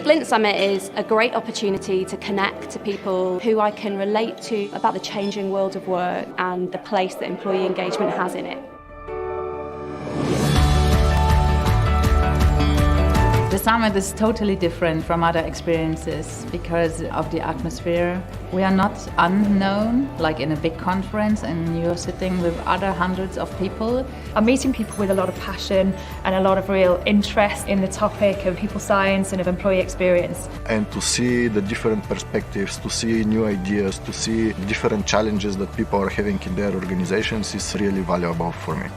Glint Summit is a great opportunity to connect to people who I can relate to about the changing world of work and the place that employee engagement has in it. The summit is totally different from other experiences because of the atmosphere. We are not unknown, like in a big conference, and you're sitting with other hundreds of people. I'm meeting people with a lot of passion and a lot of real interest in the topic of people science and of employee experience. And to see the different perspectives, to see new ideas, to see different challenges that people are having in their organizations is really valuable for me.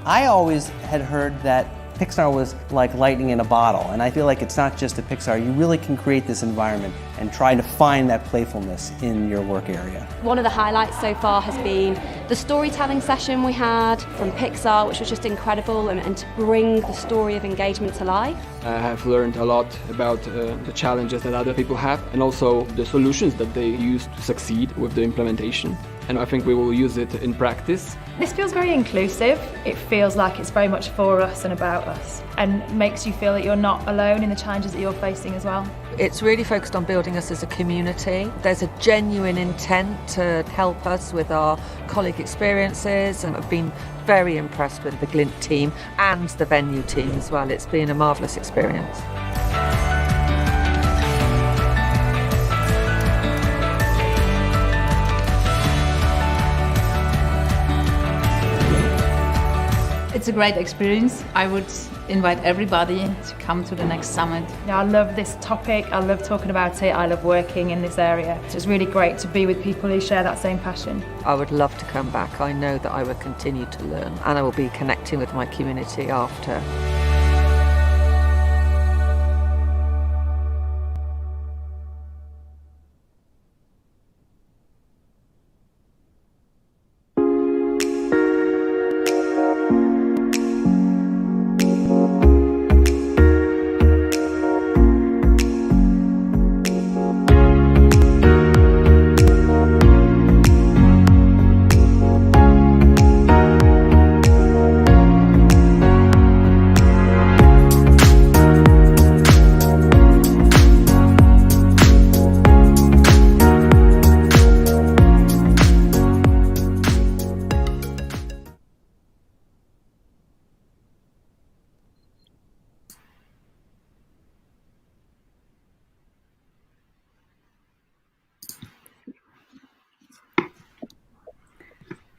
I always had heard that Pixar was like lightning in a bottle, and I feel like it's not just a Pixar. You really can create this environment and try to find that playfulness in your work area. One of the highlights so far has been the storytelling session we had from Pixar, which was just incredible, and to bring the story of engagement to life. I have learned a lot about the challenges that other people have and also the solutions that they use to succeed with the implementation. And I think we will use it in practice. This feels very inclusive. It feels like it's very much for us and about us, and makes you feel that you're not alone in the challenges that you're facing as well. It's really focused on building us as a community. There's a genuine intent to help us with our colleague experiences, and I've been very impressed with the Glint team and the venue team as well. It's been a marvellous experience. It's a great experience. I would invite everybody to come to the next summit. I love this topic, I love talking about it, I love working in this area. It's really great to be with people who share that same passion. I would love to come back. I know that I will continue to learn, and I will be connecting with my community after.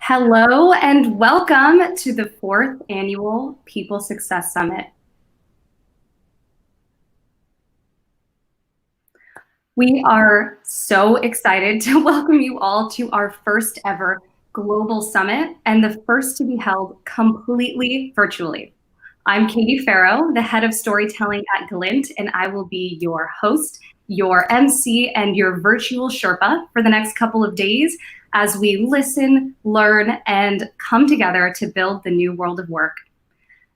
Hello and welcome to the 4th Annual People Success Summit. We are so excited to welcome you all to our first ever global summit, and the first to be held completely virtually. I'm Katie Farrow, the head of storytelling at Glint, and I will be your host, your MC, and your virtual Sherpa for the next couple of days as we listen, learn, and come together to build the new world of work.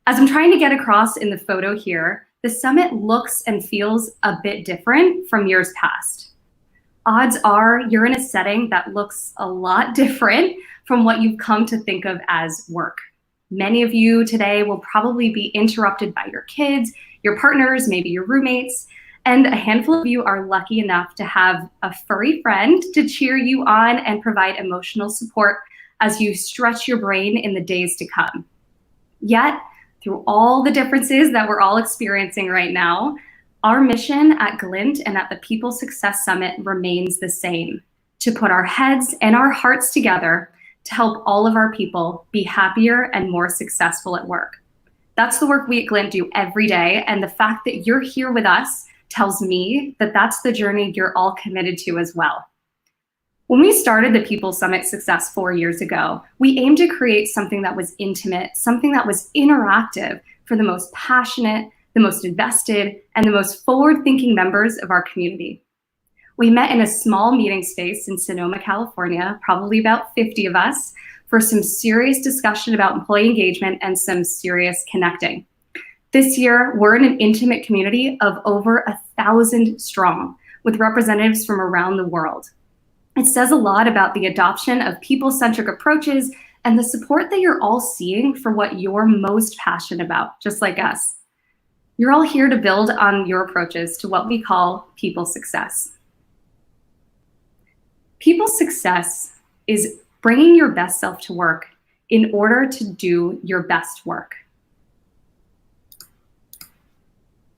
As I'm trying to get across in the photo here, the summit looks and feels a bit different from years past. Odds are you're in a setting that looks a lot different from what you've come to think of as work. Many of you today will probably be interrupted by your kids, your partners, maybe your roommates, and a handful of you are lucky enough to have a furry friend to cheer you on and provide emotional support as you stretch your brain in the days to come. Yet, through all the differences that we're all experiencing right now, our mission at Glint and at the People Success Summit remains the same: to put our heads and our hearts together to help all of our people be happier and more successful at work. That's the work we at Glint do every day, and the fact that you're here with us tells me that that's the journey you're all committed to as well. When we started the People Summit Success 4 years ago, we aimed to create something that was intimate, something that was interactive for the most passionate, the most invested, and the most forward-thinking members of our community. We met in a small meeting space in Sonoma, California, probably about 50 of us, for some serious discussion about employee engagement and some serious connecting. This year, we're in an intimate community of over 1,000 strong, with representatives from around the world. It says a lot about the adoption of people-centric approaches and the support that you're all seeing for what you're most passionate about, just like us. You're all here to build on your approaches to what we call people success. People success is bringing your best self to work in order to do your best work.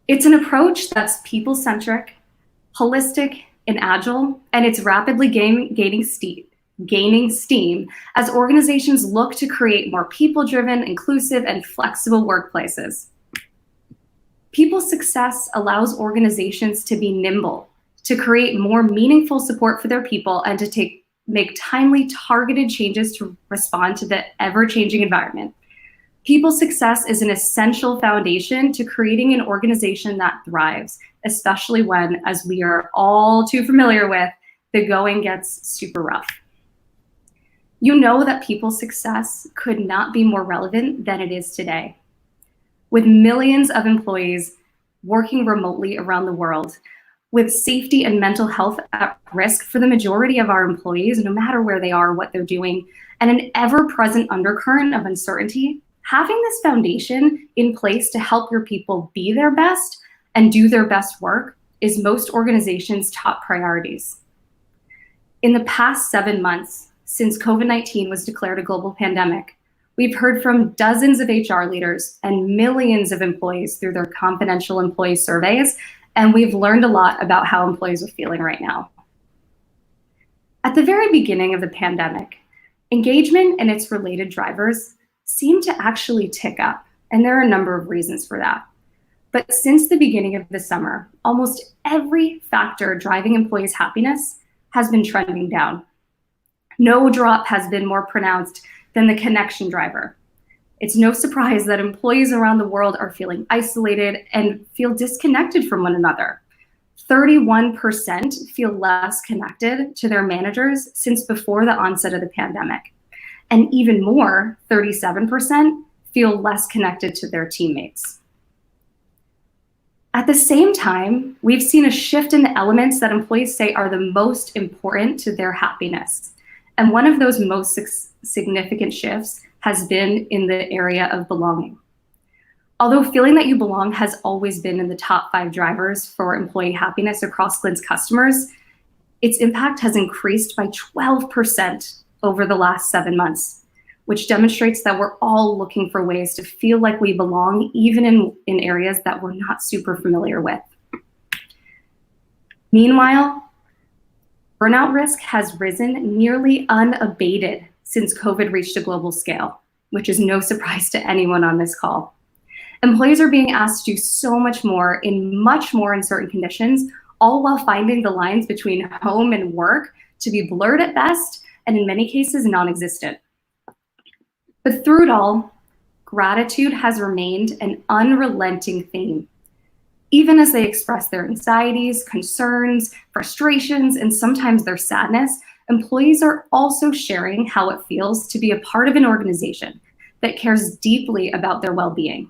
It's an approach that's people-centric, holistic, and agile, and it's rapidly gaining steam as organizations look to create more people-driven, inclusive, and flexible workplaces. People success allows organizations to be nimble, to create more meaningful support for their people, and to make timely, targeted changes to respond to the ever-changing environment. People success is an essential foundation to creating an organization that thrives, especially when, as we are all too familiar with, the going gets super rough. You know that people success could not be more relevant than it is today. With millions of employees working remotely around the world, with safety and mental health at risk for the majority of our employees, no matter where they are, what they're doing, and an ever-present undercurrent of uncertainty, having this foundation in place to help your people be their best and do their best work is most organizations' top priorities. In the past 7 months, since COVID-19 was declared a global pandemic, we've heard from dozens of HR leaders and millions of employees through their confidential employee surveys, and we've learned a lot about how employees are feeling right now. At the very beginning of the pandemic, engagement and its related drivers seemed to actually tick up, and there are a number of reasons for that. But since the beginning of the summer, almost every factor driving employees' happiness has been trending down. No drop has been more pronounced than the connection driver. It's no surprise that employees around the world are feeling isolated and feel disconnected from one another. 31% feel less connected to their managers since before the onset of the pandemic. And even more, 37% feel less connected to their teammates. At the same time, we've seen a shift in the elements that employees say are the most important to their happiness. And one of those most significant shifts has been in the area of belonging. Although feeling that you belong has always been in the top 5 drivers for employee happiness across Glint's customers, its impact has increased by 12% over the last 7 months, which demonstrates that we're all looking for ways to feel like we belong, even in areas that we're not super familiar with. Meanwhile, burnout risk has risen nearly unabated since COVID reached a global scale, which is no surprise to anyone on this call. Employees are being asked to do so much more in uncertain conditions, all while finding the lines between home and work to be blurred at best, and in many cases, non-existent. But through it all, gratitude has remained an unrelenting theme. Even as they express their anxieties, concerns, frustrations, and sometimes their sadness, employees are also sharing how it feels to be a part of an organization that cares deeply about their well-being.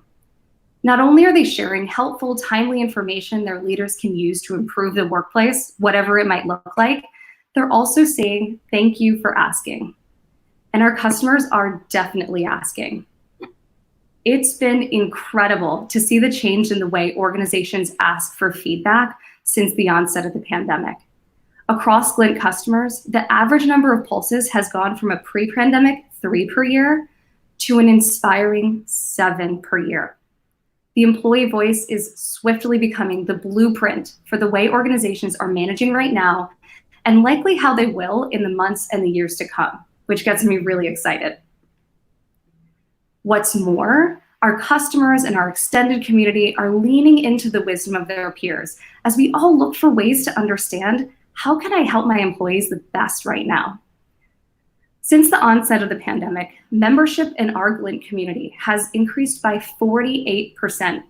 Not only are they sharing helpful, timely information their leaders can use to improve the workplace, whatever it might look like, they're also saying, "Thank you for asking." And our customers are definitely asking. It's been incredible to see the change in the way organizations ask for feedback since the onset of the pandemic. Across Glint customers, the average number of pulses has gone from a pre-pandemic 3 per year to an inspiring 7 per year. The employee voice is swiftly becoming the blueprint for the way organizations are managing right now, and likely how they will in the months and the years to come, which gets me really excited. What's more, our customers and our extended community are leaning into the wisdom of their peers as we all look for ways to understand, how can I help my employees the best right now? Since the onset of the pandemic, membership in our Glint community has increased by 48%.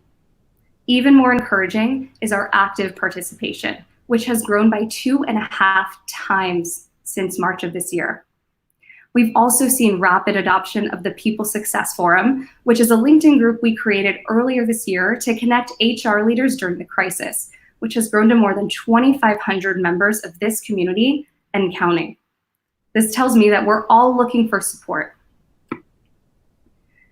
Even more encouraging is our active participation, which has grown by 2.5 times since March of this year. We've also seen rapid adoption of the People Success Forum, which is a LinkedIn group we created earlier this year to connect HR leaders during the crisis, which has grown to more than 2,500 members of this community and counting. This tells me that we're all looking for support.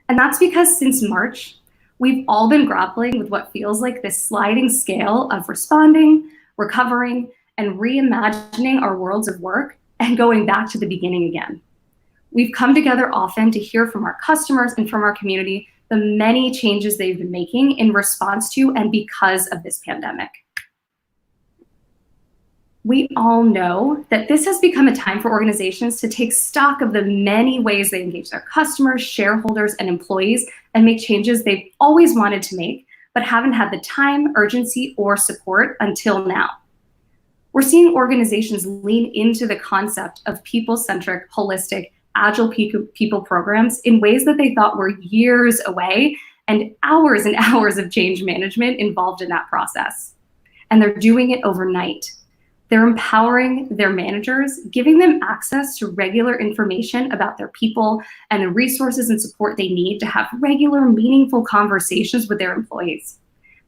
And that's because since March, We've all been grappling with what feels like this sliding scale of responding, recovering, and reimagining our worlds of work and going back to the beginning again. We've come together often to hear from our customers and from our community the many changes they've been making in response to and because of this pandemic. We all know that this has become a time for organizations to take stock of the many ways they engage their customers, shareholders, and employees and make changes they've always wanted to make, but haven't had the time, urgency, or support until now. We're seeing organizations lean into the concept of people-centric, holistic, agile people programs in ways that they thought were years away and hours of change management involved in that process. And they're doing it overnight. They're empowering their managers, giving them access to regular information about their people and the resources and support they need to have regular, meaningful conversations with their employees.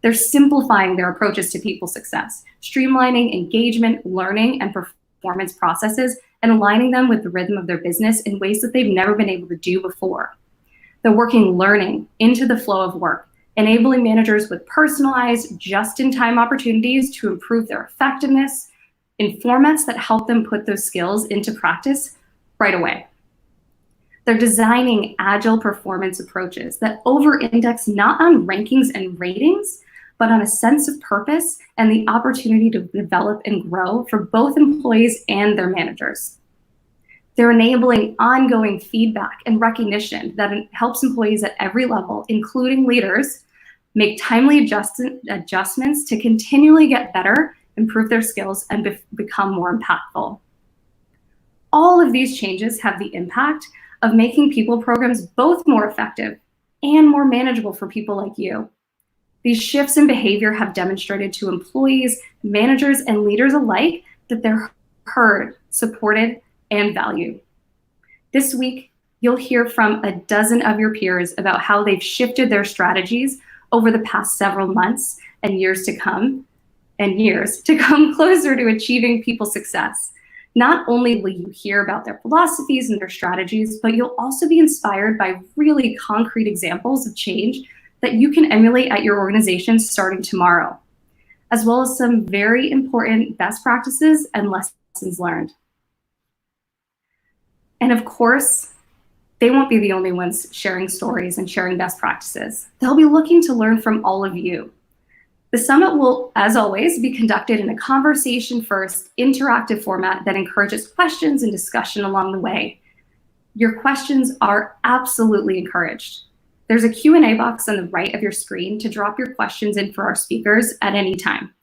They're simplifying their approaches to people success, streamlining engagement, learning, and performance processes, and aligning them with the rhythm of their business in ways that they've never been able to do before. They're working learning into the flow of work, enabling managers with personalized, just-in-time opportunities to improve their effectiveness in formats that help them put those skills into practice right away. They're designing agile performance approaches that over-index not on rankings and ratings, but on a sense of purpose and the opportunity to develop and grow for both employees and their managers. They're enabling ongoing feedback and recognition that helps employees at every level, including leaders, make timely adjustments to continually get better, improve their skills, and become more impactful. All of these changes have the impact of making people programs both more effective and more manageable for people like you. These shifts in behavior have demonstrated to employees, managers, and leaders alike that they're heard, supported, and valued. This week, you'll hear from a dozen of your peers about how they've shifted their strategies over the past several months and years to come closer to achieving people success. Not only will you hear about their philosophies and their strategies, but you'll also be inspired by really concrete examples of change that you can emulate at your organization starting tomorrow, as well as some very important best practices and lessons learned. And of course, they won't be the only ones sharing stories and sharing best practices. They'll be looking to learn from all of you. The summit will, as always, be conducted in a conversation-first, interactive format that encourages questions and discussion along the way. Your questions are absolutely encouraged. There's a Q&A box on the right of your screen to drop your questions in for our speakers at any time.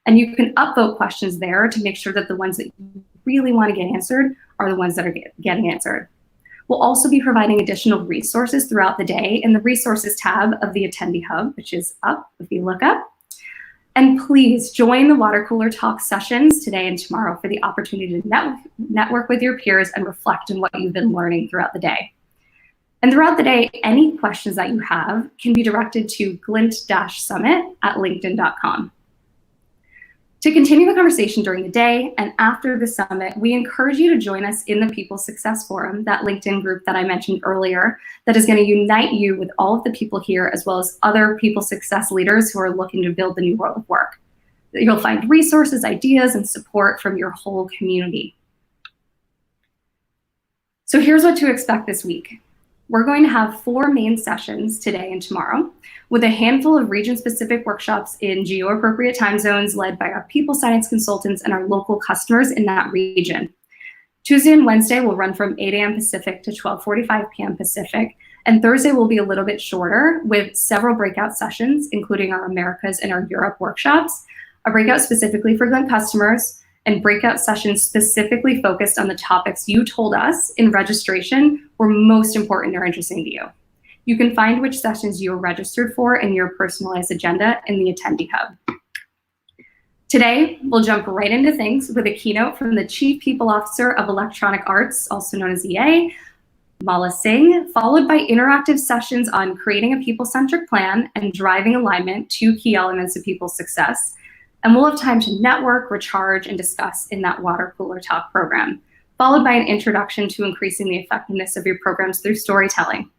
And you can upvote questions there to make sure that the ones that you really want to get answered are the ones that are getting answered. We'll also be providing additional resources throughout the day in the resources tab of the Attendee Hub, which is up if you look up. And please join the water cooler talk sessions today and tomorrow for the opportunity to network with your peers and reflect on what you've been learning throughout the day. And throughout the day, any questions that you have can be directed to glint-summit@linkedin.com. To continue the conversation during the day and after the summit, we encourage you to join us in the People Success Forum, that LinkedIn group that I mentioned earlier, that is going to unite you with all of the people here, as well as other people success leaders who are looking to build the new world of work. You'll find resources, ideas, and support from your whole community. So here's what to expect this week. We're going to have 4 main sessions today and tomorrow, with a handful of region-specific workshops in geo-appropriate time zones led by our people science consultants and our local customers in that region. Tuesday and Wednesday will run from 8 a.m. Pacific to 12:45 p.m. Pacific, and Thursday will be a little bit shorter with several breakout sessions, including our Americas and our Europe workshops, a breakout specifically for Glint customers, and breakout sessions specifically focused on the topics you told us in registration were most important or interesting to you. You can find which sessions you're registered for in your personalized agenda in the Attendee Hub. Today, we'll jump right into things with a keynote from the Chief People Officer of Electronic Arts, also known as EA, Mala Singh, followed by interactive sessions on creating a people-centric plan and driving alignment, 2 key elements of people success. And we'll have time to network, recharge, and discuss in that water cooler talk program, followed by an introduction to increasing the effectiveness of your programs through storytelling.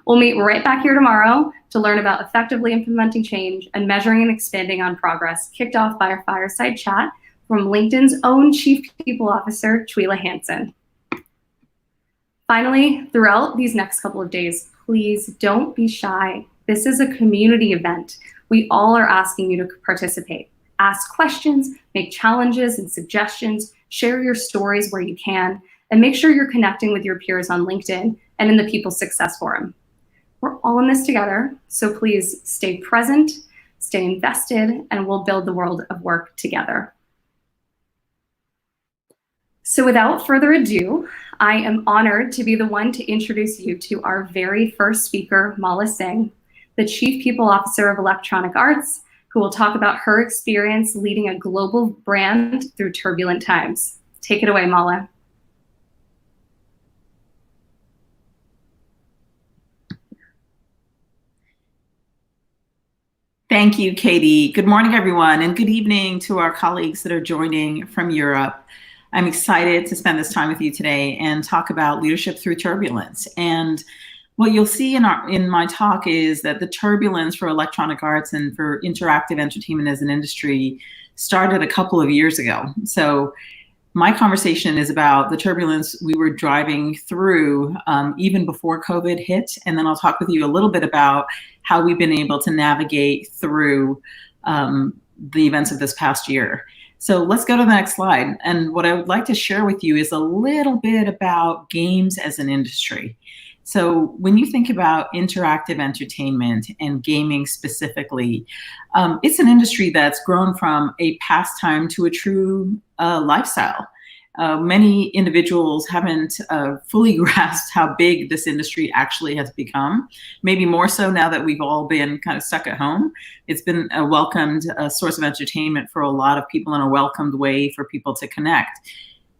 We'll meet right back here tomorrow to learn about effectively implementing change and measuring and expanding on progress, kicked off by our fireside chat from LinkedIn's own Chief People Officer, Twila Hansen. Finally, throughout these next couple of days, please don't be shy. This is a community event. We all are asking you to participate. Ask questions, make challenges and suggestions, share your stories where you can, and make sure you're connecting with your peers on LinkedIn and in the People Success Forum. We're all in this together, so please stay present, stay invested, and we'll build the world of work together. So without further ado, I am honored to be the one to introduce you to our very first speaker, Mala Singh, the Chief People Officer of Electronic Arts, who will talk about her experience leading a global brand through turbulent times. Take it away, Mala. Thank you, Katie. Good morning, everyone, and good evening to our colleagues that are joining from Europe. I'm excited to spend this time with you today and talk about leadership through turbulence. And what you'll see in my talk is that the turbulence for electronic arts and for interactive entertainment as an industry started a couple of years ago. So my conversation is about the turbulence we were driving through even before COVID hit. And then I'll talk with you a little bit about how we've been able to navigate through the events of this past year. So let's go to the next slide. And what I would like to share with you is a little bit about games as an industry. So when you think about interactive entertainment and gaming specifically, it's an industry that's grown from a pastime to a true lifestyle. Many individuals haven't fully grasped how big this industry actually has become, maybe more so now that we've all been kind of stuck at home. It's been a welcomed source of entertainment for a lot of people and a welcomed way for people to connect.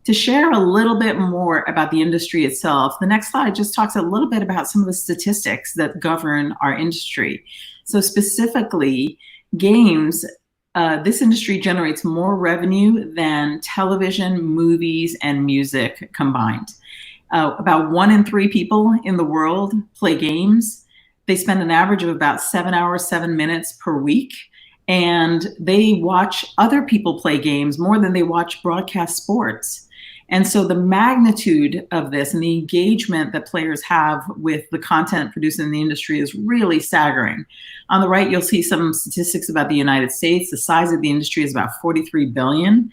To share a little bit more about the industry itself, the next slide just talks a little bit about some of the statistics that govern our industry. So specifically, games, this industry generates more revenue than television, movies, and music combined. About 1 in 3 people in the world play games. They spend an average of about 7 hours, 7 minutes per week. And they watch other people play games more than they watch broadcast sports. And so the magnitude of this and the engagement that players have with the content produced in the industry is really staggering. On the right, you'll see some statistics about the United States. The size of the industry is about 43 billion.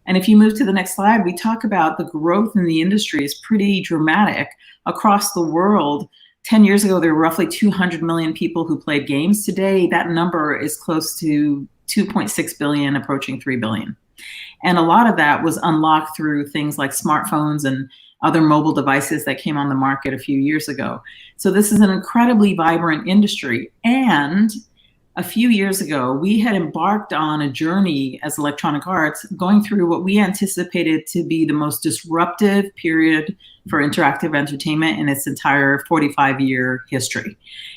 And if you move to the next slide, we talk about the growth in the industry is pretty dramatic across the world. 10 years ago, there were roughly 200 million people who played games. Today, that number is close to 2.6 billion, approaching 3 billion. And a lot of that was unlocked through things like smartphones and other mobile devices that came on the market a few years ago. So this is an incredibly vibrant industry. And a few years ago, we had embarked on a journey as Electronic Arts going through what we anticipated to be the most disruptive period for interactive entertainment in its entire 45-year history.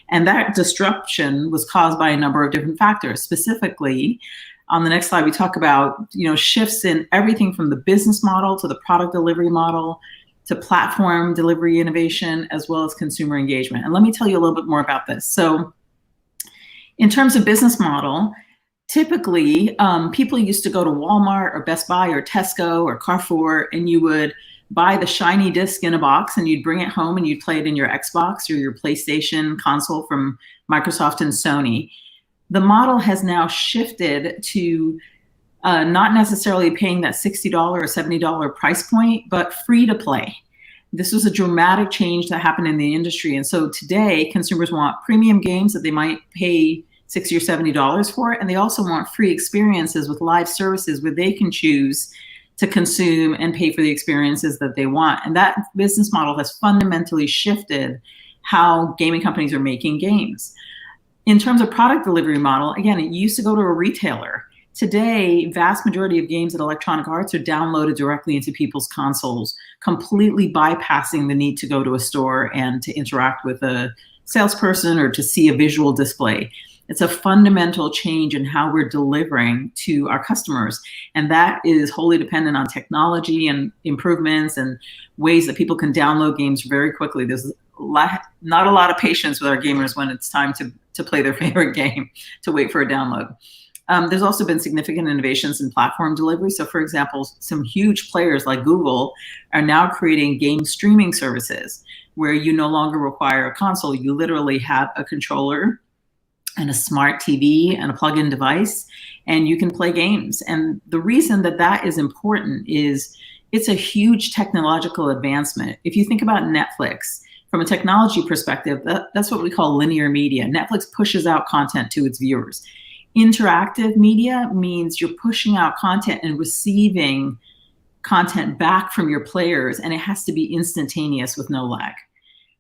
And that disruption was caused by a number of different factors. Specifically, on the next slide, we talk about shifts in everything from the business model to the product delivery model to platform delivery innovation, as well as consumer engagement. And let me tell you a little bit more about this. So in terms of business model, typically people used to go to Walmart or Best Buy or Tesco or Carrefour, and you would buy the shiny disc in a box and you'd bring it home and you'd play it in your Xbox or your PlayStation console from Microsoft and Sony. The model has now shifted to not necessarily paying that $60 or $70 price point, but free to play. This was a dramatic change that happened in the industry. And so today, consumers want premium games that they might pay $60 or $70 for, and they also want free experiences with live services where they can choose to consume and pay for the experiences that they want. And that business model has fundamentally shifted how gaming companies are making games. In terms of product delivery model, again, it used to go to a retailer. Today, vast majority of games at Electronic Arts are downloaded directly into people's consoles, completely bypassing the need to go to a store and to interact with a salesperson or to see a visual display. It's a fundamental change in how we're delivering to our customers. And that is wholly dependent on technology and improvements and ways that people can download games very quickly. There's not a lot of patience with our gamers when it's time to play their favorite game, to wait for a download. There's also been significant innovations in platform delivery. So for example, some huge players like Google are now creating game streaming services where you no longer require a console. You literally have a controller and a smart TV and a plug-in device, and you can play games. And the reason that that is important is it's a huge technological advancement. If you think about Netflix, from a technology perspective, that's what we call linear media. Netflix pushes out content to its viewers. Interactive media means you're pushing out content and receiving content back from your players, and it has to be instantaneous with no lag.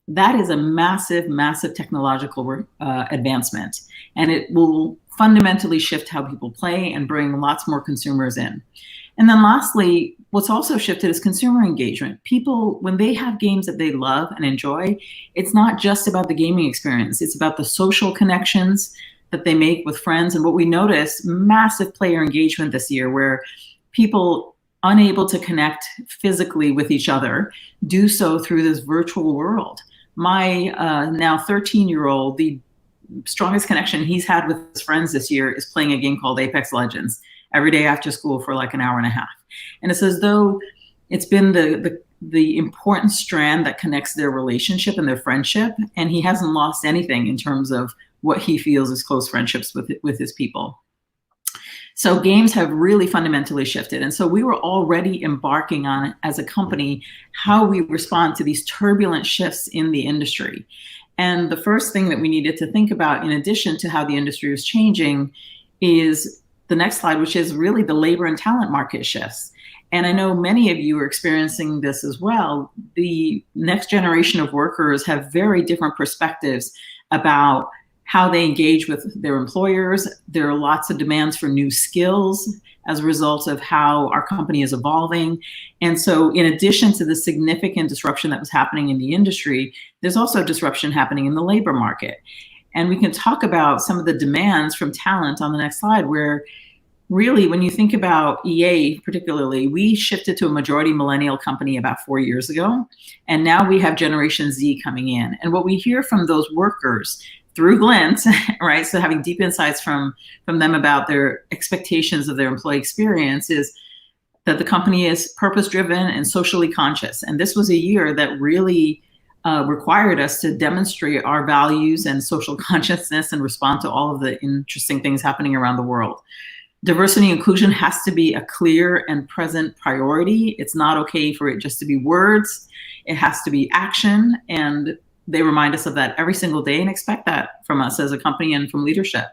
That is a massive, massive technological advancement, and it will fundamentally shift how people play and bring lots more consumers in. And then lastly, what's also shifted is consumer engagement. People, when they have games that they love and enjoy, it's not just about the gaming experience. It's about the social connections that they make with friends. And what we noticed, massive player engagement this year, where people unable to connect physically with each other do so through this virtual world. My now 13-year-old, the strongest connection he's had with his friends this year is playing a game called Apex Legends every day after school for like an hour and a half. And it's as though it's been the important strand that connects their relationship and their friendship. And he hasn't lost anything in terms of what he feels is close friendships with his people. So games have really fundamentally shifted. And so we were already embarking on, as a company, how we respond to these turbulent shifts in the industry. And the first thing that we needed to think about, in addition to how the industry was changing, is the next slide, which is really the labor and talent market shifts. And I know many of you are experiencing this as well. The next generation of workers have very different perspectives about how they engage with their employers. There are lots of demands for new skills as a result of how our company is evolving. And so in addition to the significant disruption that was happening in the industry, there's also disruption happening in the labor market. And we can talk about some of the demands from talent on the next slide, where really, when you think about EA particularly, we shifted to a majority millennial company about 4 years ago. And now we have Generation Z coming in. And what we hear from those workers through Glint, right? So having deep insights from them about their expectations of their employee experience is that the company is purpose-driven and socially conscious. And this was a year that really required us to demonstrate our values and social consciousness and respond to all of the interesting things happening around the world. Diversity and inclusion has to be a clear and present priority. It's not okay for it just to be words. It has to be action. And they remind us of that every single day and expect that from us as a company and from leadership.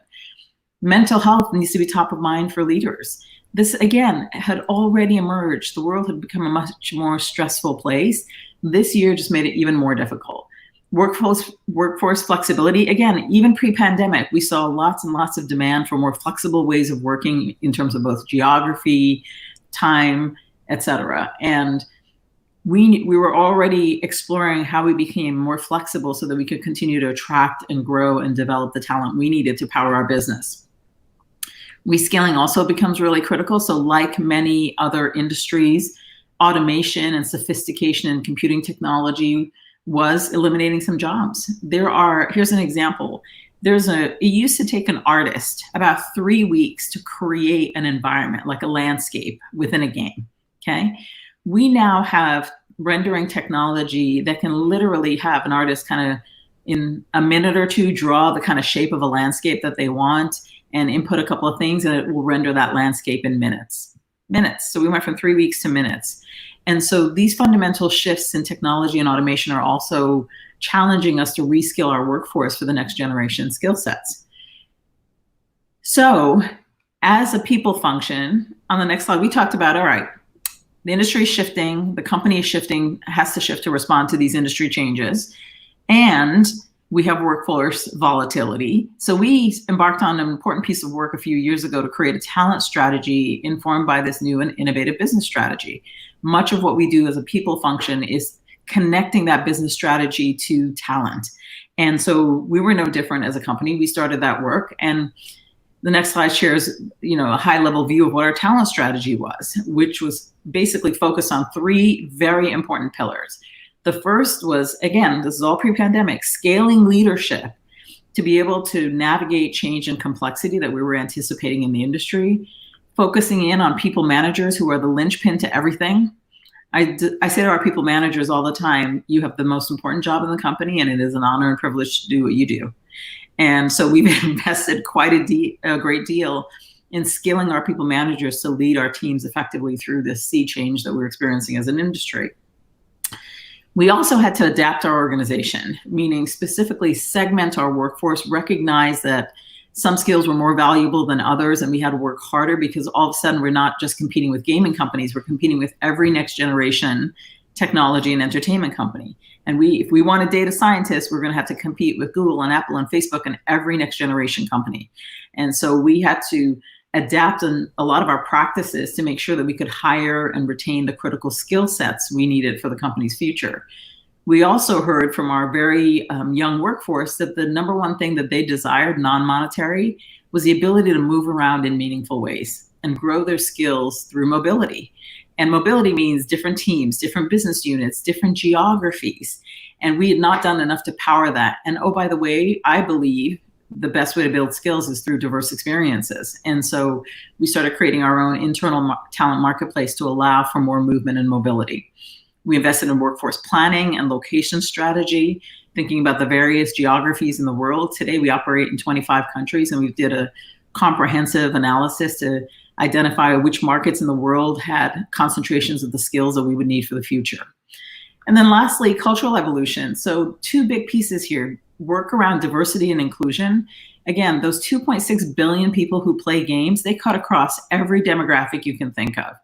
Mental health needs to be top of mind for leaders. This, again, had already emerged. The world had become a much more stressful place. This year just made it even more difficult. Workforce flexibility, again, even pre-pandemic, we saw lots and lots of demand for more flexible ways of working in terms of both geography, time, et cetera. And we were already exploring how we became more flexible so that we could continue to attract and grow and develop the talent we needed to power our business. Reskilling also becomes really critical. So like many other industries, automation and sophistication in computing technology was eliminating some jobs. Here's an example. It used to take an artist about 3 weeks to create an environment, like a landscape within a game, okay? We now have rendering technology that can literally have an artist kind of in a minute or two draw the kind of shape of a landscape that they want and input a couple of things, and it will render that landscape in minutes. So we went from 3 weeks to minutes. And so these fundamental shifts in technology and automation are also challenging us to reskill our workforce for the next generation skill sets. So as a people function, on the next slide, we talked about, all right, the industry is shifting, the company is shifting, has to shift to respond to these industry changes. And we have workforce volatility. So we embarked on an important piece of work a few years ago to create a talent strategy informed by this new and innovative business strategy. Much of what we do as a people function is connecting that business strategy to talent. And so we were no different as a company. We started that work. And the next slide shares, a high level view of what our talent strategy was, which was basically focused on 3 very important pillars. The first was, again, this is all pre-pandemic, scaling leadership to be able to navigate change and complexity that we were anticipating in the industry, focusing in on people managers who are the linchpin to everything. I say to our people managers all the time, you have the most important job in the company, and it is an honor and privilege to do what you do. And so we've invested quite a great deal in skilling our people managers to lead our teams effectively through this sea change that we're experiencing as an industry. We also had to adapt our organization, meaning specifically segment our workforce, recognize that some skills were more valuable than others, and we had to work harder because all of a sudden we're not just competing with gaming companies, we're competing with every next generation technology and entertainment company. And if we wanted data scientists, we're going to have to compete with Google and Apple and Facebook and every next generation company. And so we had to adapt a lot of our practices to make sure that we could hire and retain the critical skill sets we needed for the company's future. We also heard from our very young workforce that the number one thing that they desired, non-monetary, was the ability to move around in meaningful ways and grow their skills through mobility. And mobility means different teams, different business units, different geographies. And we had not done enough to power that. And oh, by the way, I believe the best way to build skills is through diverse experiences. And so we started creating our own internal talent marketplace to allow for more movement and mobility. We invested in workforce planning and location strategy, thinking about the various geographies in the world. Today, we operate in 25 countries, and we did a comprehensive analysis to identify which markets in the world had concentrations of the skills that we would need for the future. And then lastly, cultural evolution. So two big pieces here, work around diversity and inclusion. Again, those 2.6 billion people who play games, they cut across every demographic you can think of.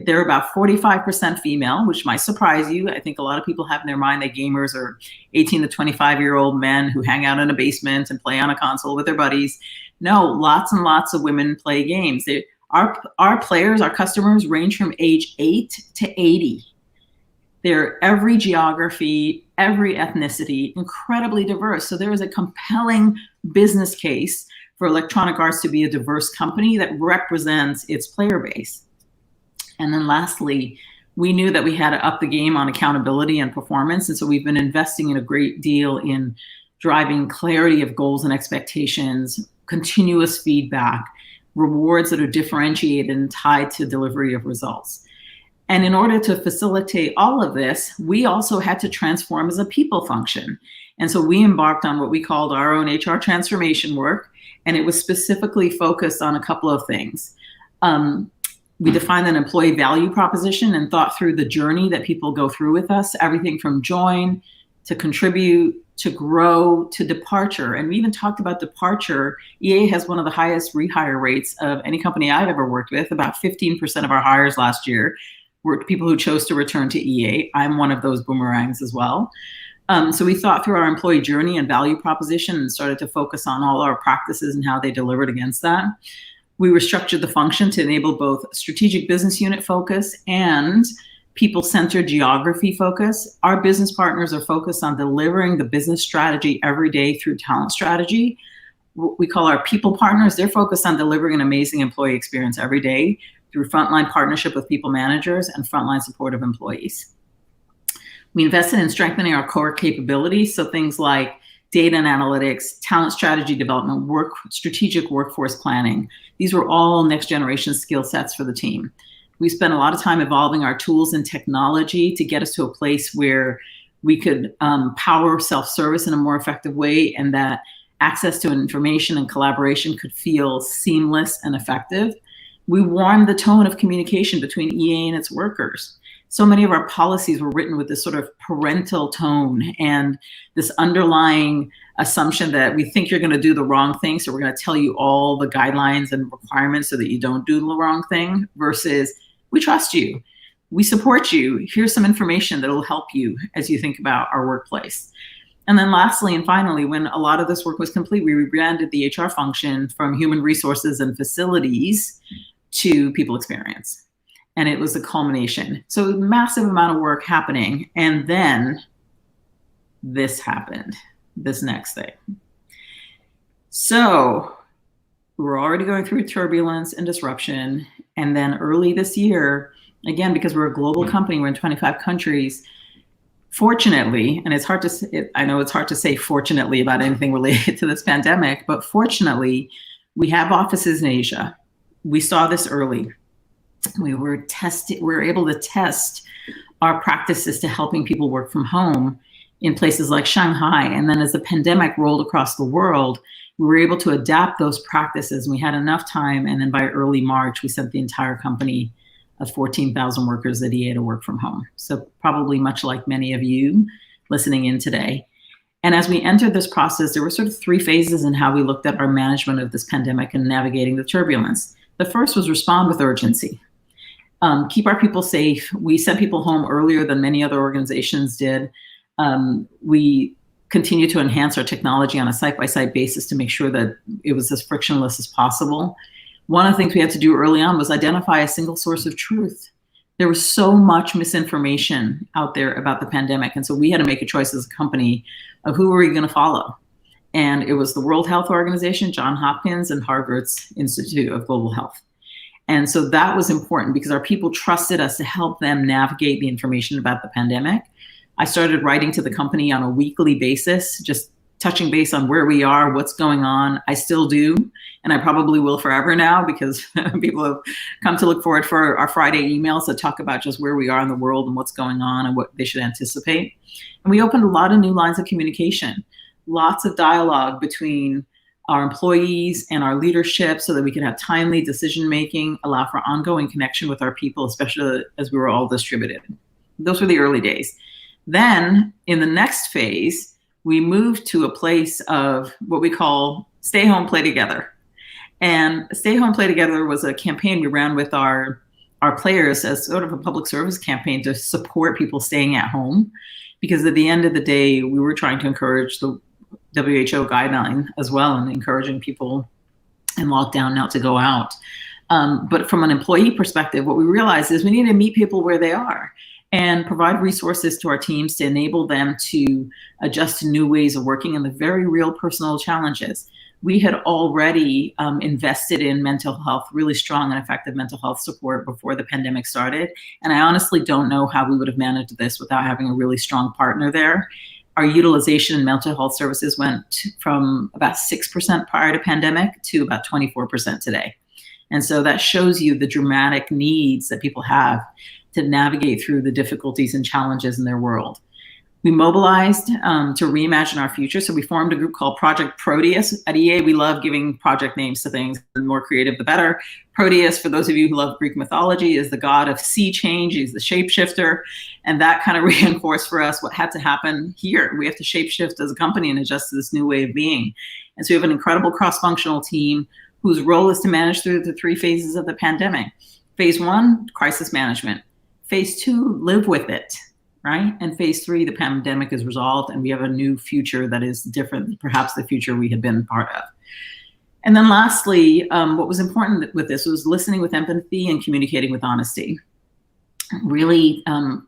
They're about 45% female, which might surprise you. I think a lot of people have in their mind that gamers are 18 to 25-year-old men who hang out in a basement and play on a console with their buddies. No, lots and lots of women play games. Our players, our customers range from age 8 to 80. They're every geography, every ethnicity, incredibly diverse. So there is a compelling business case for Electronic Arts to be a diverse company that represents its player base. And then lastly, we knew that we had to up the game on accountability and performance. And so we've been investing in a great deal in driving clarity of goals and expectations, continuous feedback, rewards that are differentiated and tied to delivery of results. And in order to facilitate all of this, we also had to transform as a people function. And so we embarked on what we called our own HR transformation work, and it was specifically focused on a couple of things. We defined an employee value proposition and thought through the journey that people go through with us, everything from join to contribute to grow to departure. And we even talked about departure. EA has one of the highest rehire rates of any company I've ever worked with. About 15% of our hires last year were people who chose to return to EA. I'm one of those boomerangs as well. So we thought through our employee journey and value proposition and started to focus on all our practices and how they delivered against that. We restructured the function to enable both strategic business unit focus and people-centered geography focus. Our business partners are focused on delivering the business strategy every day through talent strategy. What we call our people partners, they're focused on delivering an amazing employee experience every day through frontline partnership with people managers and frontline support of employees. We invested in strengthening our core capabilities, so things like data and analytics, talent strategy development, strategic workforce planning. These were all next generation skill sets for the team. We spent a lot of time evolving our tools and technology to get us to a place where we could power self-service in a more effective way, and that access to information and collaboration could feel seamless and effective. We warmed the tone of communication between EA and its workers. So many of our policies were written with this sort of parental tone and this underlying assumption that we think you're going to do the wrong thing, so we're going to tell you all the guidelines and requirements so that you don't do the wrong thing, versus we trust you, we support you, here's some information that will help you as you think about our workplace. And then lastly and finally, when a lot of this work was complete, we rebranded the HR function from human resources and facilities to people experience. And it was a culmination. So massive amount of work happening. And then this happened, this next thing. So we're already going through turbulence and disruption. And then early this year, again, because we're a global company, we're in 25 countries, Fortunately, and it's hard to say, I know it's hard to say fortunately about anything related to this pandemic, but fortunately, we have offices in Asia. We saw this early. We were able to test our practices to helping people work from home in places like Shanghai. And then as the pandemic rolled across the world, we were able to adapt those practices. And we had enough time. And then by early March, we sent the entire company of 14,000 workers at EA to work from home. So probably much like many of you listening in today. And as we entered this process, there were sort of three phases in how we looked at our management of this pandemic and navigating the turbulence. The first was respond with urgency. Keep our people safe. We sent people home earlier than many other organizations did. We continue to enhance our technology on a site-by-site basis to make sure that it was as frictionless as possible. One of the things we had to do early on was identify a single source of truth. There was so much misinformation out there about the pandemic. And so we had to make a choice as a company of who were we going to follow. And it was the World Health Organization, Johns Hopkins, and Harvard's Institute of Global Health. And so that was important because our people trusted us to help them navigate the information about the pandemic. I started writing to the company on a weekly basis, just touching base on where we are, what's going on. I still do, and I probably will forever now because people have come to look forward for our Friday emails that talk about just where we are in the world and what's going on and what they should anticipate. And we opened a lot of new lines of communication, lots of dialogue between our employees and our leadership so that we can have timely decision-making, allow for ongoing connection with our people, especially as we were all distributed. Those were the early days. Then in the next phase, we moved to a place of what we call stay home, play together. And stay home, play together was a campaign we ran with our players as sort of a public service campaign to support people staying at home. Because at the end of the day, we were trying to encourage the WHO guideline as well and encouraging people in lockdown not to go out. But from an employee perspective, what we realized is we need to meet people where they are and provide resources to our teams to enable them to adjust to new ways of working and the very real personal challenges. We had already invested in mental health, really strong and effective mental health support before the pandemic started. And I honestly don't know how we would have managed this without having a really strong partner there. Our utilization in mental health services went from about 6% prior to pandemic to about 24% today. And so that shows you the dramatic needs that people have to navigate through the difficulties and challenges in their world. We mobilized to reimagine our future. So we formed a group called Project Proteus. At EA, we love giving project names to things. The more creative, the better. Proteus, for those of you who love Greek mythology, is the god of sea change. He's the shapeshifter. And that kind of reinforced for us what had to happen here. We have to shapeshift as a company and adjust to this new way of being. And so we have an incredible cross-functional team whose role is to manage through the three phases of the pandemic. Phase one, crisis management. Phase two, live with it, right? And phase three, the pandemic is resolved and we have a new future that is different than perhaps the future we had been part of. And then lastly, what was important with this was listening with empathy and communicating with honesty. Really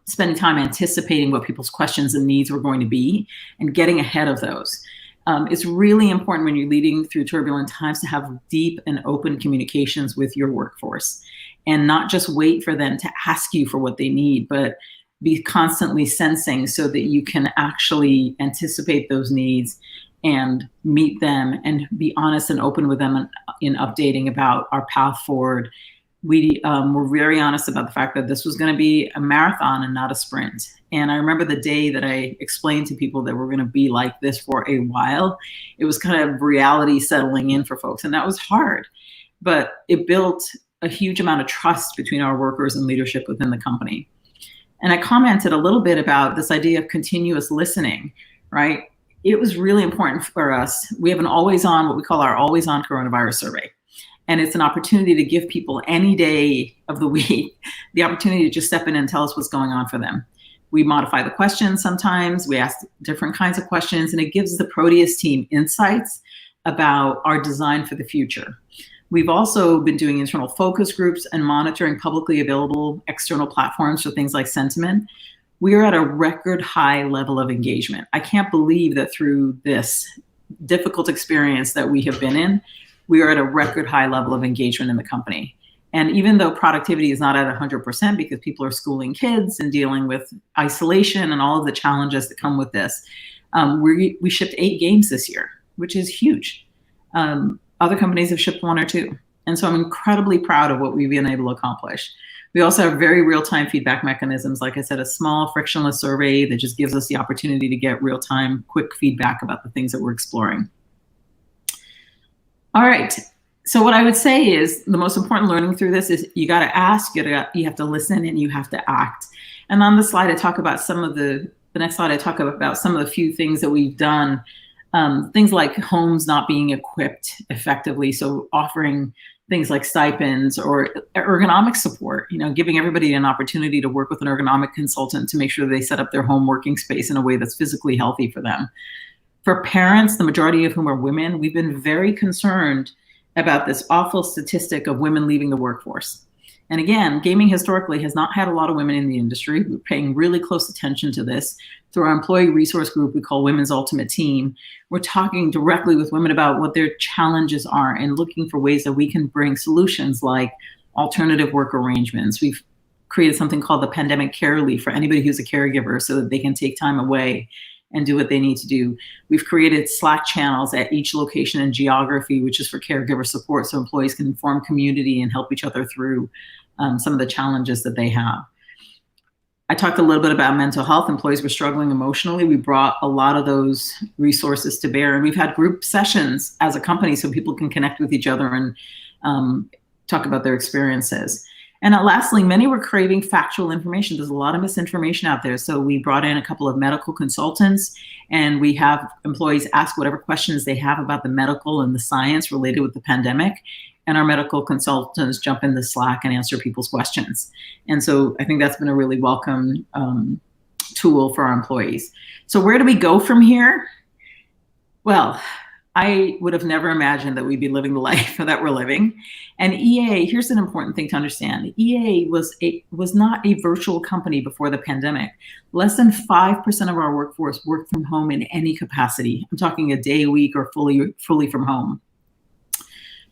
spending time anticipating what people's questions and needs were going to be and getting ahead of those. It's really important when you're leading through turbulent times to have deep and open communications with your workforce and not just wait for them to ask you for what they need, but be constantly sensing so that you can actually anticipate those needs and meet them and be honest and open with them in updating about our path forward. We were very honest about the fact that this was going to be a marathon and not a sprint. And I remember the day that I explained to people that we're going to be like this for a while, it was kind of reality settling in for folks. And that was hard, but it built a huge amount of trust between our workers and leadership within the company. And I commented a little bit about this idea of continuous listening, right? It was really important for us. We have an always on, what we call our always on coronavirus survey. And it's an opportunity to give people any day of the week the opportunity to just step in and tell us what's going on for them. We modify the questions sometimes, we ask different kinds of questions, and it gives the Proteus team insights about our design for the future. We've also been doing internal focus groups and monitoring publicly available external platforms for things like sentiment. We are at a record high level of engagement. I can't believe that through this difficult experience that we have been in, we are at a record high level of engagement in the company. And even though productivity is not at 100% because people are schooling kids and dealing with isolation and all of the challenges that come with this, we shipped 8 games this year, which is huge. Other companies have shipped 1 or 2. And so I'm incredibly proud of what we've been able to accomplish. We also have very real-time feedback mechanisms. Like I said, a small frictionless survey that just gives us the opportunity to get real-time, quick feedback about the things that we're exploring. All right. So what I would say is the most important learning through this is you got to ask, you have to listen, and you have to act. And on the slide, I talk about some of the next slide, I talk about some of the few things that we've done. Things like homes not being equipped effectively. So offering things like stipends or ergonomic support, giving everybody an opportunity to work with an ergonomic consultant to make sure they set up their home working space in a way that's physically healthy for them. For parents, the majority of whom are women, we've been very concerned about this awful statistic of women leaving the workforce. And again, gaming historically has not had a lot of women in the industry. We're paying really close attention to this. Through our employee resource group we call Women's Ultimate Team, we're talking directly with women about what their challenges are and looking for ways that we can bring solutions like alternative work arrangements. We've created something called the Pandemic Care Leave for anybody who's a caregiver so that they can take time away and do what they need to do. We've created Slack channels at each location and geography, which is for caregiver support, so employees can form community and help each other through some of the challenges that they have. I talked a little bit about mental health. Employees were struggling emotionally. We brought a lot of those resources to bear, and we've had group sessions as a company so people can connect with each other and talk about their experiences. And lastly, many were craving factual information. There's a lot of misinformation out there. So we brought in a couple of medical consultants, and we have employees ask whatever questions they have about the medical and the science related with the pandemic. And our medical consultants jump in the Slack and answer people's questions. And so I think that's been a really welcome tool for our employees. So where do we go from here? Well, I would have never imagined that we'd be living the life that we're living. And EA, here's an important thing to understand. EA was not a virtual company before the pandemic. Less than 5% of our workforce worked from home in any capacity. I'm talking a day a week or fully from home.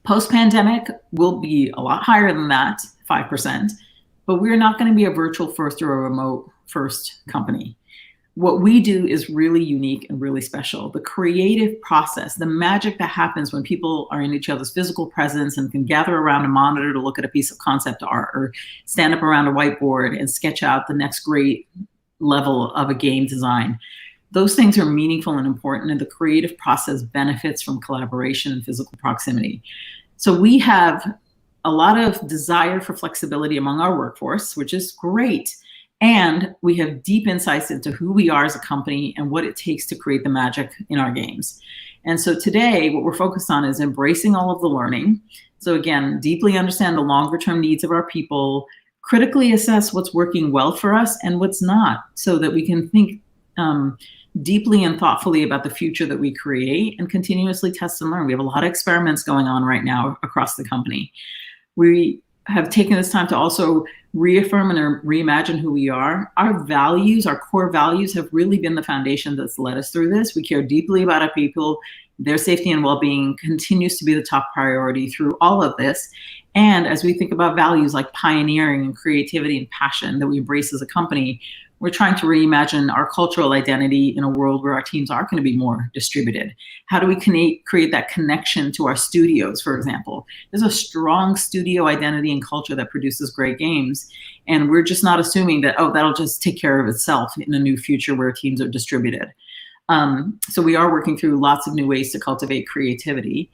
Post-pandemic will be a lot higher than that, 5%, but we're not going to be a virtual first or a remote first company. What we do is really unique and really special. The creative process, the magic that happens when people are in each other's physical presence and can gather around a monitor to look at a piece of concept art or stand up around a whiteboard and sketch out the next great level of a game design. Those things are meaningful and important, and the creative process benefits from collaboration and physical proximity. So we have a lot of desire for flexibility among our workforce, which is great. And we have deep insights into who we are as a company and what it takes to create the magic in our games. And so today, what we're focused on is embracing all of the learning. So again, deeply understand the longer term needs of our people, critically assess what's working well for us and what's not, so that we can think deeply and thoughtfully about the future that we create and continuously test and learn. We have a lot of experiments going on right now across the company. We have taken this time to also reaffirm and reimagine who we are. Our values, our core values, have really been the foundation that's led us through this. We care deeply about our people. Their safety and well-being continues to be the top priority through all of this. And as we think about values like pioneering and creativity and passion that we embrace as a company, we're trying to reimagine our cultural identity in a world where our teams are going to be more distributed. How do we create that connection to our studios, for example? There's a strong studio identity and culture that produces great games. And we're just not assuming that, oh, that'll just take care of itself in a new future where teams are distributed. So we are working through lots of new ways to cultivate creativity.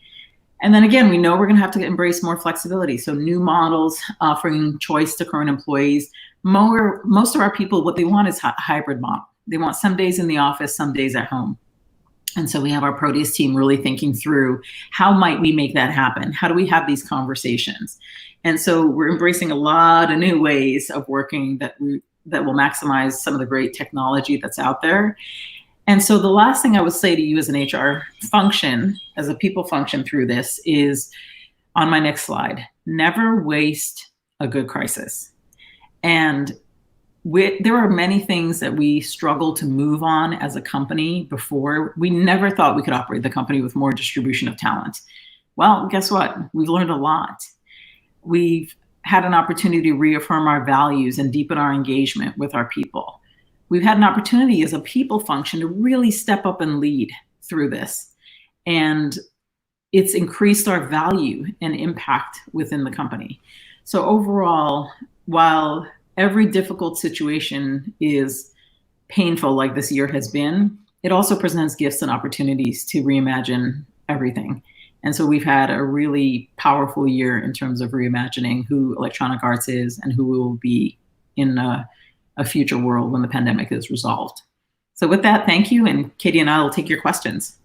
And then again, we know we're going to have to embrace more flexibility. So new models, offering choice to current employees. Most of our people, what they want is a hybrid model. They want some days in the office, some days at home. And so we have our Proteus team really thinking through how might we make that happen? How do we have these conversations? And so we're embracing a lot of new ways of working that will maximize some of the great technology that's out there. And so the last thing I would say to you as an HR function, as a people function through this, is on my next slide: never waste a good crisis. And there are many things that we struggle to move on as a company before. We never thought we could operate the company with more distribution of talent. Well, guess what? We've learned a lot. We've had an opportunity to reaffirm our values and deepen our engagement with our people. We've had an opportunity as a people function to really step up and lead through this. And it's increased our value and impact within the company. So overall, while every difficult situation is painful like this year has been, it also presents gifts and opportunities to reimagine everything. And so we've had a really powerful year in terms of reimagining who Electronic Arts is and who we will be in a future world when the pandemic is resolved. So with that, thank you. And Katie and I will take your questions.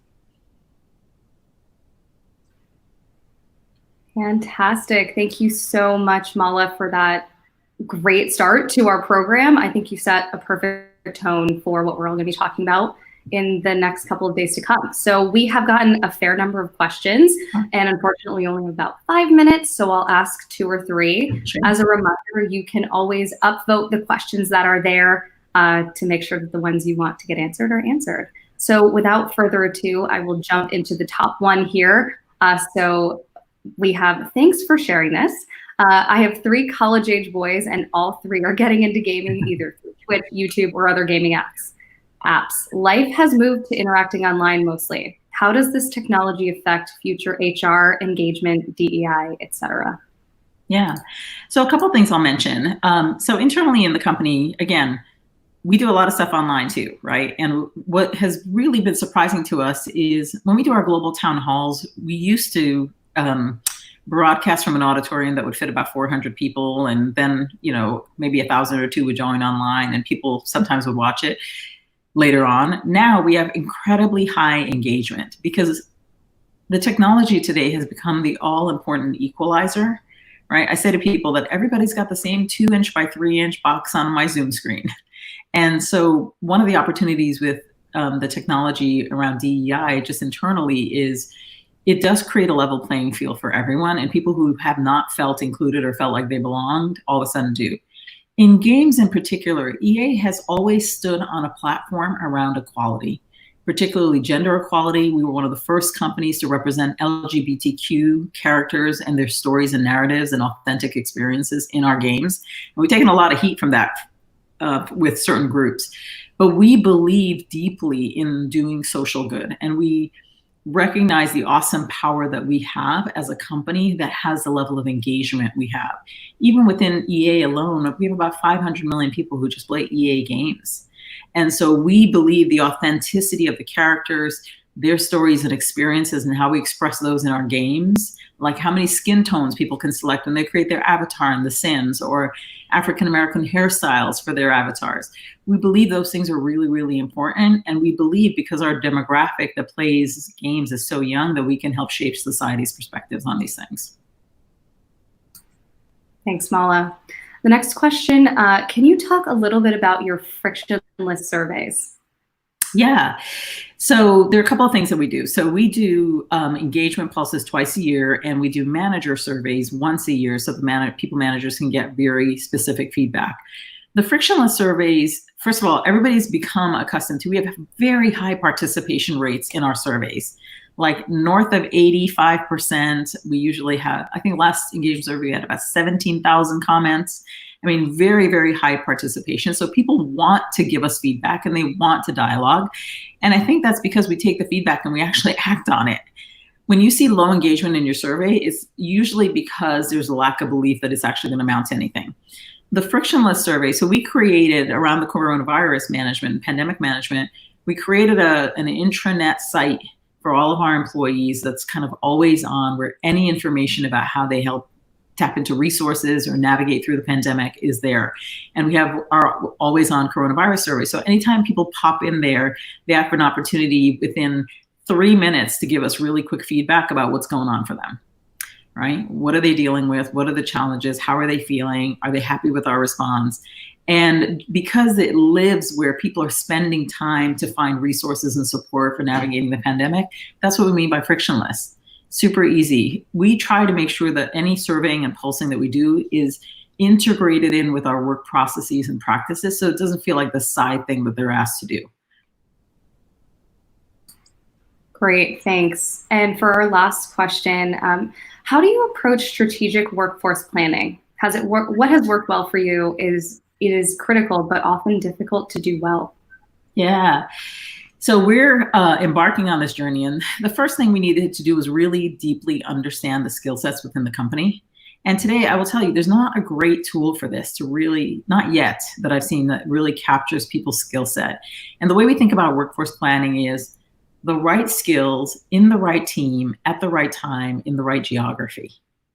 Fantastic. Thank you so much, Mala, for that great start to our program. I think you set a perfect tone for what we're all going to be talking about in the next couple of days to come. So we have gotten a fair number of questions, and unfortunately only about 5 minutes, so I'll ask 2 or 3. Sure. As a reminder, you can always upvote the questions that are there to make sure that the ones you want to get answered are answered. So without further ado, I will jump into the top one here. So we have, thanks for sharing this. I have 3 college-age boys, and all 3 are getting into gaming either through Twitch, YouTube, or other gaming apps. Life has moved to interacting online mostly. How does this technology affect future HR, engagement, DEI, etc.? Yeah, so a couple of things I'll mention. So internally in the company, again, we do a lot of stuff online too, right? And what has really been surprising to us is when we do our global town halls, we used to broadcast from an auditorium that would fit about 400 people, and then maybe 1,000 or 2 would join online, and people sometimes would watch it later on. Now we have incredibly high engagement because the technology today has become the all-important equalizer, right? I say to people that everybody's got the same 2-inch by 3-inch box on my Zoom screen. And so one of the opportunities with the technology around DEI just internally is it does create a level playing field for everyone, and people who have not felt included or felt like they belonged all of a sudden do. In games in particular, EA has always stood on a platform around equality, particularly gender equality. We were one of the first companies to represent LGBTQ characters and their stories and narratives and authentic experiences in our games. And we've taken a lot of heat from that with certain groups. But we believe deeply in doing social good, and we recognize the awesome power that we have as a company that has the level of engagement we have. Even within EA alone, we have about 500 million people who just play EA games. And so we believe the authenticity of the characters, their stories and experiences, and how we express those in our games, like how many skin tones people can select when they create their avatar in The Sims, or African-American hairstyles for their avatars. We believe those things are really, really important. And we believe because our demographic that plays games is so young that we can help shape society's perspectives on these things. Thanks, Mala. The next question, can you talk a little bit about your frictionless surveys? Yeah. So there are a couple of things that we do. So we do engagement pulses twice a year, and we do manager surveys once a year so the people managers can get very specific feedback. The frictionless surveys, first of all, everybody's become accustomed to. We have very high participation rates in our surveys, like north of 85%. We usually have, I think last engagement survey we had about 17,000 comments. I mean, very, very high participation. So people want to give us feedback and they want to dialogue. And I think that's because we take the feedback and we actually act on it. When you see low engagement in your survey, it's usually because there's a lack of belief that it's actually going to amount to anything. The frictionless survey, so we created around the coronavirus management, pandemic management, we created an intranet site for all of our employees that's kind of always on, where any information about how they help tap into resources or navigate through the pandemic is there. And we have our always on coronavirus survey. So anytime people pop in there, they have an opportunity within 3 minutes to give us really quick feedback about what's going on for them, right? What are they dealing with? What are the challenges? How are they feeling? Are they happy with our response? And because it lives where people are spending time to find resources and support for navigating the pandemic, that's what we mean by frictionless. Super easy. We try to make sure that any surveying and pulsing that we do is integrated in with our work processes and practices, so it doesn't feel like the side thing that they're asked to do. Great, thanks. And for our last question, how do you approach strategic workforce planning? Has it worked? What has worked well for you is it is critical, but often difficult to do well. Yeah. So we're embarking on this journey, and the first thing we needed to do was really deeply understand the skill sets within the company. And today, I will tell you, there's not a great tool for this to really, not yet, that I've seen that really captures people's skill set. And the way we think about workforce planning is the right skills in the right team at the right time in the right geography,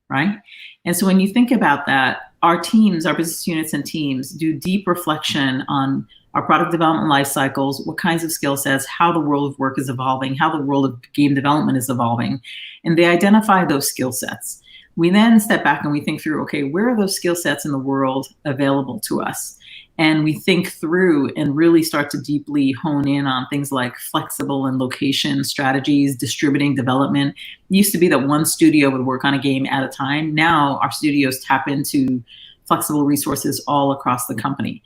right? And so when you think about that, our teams, our business units and teams do deep reflection on our product development life cycles, what kinds of skill sets, how the world of work is evolving, how the world of game development is evolving, and they identify those skill sets. We then step back and we think through, okay, where are those skill sets in the world available to us? And we think through and really start to deeply hone in on things like flexible and location strategies, distributing development. It used to be that one studio would work on a game at a time. Now our studios tap into flexible resources all across the company.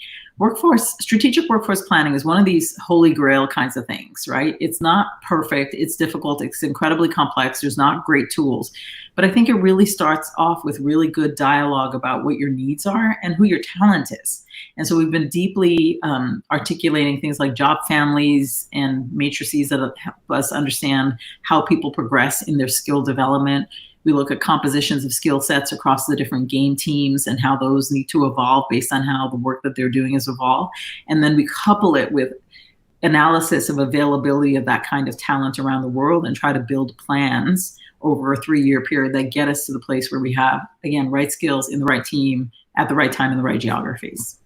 Strategic workforce planning is one of these holy grail kinds of things, right? It's not perfect, it's difficult, it's incredibly complex, there's not great tools. But I think it really starts off with really good dialogue about what your needs are and who your talent is. And so we've been deeply articulating things like job families and matrices that help us understand how people progress in their skill development. We look at compositions of skill sets across the different game teams and how those need to evolve based on how the work that they're doing is evolved. And then we couple it with analysis of availability of that kind of talent around the world and try to build plans over a 3-year period that get us to the place where we have, again, right skills in the right team at the right time in the right geographies.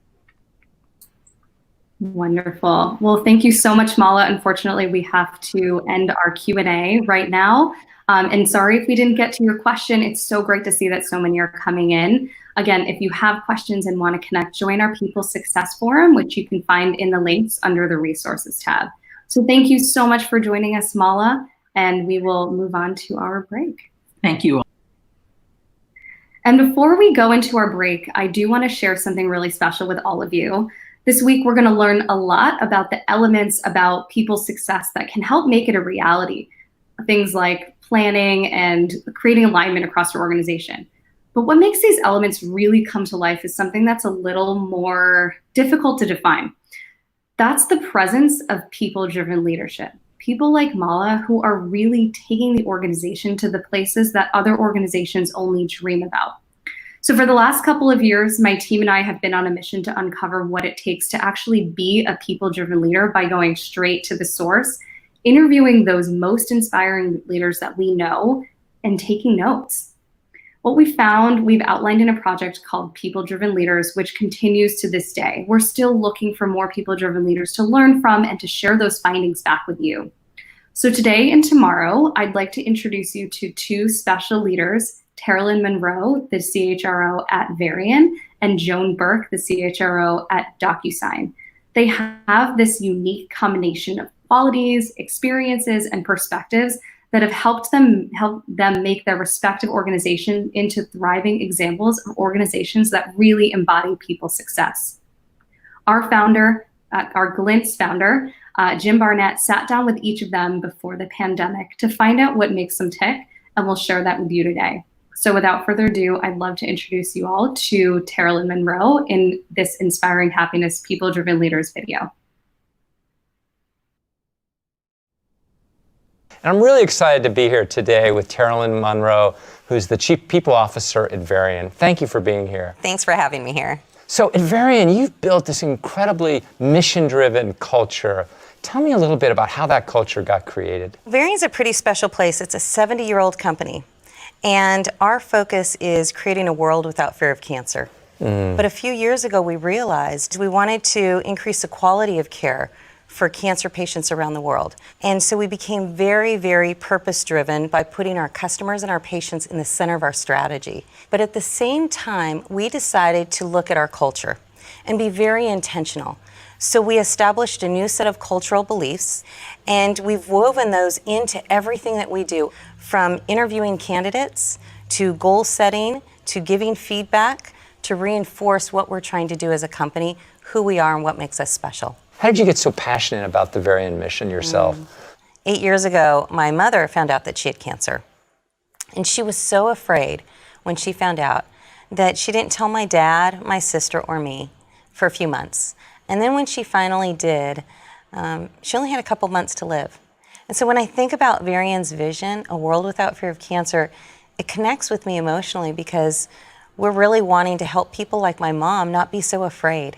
Wonderful. Well, thank you so much, Mala. Unfortunately, we have to end our Q&A right now. And sorry if we didn't get to your question. It's so great to see that so many are coming in. Again, if you have questions and want to connect, join our People Success Forum, which you can find in the links under the Resources tab. So thank you so much for joining us, Mala, and we will move on to our break. Thank you. And before we go into our break, I do want to share something really special with all of you. This week, we're going to learn a lot about the elements about people's success that can help make it a reality. Things like planning and creating alignment across your organization. But what makes these elements really come to life is something that's a little more difficult to define. That's the presence of people-driven leadership. People like Mala who are really taking the organization to the places that other organizations only dream about. So for the last couple of years, my team and I have been on a mission to uncover what it takes to actually be a people-driven leader by going straight to the source, interviewing those most inspiring leaders that we know, and taking notes. What we found, we've outlined in a project called People-Driven Leaders, which continues to this day. We're still looking for more people-driven leaders to learn from and to share those findings back with you. So today and tomorrow, I'd like to introduce you to 2 special leaders, Terilyn Monroe, the CHRO at Varian, and Joan Burke, the CHRO at DocuSign. They have this unique combination of qualities, experiences, and perspectives that have helped them make their respective organization into thriving examples of organizations that really embody people's success. Our founder, our Glint's founder, Jim Barnett, sat down with each of them before the pandemic to find out what makes them tick, and we'll share that with you today. So without further ado, I'd love to introduce you all to Terilyn Monroe in this Inspiring Happiness People-Driven Leaders video. And I'm really excited to be here today with Terilyn Monroe, who's the Chief People Officer at Varian. Thank you for being here. Thanks for having me here. So at Varian, you've built this incredibly mission-driven culture. Tell me a little bit about how that culture got created. Varian's a pretty special place. It's a 70-year-old company, and our focus is creating a world without fear of cancer. But a few years ago, we realized we wanted to increase the quality of care for cancer patients around the world. And so we became very, very purpose-driven by putting our customers and our patients in the center of our strategy. But at the same time, we decided to look at our culture and be very intentional. So we established a new set of cultural beliefs, and we've woven those into everything that we do, from interviewing candidates to goal setting to giving feedback to reinforce what we're trying to do as a company, who we are and what makes us special. How did you get so passionate about the Varian mission yourself? 8 years ago, my mother found out that she had cancer. And she was so afraid when she found out that she didn't tell my dad, my sister, or me for a few months. And then when she finally did, she only had a couple months to live. And so when I think about Varian's vision, a world without fear of cancer, it connects with me emotionally because we're really wanting to help people like my mom not be so afraid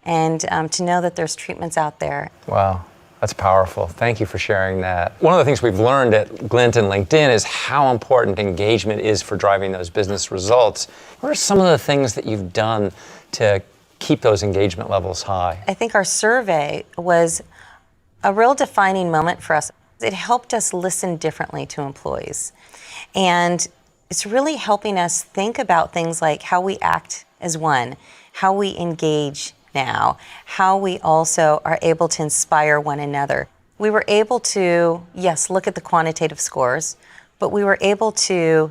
and to know that there's treatments out there. Wow, that's powerful. Thank you for sharing that. One of the things we've learned at Glint and LinkedIn is how important engagement is for driving those business results. What are some of the things that you've done to keep those engagement levels high? I think our survey was a real defining moment for us. It helped us listen differently to employees. And it's really helping us think about things like how we act as one, how we engage now, how we also are able to inspire one another. We were able to, yes, look at the quantitative scores, but we were able to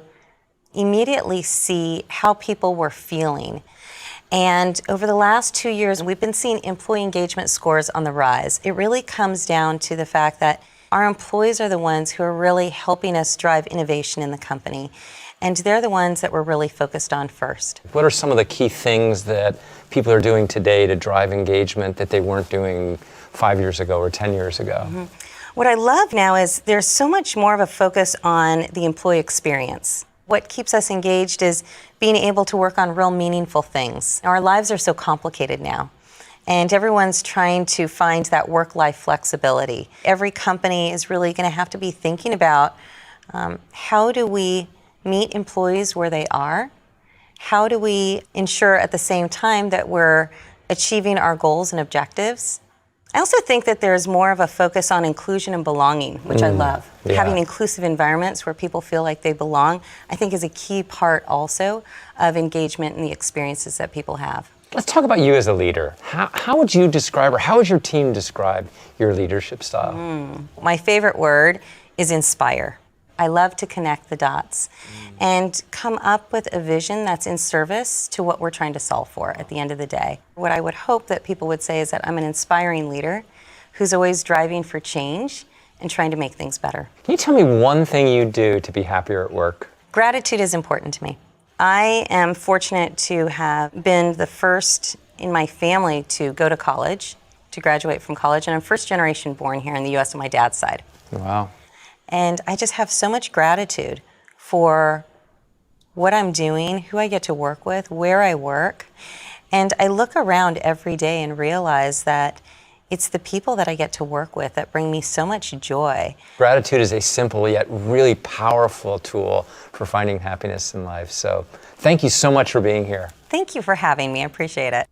immediately see how people were feeling. And over the last 2 years, we've been seeing employee engagement scores on the rise. It really comes down to the fact that our employees are the ones who are really helping us drive innovation in the company. And they're the ones that we're really focused on first. What are some of the key things that people are doing today to drive engagement that they weren't doing 5 years ago or 10 years ago? Mm-hmm. What I love now is there's so much more of a focus on the employee experience. What keeps us engaged is being able to work on real meaningful things. Our lives are so complicated now, and everyone's trying to find that work-life flexibility. Every company is really going to have to be thinking about how do we meet employees where they are? How do we ensure at the same time that we're achieving our goals and objectives? I also think that there's more of a focus on inclusion and belonging, which I love. Yeah. Having inclusive environments where people feel like they belong, I think is a key part also of engagement and the experiences that people have. Let's talk about you as a leader. How would you describe, or how would your team describe your leadership style? My favorite word is inspire. I love to connect the dots and come up with a vision that's in service to what we're trying to solve for at the end of the day. What I would hope that people would say is that I'm an inspiring leader who's always driving for change and trying to make things better. Can you tell me one thing you do to be happier at work? Gratitude is important to me. I am fortunate to have been the first in my family to go to college, to graduate from college, and I'm first generation born here in the US on my dad's side. Wow. And I just have so much gratitude for what I'm doing, who I get to work with, where I work. And I look around every day and realize that it's the people that I get to work with that bring me so much joy. Gratitude is a simple yet really powerful tool for finding happiness in life. So thank you so much for being here. Thank you for having me. I appreciate it.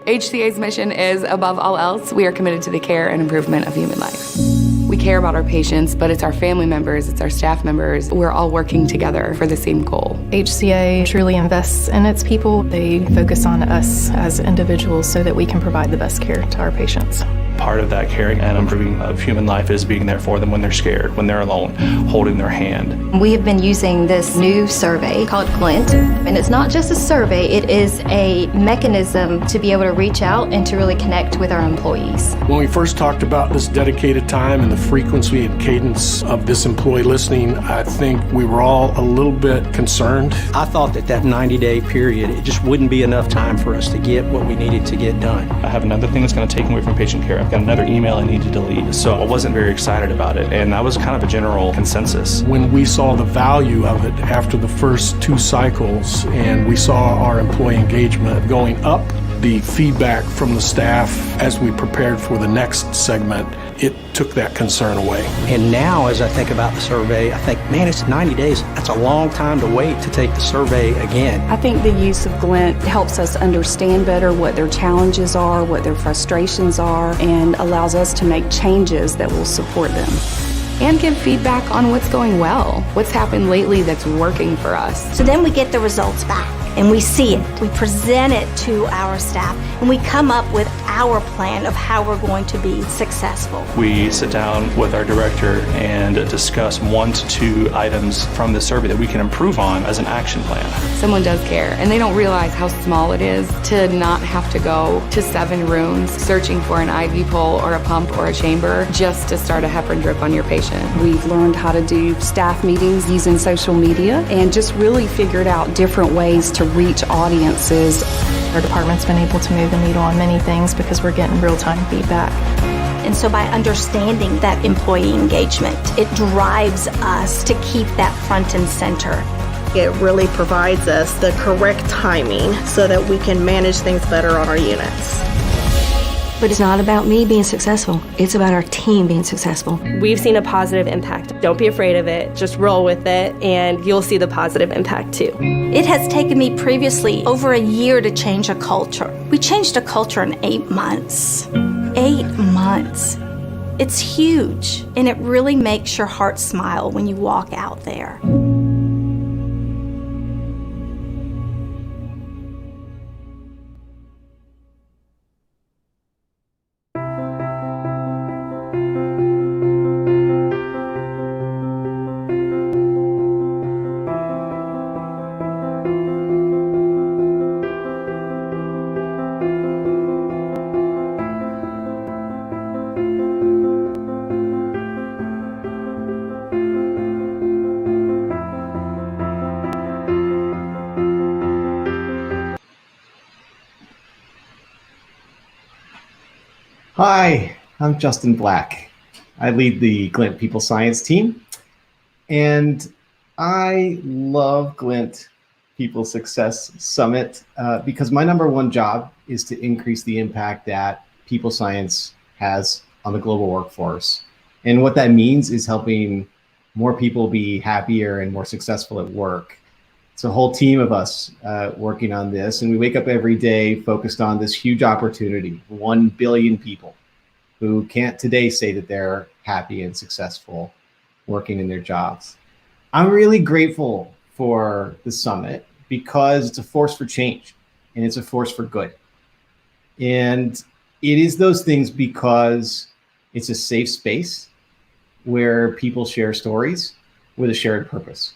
HCA's mission is, above all else, we are committed to the care and improvement of human life. We care about our patients, but it's our family members, it's our staff members. We're all working together for the same goal. HCA truly invests in its people. They focus on us as individuals so that we can provide the best care to our patients. Part of that caring and improving of human life is being there for them when they're scared, when they're alone, holding their hand. We have been using this new survey called Glint, and it's not just a survey, it is a mechanism to be able to reach out and to really connect with our employees. When we first talked about this dedicated time and the frequency and cadence of this employee listening, I think we were all a little bit concerned. I thought that 90-day period, it just wouldn't be enough time for us to get what we needed to get done. I have another thing that's going to take me away from patient care. I've got another email I need to delete. So I wasn't very excited about it, and that was kind of a general consensus. When we saw the value of it after the first 2 cycles and we saw our employee engagement going up, the feedback from the staff as we prepared for the next segment, it took that concern away. And now as I think about the survey, I think, man, it's 90 days. That's a long time to wait to take the survey again. I think the use of Glint helps us understand better what their challenges are, what their frustrations are, and allows us to make changes that will support them. And give feedback on what's going well, what's happened lately that's working for us. So then we get the results back and we see it. We present it to our staff and we come up with our plan of how we're going to be successful. We sit down with our director and discuss 1 to 2 items from the survey that we can improve on as an action plan. Someone does care, and they don't realize how small it is to not have to go to 7 rooms searching for an IV pole or a pump or a chamber just to start a heparin drip on your patient. We've learned how to do staff meetings using social media and just really figured out different ways to reach audiences. Our department's been able to move the needle on many things because we're getting real-time feedback. And so by understanding that employee engagement, it drives us to keep that front and center. It really provides us the correct timing so that we can manage things better on our units. But it's not about me being successful. It's about our team being successful. We've seen a positive impact. Don't be afraid of it. Just roll with it, and you'll see the positive impact too. It has taken me previously over a year to change a culture. We changed a culture in 8 months. 8 months. It's huge, and it really makes your heart smile when you walk out there. Hi, I'm Justin Black. I lead the Glint People Science team, and I love Glint People Success Summit because my #1 job is to increase the impact that people science has on the global workforce. And what that means is helping more people be happier and more successful at work. It's a whole team of us working on this, and we wake up every day focused on this huge opportunity, 1 billion people who can't today say that they're happy and successful working in their jobs. I'm really grateful for the summit because it's a force for change and it's a force for good. And it is those things because it's a safe space where people share stories with a shared purpose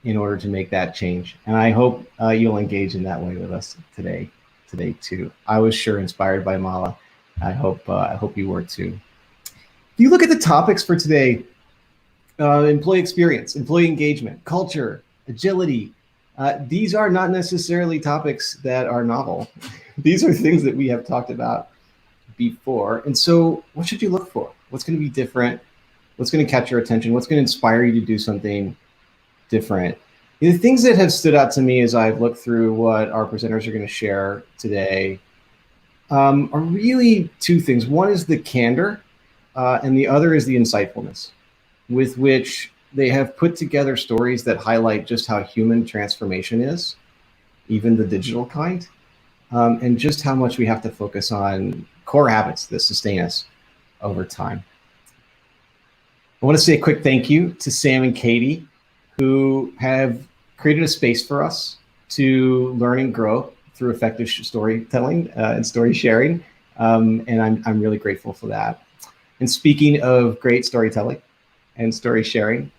in order to make that change. And I hope you'll engage in that way with us today too. I was sure inspired by Mala. I hope you were too. If you look at the topics for today, employee experience, employee engagement, culture, agility, these are not necessarily topics that are novel. These are things that we have talked about before. And so what should you look for? What's going to be different? What's going to catch your attention? What's going to inspire you to do something different? The things that have stood out to me as I've looked through what our presenters are going to share today are really 2 things. One is the candor, and the other is the insightfulness with which they have put together stories that highlight just how human transformation is, even the digital kind, and just how much we have to focus on core habits that sustain us over time. I want to say a quick thank you to Sam and Katie, who have created a space for us to learn and grow through effective storytelling and story sharing. And I'm really grateful for that. And speaking of great storytelling and story sharing,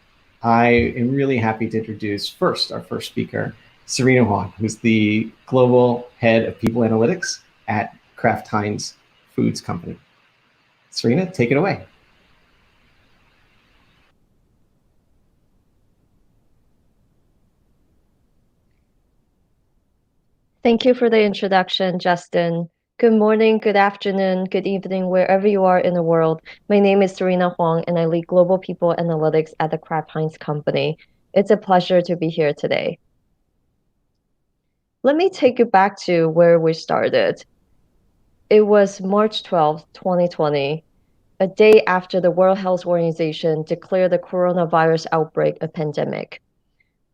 I am really happy to introduce our first speaker, Serena Huang, who's the Global Head of People Analytics at Kraft Heinz Foods Company. Serena, take it away. Thank you for the introduction, Justin. Good morning, good afternoon, good evening, wherever you are in the world. My name is Serena Huang, and I lead Global People Analytics at the Kraft Heinz Company. It's a pleasure to be here today. Let me take you back to where we started. It was March 12th, 2020, a day after the World Health Organization declared the coronavirus outbreak a pandemic.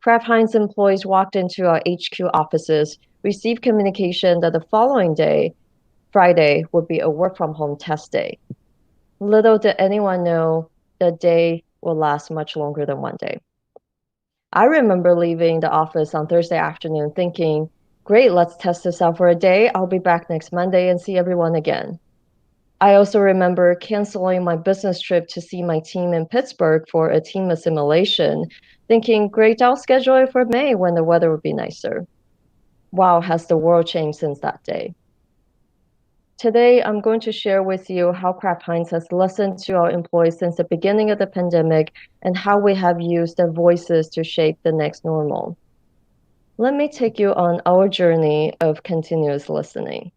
Kraft Heinz employees walked into our HQ offices, received communication that the following day, Friday, would be a work from home test day. Little did anyone know the day will last much longer than one day. I remember leaving the office on Thursday afternoon thinking, great, let's test this out for a day. I'll be back next Monday and see everyone again. I also remember canceling my business trip to see my team in Pittsburgh for a team assimilation, thinking, great, I'll schedule it for May when the weather would be nicer. Wow, has the world changed since that day? Today, I'm going to share with you how Kraft Heinz has listened to our employees since the beginning of the pandemic and how we have used their voices to shape the next normal. Let me take you on our journey of continuous listening.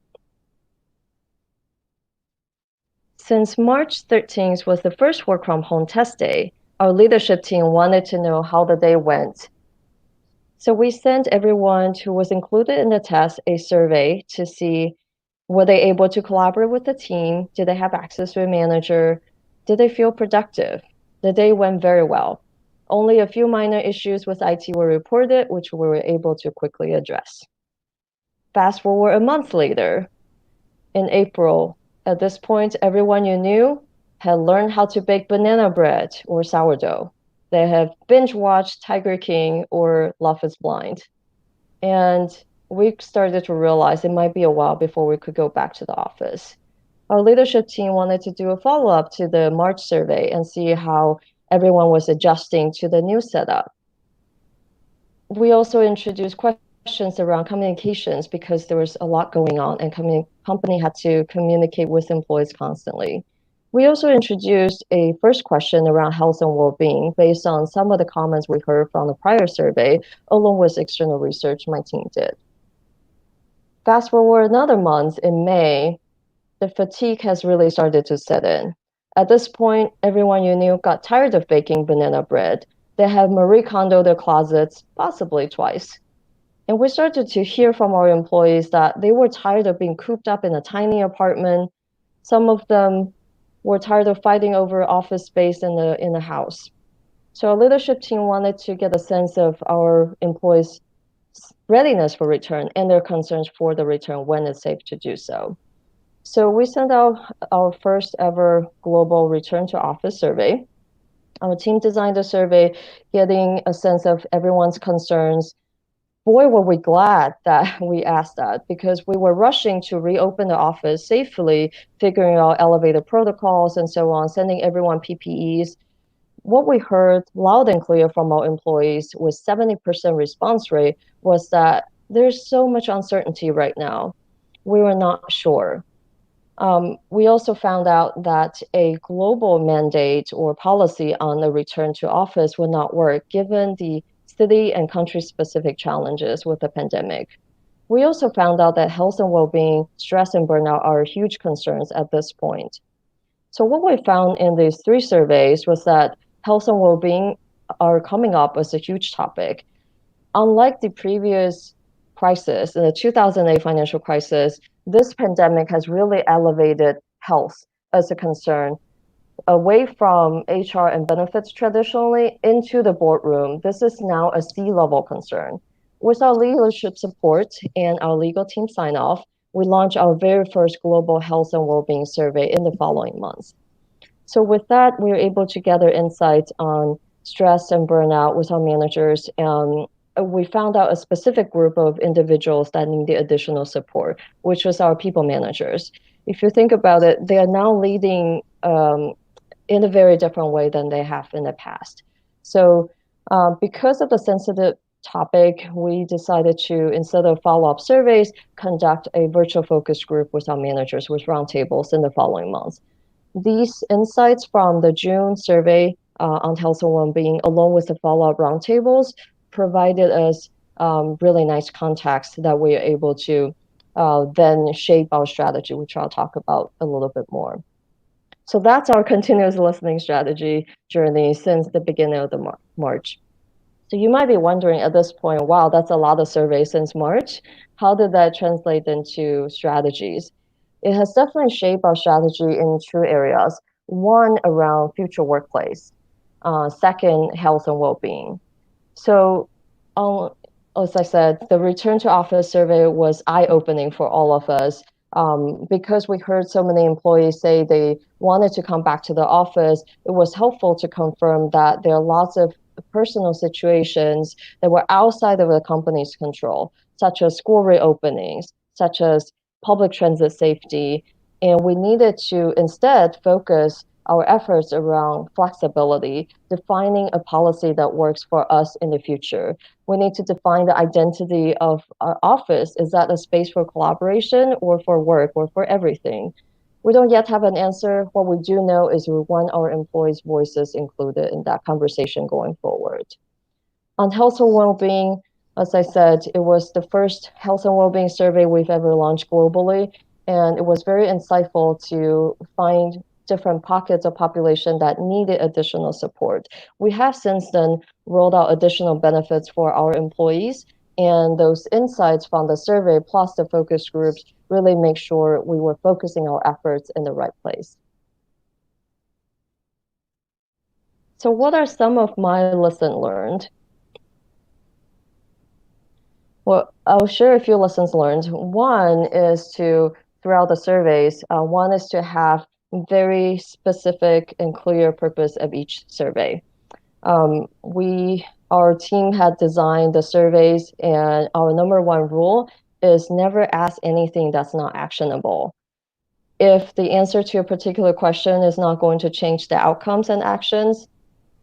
Since March 13th was the first work from home test day, our leadership team wanted to know how the day went. So we sent everyone who was included in the test a survey to see, were they able to collaborate with the team? Did they have access to a manager? Did they feel productive? The day went very well. Only a few minor issues with IT were reported, which we were able to quickly address. Fast forward a month later, in April, at this point, everyone you knew had learned how to bake banana bread or sourdough. They have binge watched Tiger King or Love is Blind. And we started to realize it might be a while before we could go back to the office. Our leadership team wanted to do a follow-up to the March survey and see how everyone was adjusting to the new setup. We also introduced questions around communications because there was a lot going on and company had to communicate with employees constantly. We also introduced a first question around health and well-being based on some of the comments we heard from the prior survey, along with external research my team did. Fast forward another month in May, the fatigue has really started to set in. At this point, everyone you knew got tired of baking banana bread. They had Marie Kondo their closets, possibly twice. And we started to hear from our employees that they were tired of being cooped up in a tiny apartment. Some of them were tired of fighting over office space in the house. So our leadership team wanted to get a sense of our employees' readiness for return and their concerns for the return when it's safe to do so. So we sent out our first ever global return to office survey. Our team designed a survey, getting a sense of everyone's concerns. Boy, were we glad that we asked that because we were rushing to reopen the office safely, figuring out elevated protocols and so on, sending everyone PPEs. What we heard loud and clear from our employees with 70% response rate was that there's so much uncertainty right now. We were not sure. We also found out that a global mandate or policy on the return to office would not work given the city and country-specific challenges with the pandemic. We also found out that health and well-being, stress and burnout are huge concerns at this point. So what we found in these three surveys was that health and well-being are coming up as a huge topic. Unlike the previous crisis, in the 2008 financial crisis, this pandemic has really elevated health as a concern away from HR and benefits traditionally into the boardroom. This is now a C-level concern. With our leadership support and our legal team sign-off, we launched our very first global health and well-being survey in the following months. So with that, we were able to gather insights on stress and burnout with our managers. We found out a specific group of individuals that needed additional support, which was our people managers. If you think about it, they are now leading in a very different way than they have in the past. So because of the sensitive topic, we decided to, instead of follow-up surveys, conduct a virtual focus group with our managers with roundtables in the following months. These insights from the June survey on health and well-being, along with the follow-up roundtables, provided us really nice context that we are able to then shape our strategy, which I'll talk about a little bit more. So that's our continuous listening strategy journey since the beginning of the March. So you might be wondering at this point, wow, that's a lot of surveys since March. How did that translate into strategies? It has definitely shaped our strategy in two areas. One, around future workplace. Second, health and well-being. So as I said, the return to office survey was eye-opening for all of us. Because we heard so many employees say they wanted to come back to the office, it was helpful to confirm that there are lots of personal situations that were outside of the company's control, such as school reopenings, such as public transit safety, and we needed to instead focus our efforts around flexibility, defining a policy that works for us in the future. We need to define the identity of our office. Is that a space for collaboration or for work or for everything? We don't yet have an answer. What we do know is we want our employees' voices included in that conversation going forward. On health and well-being, as I said, it was the first health and well-being survey we've ever launched globally, and it was very insightful to find different pockets of population that needed additional support. We have since then rolled out additional benefits for our employees, and those insights from the survey plus the focus groups really make sure we were focusing our efforts in the right place. So what are some of my lessons learned? Well, I'll share a few lessons learned. One is to, throughout the surveys, one is to have very specific and clear purpose of each survey. Our team had designed the surveys, and our number one rule is never ask anything that's not actionable. If the answer to a particular question is not going to change the outcomes and actions,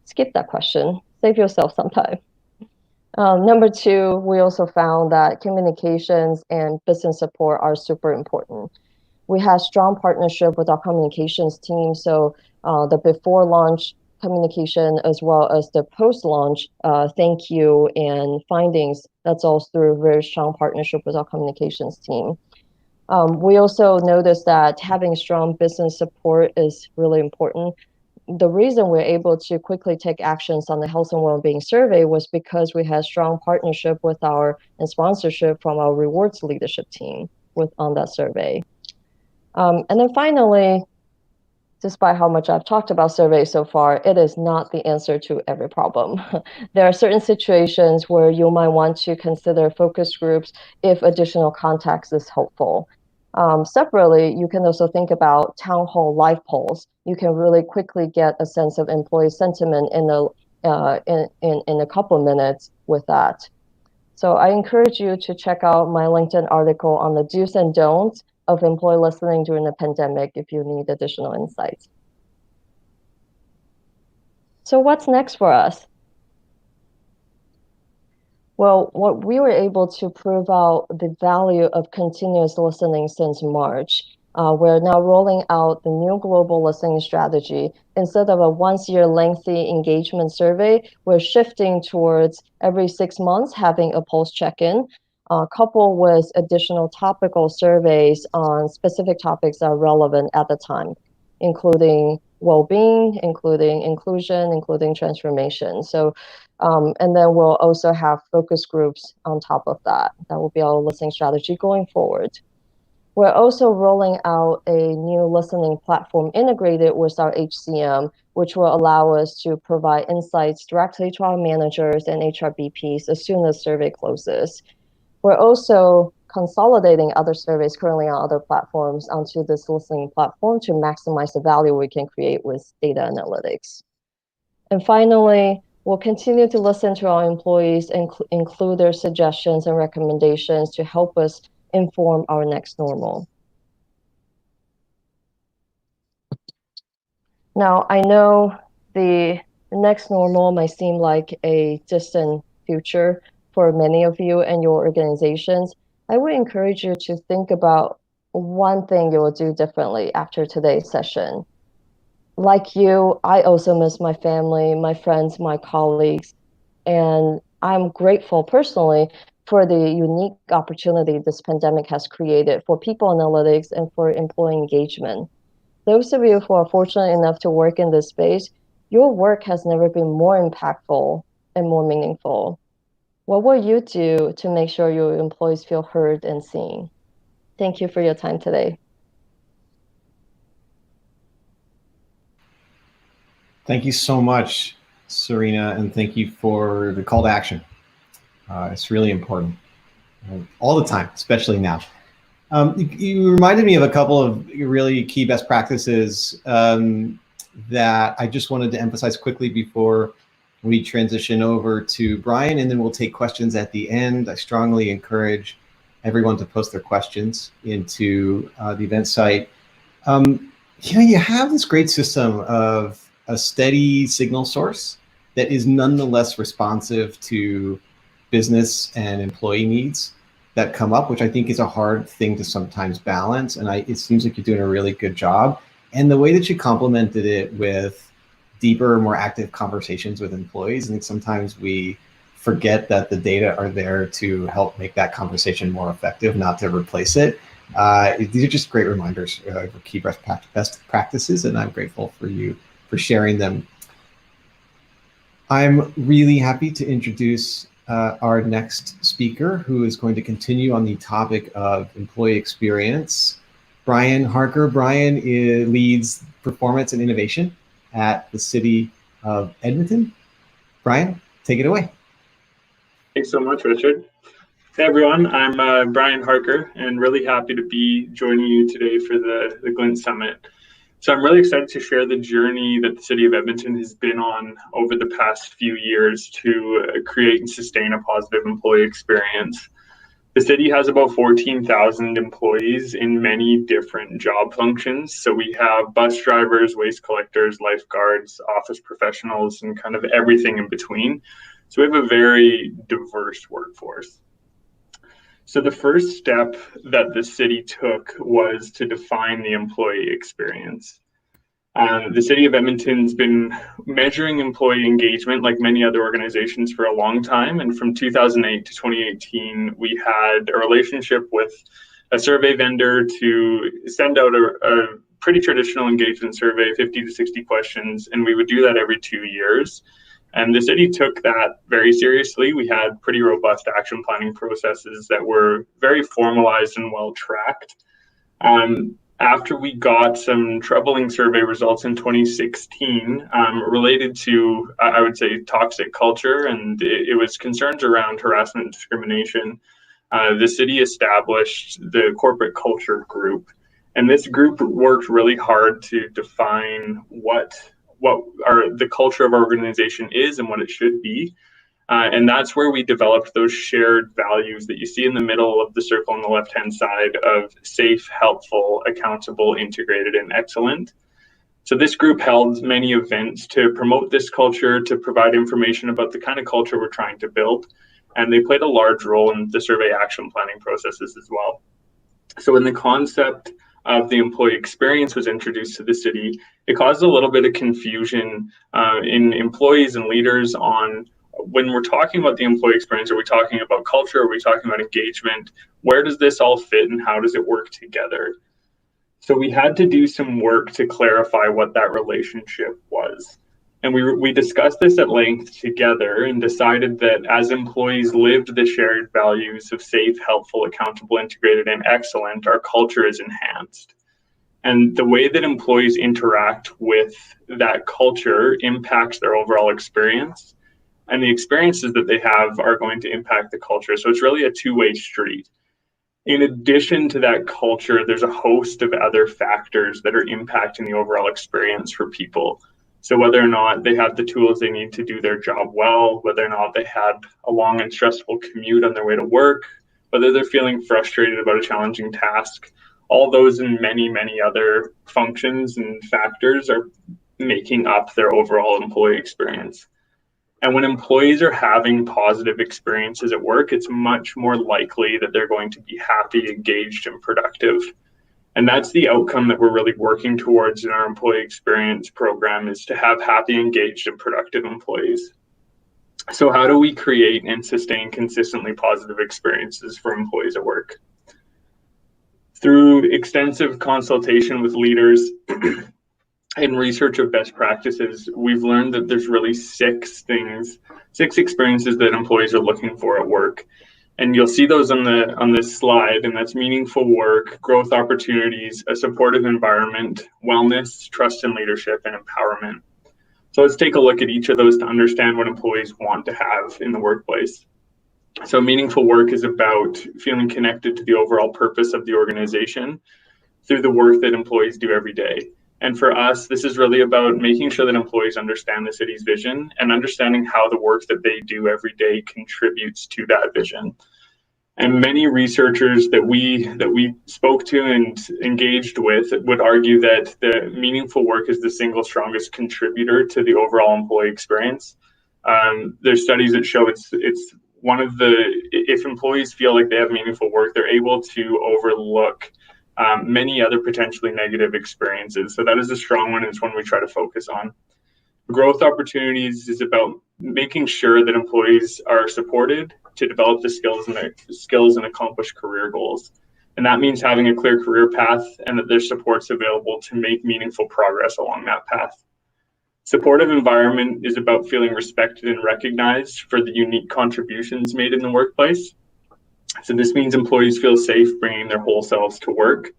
skip that question. Save yourself some time. Number two, we also found that communications and business support are super important. We have strong partnership with our communications team, so the before launch communication as well as the post launch thank you and findings, that's all through a very strong partnership with our communications team. We also noticed that having strong business support is really important. The reason we're able to quickly take actions on the health and well-being survey was because we had strong partnership with and sponsorship from our rewards leadership team on that survey. And then finally, despite how much I've talked about surveys so far, it is not the answer to every problem. There are certain situations where you might want to consider focus groups if additional context is helpful. Separately, you can also think about town hall live polls. You can really quickly get a sense of employee sentiment in a couple minutes with that. So I encourage you to check out my LinkedIn article on the do's and don'ts of employee listening during the pandemic if you need additional insights. So what's next for us? Well, what we were able to prove out the value of continuous listening since March. We're now rolling out the new global listening strategy. Instead of a once-year lengthy engagement survey, we're shifting towards every 6 months having a pulse check-in, coupled with additional topical surveys on specific topics that are relevant at the time, including well-being, including inclusion, including transformation. So, and then we'll also have focus groups on top of that. That will be our listening strategy going forward. We're also rolling out a new listening platform integrated with our HCM, which will allow us to provide insights directly to our managers and HRBPs as soon as survey closes. We're also consolidating other surveys currently on other platforms onto this listening platform to maximize the value we can create with data analytics. And finally, we'll continue to listen to our employees and include their suggestions and recommendations to help us inform our next normal. Now, I know the next normal might seem like a distant future for many of you and your organizations. I would encourage you to think about one thing you will do differently after today's session. Like you, I also miss my family, my friends, my colleagues, and I'm grateful personally for the unique opportunity this pandemic has created for people analytics and for employee engagement. Those of you who are fortunate enough to work in this space, your work has never been more impactful and more meaningful. What will you do to make sure your employees feel heard and seen? Thank you for your time today. Thank you so much, Serena, and thank you for the call to action. It's really important all the time, especially now. You reminded me of a couple of really key best practices that I just wanted to emphasize quickly before we transition over to Brian, and then we'll take questions at the end. I strongly encourage everyone to post their questions into the event site. You have this great system of a steady signal source that is nonetheless responsive to business and employee needs that come up, which I think is a hard thing to sometimes balance. And it seems like you're doing a really good job. And the way that you complemented it with deeper, more active conversations with employees, I think sometimes we forget that the data are there to help make that conversation more effective, not to replace it. These are just great reminders of key best practices, and I'm grateful for you for sharing them. I'm really happy to introduce our next speaker, who is going to continue on the topic of employee experience. Brian Harker. Brian leads performance and innovation at the City of Edmonton. Brian, take it away. Thanks so much, Richard. Hey everyone, I'm Brian Harker, and really happy to be joining you today for the Glint Summit. So I'm really excited to share the journey that the City of Edmonton has been on over the past few years to create and sustain a positive employee experience. The city has about 14,000 employees in many different job functions. So we have bus drivers, waste collectors, lifeguards, office professionals, and kind of everything in between. So we have a very diverse workforce. So the first step that the city took was to define the employee experience. The City of Edmonton's been measuring employee engagement like many other organizations for a long time. And from 2008 to 2018, we had a relationship with a survey vendor to send out a pretty traditional engagement survey, 50 to 60 questions, and we would do that every 2 years. And the city took that very seriously. We had pretty robust action planning processes that were very formalized and well tracked. After we got some troubling survey results in 2016 related to, I would say, toxic culture, and it was concerns around harassment and discrimination, the city established the corporate culture group. And this group worked really hard to define what the culture of our organization is and what it should be. And that's where we developed those shared values that you see in the middle of the circle on the left-hand side of safe, helpful, accountable, integrated, and excellent. So this group held many events to promote this culture, to provide information about the kind of culture we're trying to build. And they played a large role in the survey action planning processes as well. So when the concept of the employee experience was introduced to the city, it caused a little bit of confusion in employees and leaders on when we're talking about the employee experience, are we talking about culture? Are we talking about engagement? Where does this all fit and how does it work together? So we had to do some work to clarify what that relationship was. And we discussed this at length together and decided that as employees lived the shared values of safe, helpful, accountable, integrated, and excellent, our culture is enhanced. And the way that employees interact with that culture impacts their overall experience. And the experiences that they have are going to impact the culture. So it's really a two-way street. In addition to that culture, there's a host of other factors that are impacting the overall experience for people. So whether or not they have the tools they need to do their job well, whether or not they had a long and stressful commute on their way to work, whether they're feeling frustrated about a challenging task, all those and many, many other functions and factors are making up their overall employee experience. And when employees are having positive experiences at work, it's much more likely that they're going to be happy, engaged, and productive. And that's the outcome that we're really working towards in our employee experience program, is to have happy, engaged, and productive employees. So how do we create and sustain consistently positive experiences for employees at work? Through extensive consultation with leaders and research of best practices, we've learned that there's really six experiences that employees are looking for at work. And you'll see those on this slide, and that's meaningful work, growth opportunities, a supportive environment, wellness, trust and leadership, and empowerment. So let's take a look at each of those to understand what employees want to have in the workplace. So meaningful work is about feeling connected to the overall purpose of the organization through the work that employees do every day. And for us, this is really about making sure that employees understand the city's vision and understanding how the work that they do every day contributes to that vision. And many researchers that we spoke to and engaged with would argue that the meaningful work is the single strongest contributor to the overall employee experience. There's studies that show it's one of if employees feel like they have meaningful work, they're able to overlook many other potentially negative experiences. So that is a strong one, and it's one we try to focus on. Growth opportunities is about making sure that employees are supported to develop the skills and accomplish career goals. And that means having a clear career path and that there's supports available to make meaningful progress along that path. Supportive environment is about feeling respected and recognized for the unique contributions made in the workplace. So this means employees feel safe bringing their whole selves to work.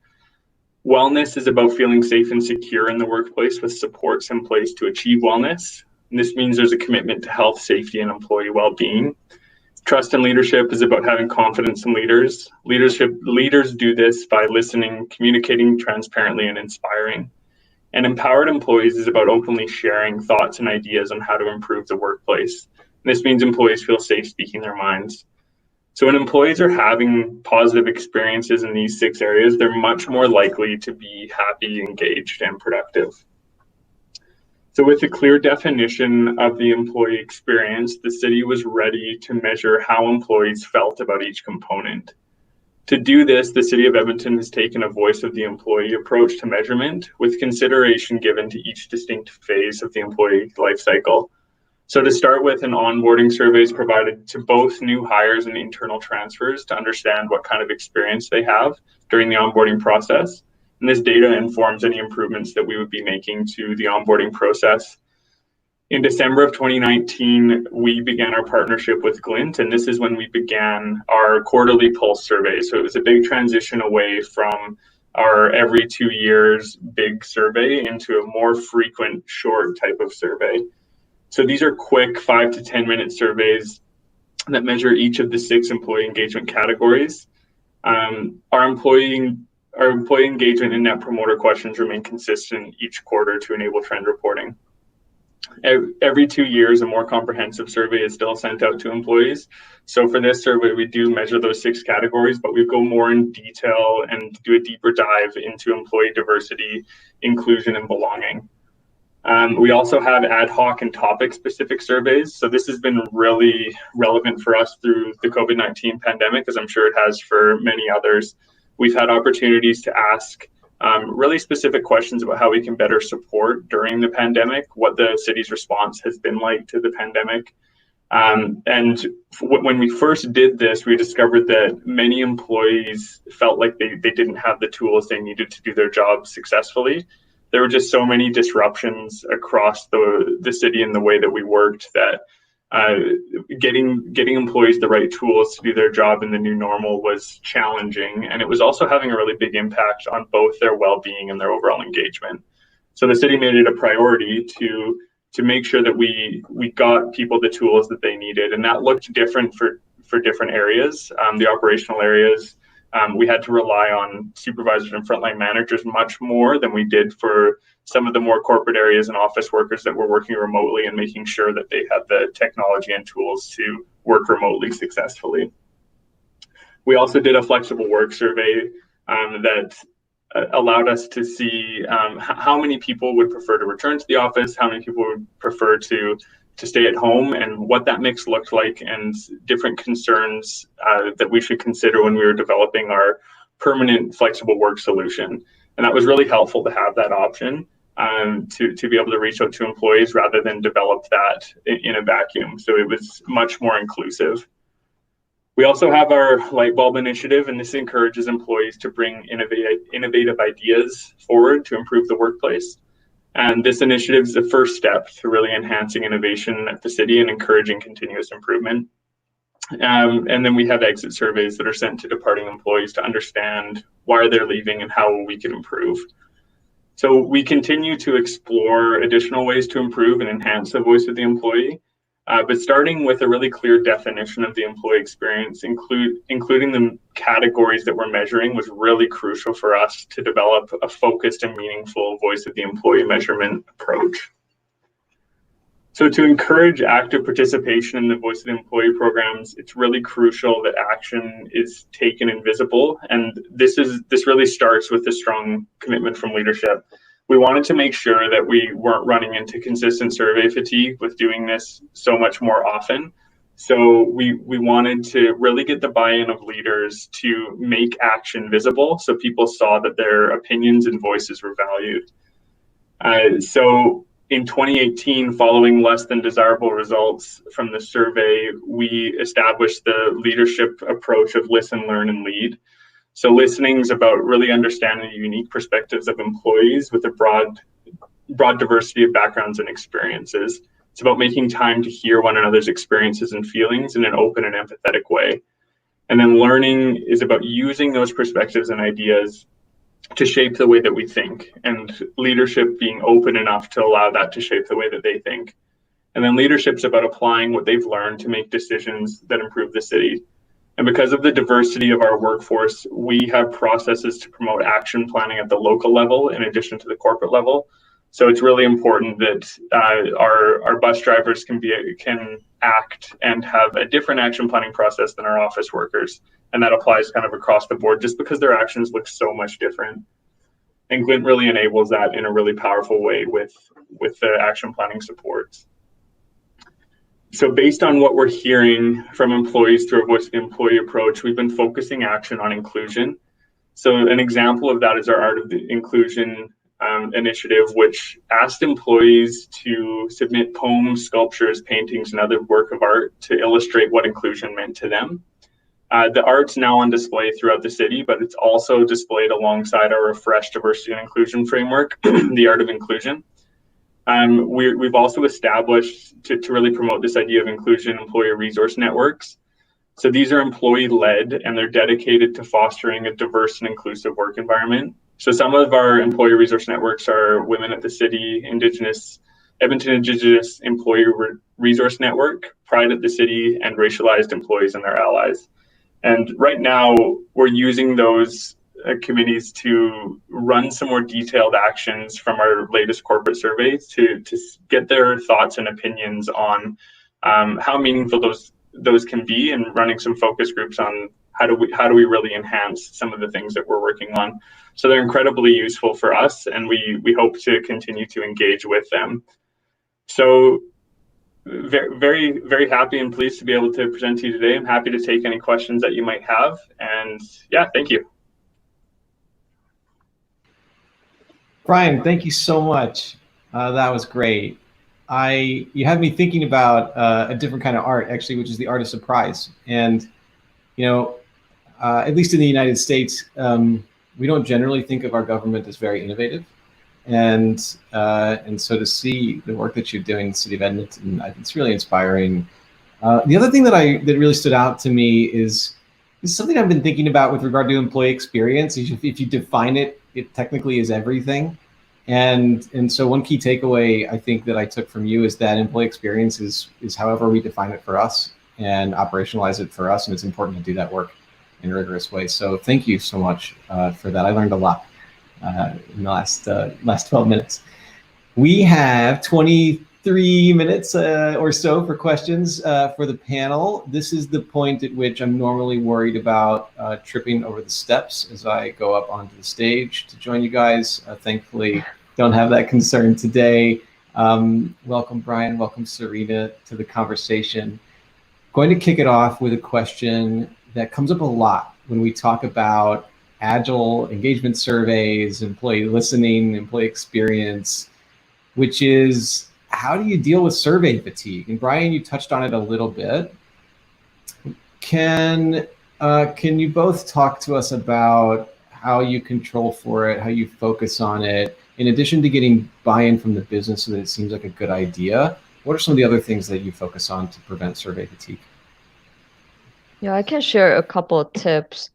Wellness is about feeling safe and secure in the workplace with supports in place to achieve wellness. And this means there's a commitment to health, safety, and employee well-being. Trust and leadership is about having confidence in leaders. Leaders do this by listening, communicating transparently, and inspiring. And empowered employees is about openly sharing thoughts and ideas on how to improve the workplace. And this means employees feel safe speaking their minds. So when employees are having positive experiences in these 6 areas, they're much more likely to be happy, engaged, and productive. So with a clear definition of the employee experience, the city was ready to measure how employees felt about each component. To do this, the City of Edmonton has taken a voice of the employee approach to measurement with consideration given to each distinct phase of the employee life cycle. So to start with, an onboarding survey is provided to both new hires and internal transfers to understand what kind of experience they have during the onboarding process. And this data informs any improvements that we would be making to the onboarding process. In December of 2019, we began our partnership with Glint, and this is when we began our quarterly pulse survey. So it was a big transition away from our every 2 years big survey into a more frequent, short type of survey. So these are quick 5 to 10 minute surveys that measure each of the 6 employee engagement categories. Our employee engagement and net promoter questions remain consistent each quarter to enable trend reporting. Every 2 years, a more comprehensive survey is still sent out to employees. So for this survey, we do measure those 6 categories, but we go more in detail and do a deeper dive into employee diversity, inclusion, and belonging. We also have ad hoc and topic-specific surveys. So this has been really relevant for us through the COVID-19 pandemic, as I'm sure it has for many others. We've had opportunities to ask really specific questions about how we can better support during the pandemic, what the city's response has been like to the pandemic. And when we first did this, we discovered that many employees felt like they didn't have the tools they needed to do their jobs successfully. there were just so many disruptions across the city and the way that we worked that getting employees the right tools to do their job in the new normal was challenging, and it was also having a really big impact on both their well-being and their overall engagement. So the city made it a priority to make sure that we got people the tools that they needed, and that looked different for different areas. The operational areas, we had to rely on supervisors and frontline managers much more than we did for some of the more corporate areas and office workers that were working remotely and making sure that they had the technology and tools to work remotely successfully. We also did a flexible work survey that allowed us to see how many people would prefer to return to the office, how many people would prefer to stay at home, and what that mix looked like, and different concerns that we should consider when we were developing our permanent flexible work solution. And that was really helpful to have that option to be able to reach out to employees rather than develop that in a vacuum. So it was much more inclusive. We also have our light bulb initiative, and this encourages employees to bring innovative ideas forward to improve the workplace. And this initiative is the first step to really enhancing innovation at the city and encouraging continuous improvement. And then we have exit surveys that are sent to departing employees to understand why they're leaving and how we can improve. So we continue to explore additional ways to improve and enhance the voice of the employee, but starting with a really clear definition of the employee experience, including the categories that we're measuring, was really crucial for us to develop a focused and meaningful voice of the employee measurement approach. So to encourage active participation in the Voice of the Employee programs, it's really crucial that action is taken and visible. And this really starts with a strong commitment from leadership. We wanted to make sure that we weren't running into consistent survey fatigue with doing this so much more often. So we wanted to really get the buy-in of leaders to make action visible so people saw that their opinions and voices were valued. So in 2018, following less than desirable results from the survey, we established the leadership approach of listen, learn, and lead. So listening is about really understanding the unique perspectives of employees with a broad diversity of backgrounds and experiences. It's about making time to hear one another's experiences and feelings in an open and empathetic way. And then learning is about using those perspectives and ideas to shape the way that we think, and leadership being open enough to allow that to shape the way that they think. And then leadership's about applying what they've learned to make decisions that improve the city. And because of the diversity of our workforce, we have processes to promote action planning at the local level in addition to the corporate level. So it's really important that our bus drivers can act and have a different action planning process than our office workers. And that applies kind of across the board just because their actions look so much different. And Glint really enables that in a really powerful way with the action planning supports. So based on what we're hearing from employees through a Voice of the Employee approach, we've been focusing action on inclusion. So an example of that is our Art of the Inclusion initiative, which asked employees to submit poems, sculptures, paintings, and other work of art to illustrate what inclusion meant to them. The art's now on display throughout the city, but it's also displayed alongside our refreshed diversity and inclusion framework, the Art of Inclusion. We've also established, to really promote this idea of inclusion, employee resource networks. So these are employee-led, and they're dedicated to fostering a diverse and inclusive work environment. So some of our employee resource networks are Women at the City, Edmonton Indigenous Employee Resource Network, Pride at the City, and Racialized Employees and Their Allies. And right now, we're using those committees to run some more detailed actions from our latest corporate surveys to get their thoughts and opinions on how meaningful those can be, and running some focus groups on how do we really enhance some of the things that we're working on. So they're incredibly useful for us, and we hope to continue to engage with them. So very, very happy and pleased to be able to present to you today. I'm happy to take any questions that you might have. And yeah, thank you. Brian, thank you so much. That was great. You had me thinking about a different kind of art, actually, which is the art of surprise. And, at least in the United States, we don't generally think of our government as very innovative. And so to see the work that you're doing in the city of Edmonton, it's really inspiring. The other thing that really stood out to me is something I've been thinking about with regard to employee experience. If you define it, it technically is everything. And so one key takeaway I think that I took from you is that employee experience is however we define it for us and operationalize it for us. And it's important to do that work in a rigorous way. So thank you so much for that. I learned a lot in the last 12 minutes. We have 23 minutes or so for questions for the panel. This is the point at which I'm normally worried about tripping over the steps as I go up onto the stage to join you guys. Thankfully, don't have that concern today. Welcome, Brian. Welcome, Serena, to the conversation. Going to kick it off with a question that comes up a lot when we talk about agile engagement surveys, employee listening, employee experience, which is how do you deal with survey fatigue? And Brian, you touched on it a little bit. Can you both talk to us about how you control for it, how you focus on it, in addition to getting buy-in from the business so that it seems like a good idea? What are some of the other things that you focus on to prevent survey fatigue? Yeah, I can share a couple of tips.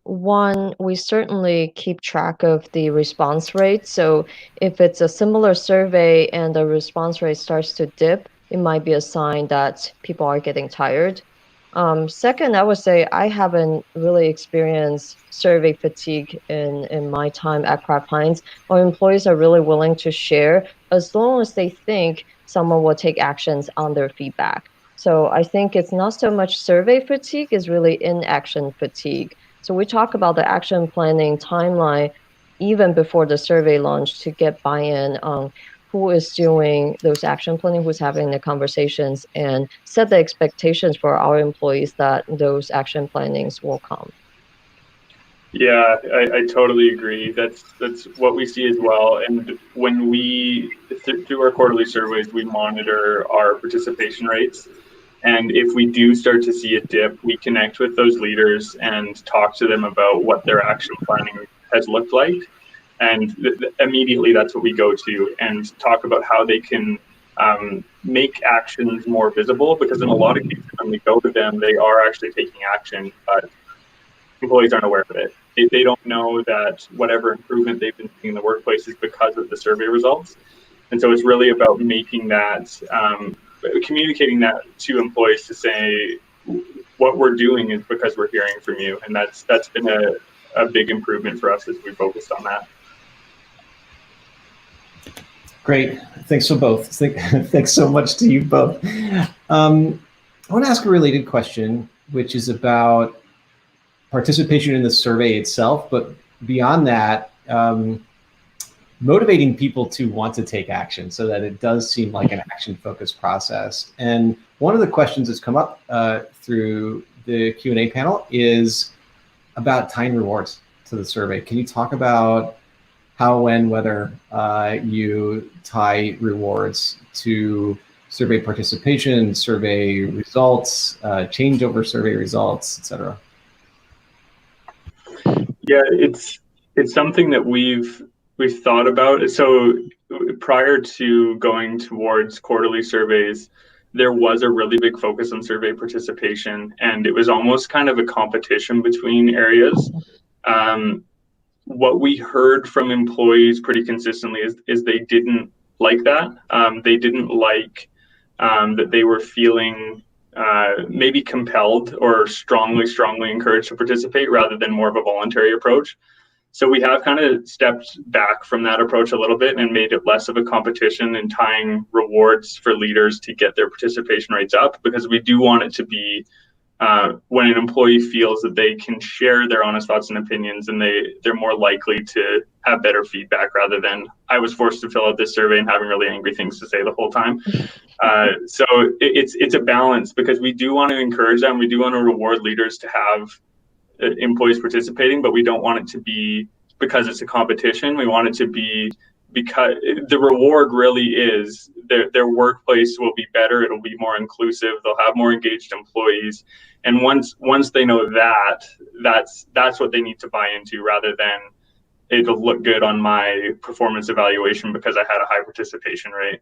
One, we certainly keep track of the response rate. So if it's a similar survey and the response rate starts to dip, it might be a sign that people are getting tired. Second, I would say I haven't really experienced survey fatigue in my time at Kraft Heinz. Our employees are really willing to share as long as they think someone will take actions on their feedback. So I think it's not so much survey fatigue, it's really inaction fatigue. So we talk about the action planning timeline even before the survey launch to get buy-in on who is doing those action planning, who's having the conversations, and set the expectations for our employees that those action plannings will come. Yeah, I totally agree. That's what we see as well. And when we, through our quarterly surveys, we monitor our participation rates. And if we do start to see a dip, we connect with those leaders and talk to them about what their action planning has looked like. And immediately that's what we go to and talk about how they can make actions more visible, because in a lot of cases when we go to them, they are actually taking action, but employees aren't aware of it. They don't know that whatever improvement they've been seeing in the workplace is because of the survey results. And so it's really about making that, communicating that to employees to say, what we're doing is because we're hearing from you. And that's been a big improvement for us as we focused on that. Great. Thanks for both. Thanks so much to you both. I want to ask a related question, which is about participation in the survey itself, but beyond that, motivating people to want to take action so that it does seem like an action-focused process. And one of the questions that's come up through the Q&A panel is about tying rewards to the survey. Can you talk about how, when, whether you tie rewards to survey participation, survey results, changeover survey results, et cetera? Yeah, it's something that we've thought about. So prior to going towards quarterly surveys, there was a really big focus on survey participation, and it was almost kind of a competition between areas. What we heard from employees pretty consistently is they didn't like that. They didn't like that they were feeling maybe compelled or strongly encouraged to participate rather than more of a voluntary approach. So we have kind of stepped back from that approach a little bit and made it less of a competition and tying rewards for leaders to get their participation rates up, because we do want it to be when an employee feels that they can share their honest thoughts and opinions, and they're more likely to have better feedback rather than I was forced to fill out this survey and having really angry things to say the whole time. So it's a balance, because we do want to encourage them. We do want to reward leaders to have employees participating, but we don't want it to be because it's a competition. We want it to be because the reward really is their workplace will be better. It'll be more inclusive. They'll have more engaged employees. And once they know that, that's what they need to buy into, rather than it'll look good on my performance evaluation because I had a high participation rate.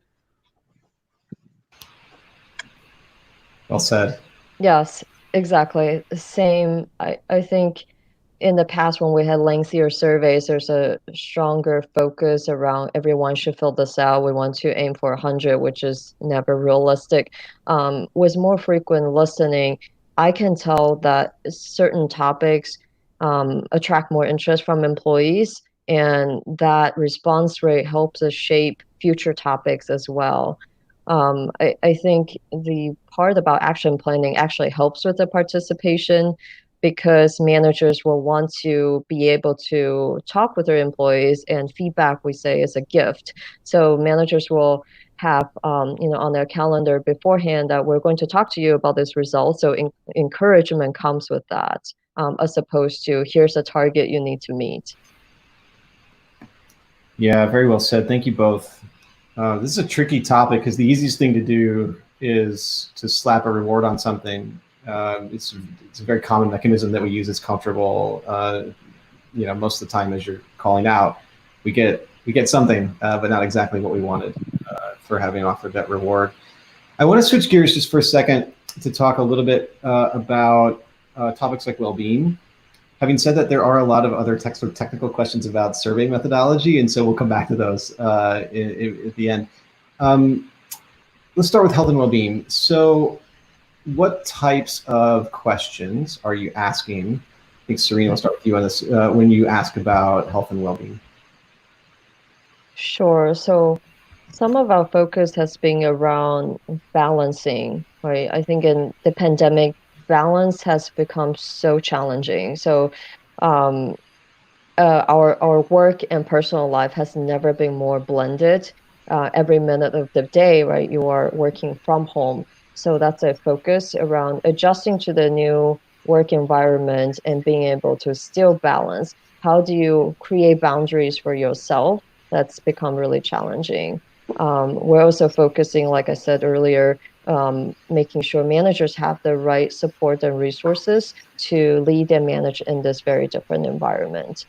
Well said. Yes, exactly. Same. I think in the past when we had lengthier surveys, there's a stronger focus around everyone should fill this out. We want to aim for 100, which is never realistic. With more frequent listening, I can tell that certain topics attract more interest from employees, and that response rate helps us shape future topics as well. I think the part about action planning actually helps with the participation because managers will want to be able to talk with their employees, and feedback, we say, is a gift. So managers will have on their calendar beforehand that we're going to talk to you about this result. So encouragement comes with that, as opposed to here's a target you need to meet. Yeah, very well said. Thank you both. This is a tricky topic because the easiest thing to do is to slap a reward on something. It's a very common mechanism that we use. It's comfortable. Most of the time as you're calling out, we get something, but not exactly what we wanted for having offered that reward. I want to switch gears just for a second to talk a little bit about topics like well-being. Having said that, there are a lot of other technical questions about survey methodology, and so we'll come back to those at the end. Let's start with health and well-being. So what types of questions are you asking? I think, Serena, I'll start with you on this, when you ask about health and well-being. Sure. So some of our focus has been around balancing, right? I think in the pandemic, balance has become so challenging. So our work and personal life has never been more blended. Every minute of the day, right, you are working from home. So that's a focus around adjusting to the new work environment and being able to still balance. How do you create boundaries for yourself? That's become really challenging. We're also focusing, like I said earlier, making sure managers have the right support and resources to lead and manage in this very different environment.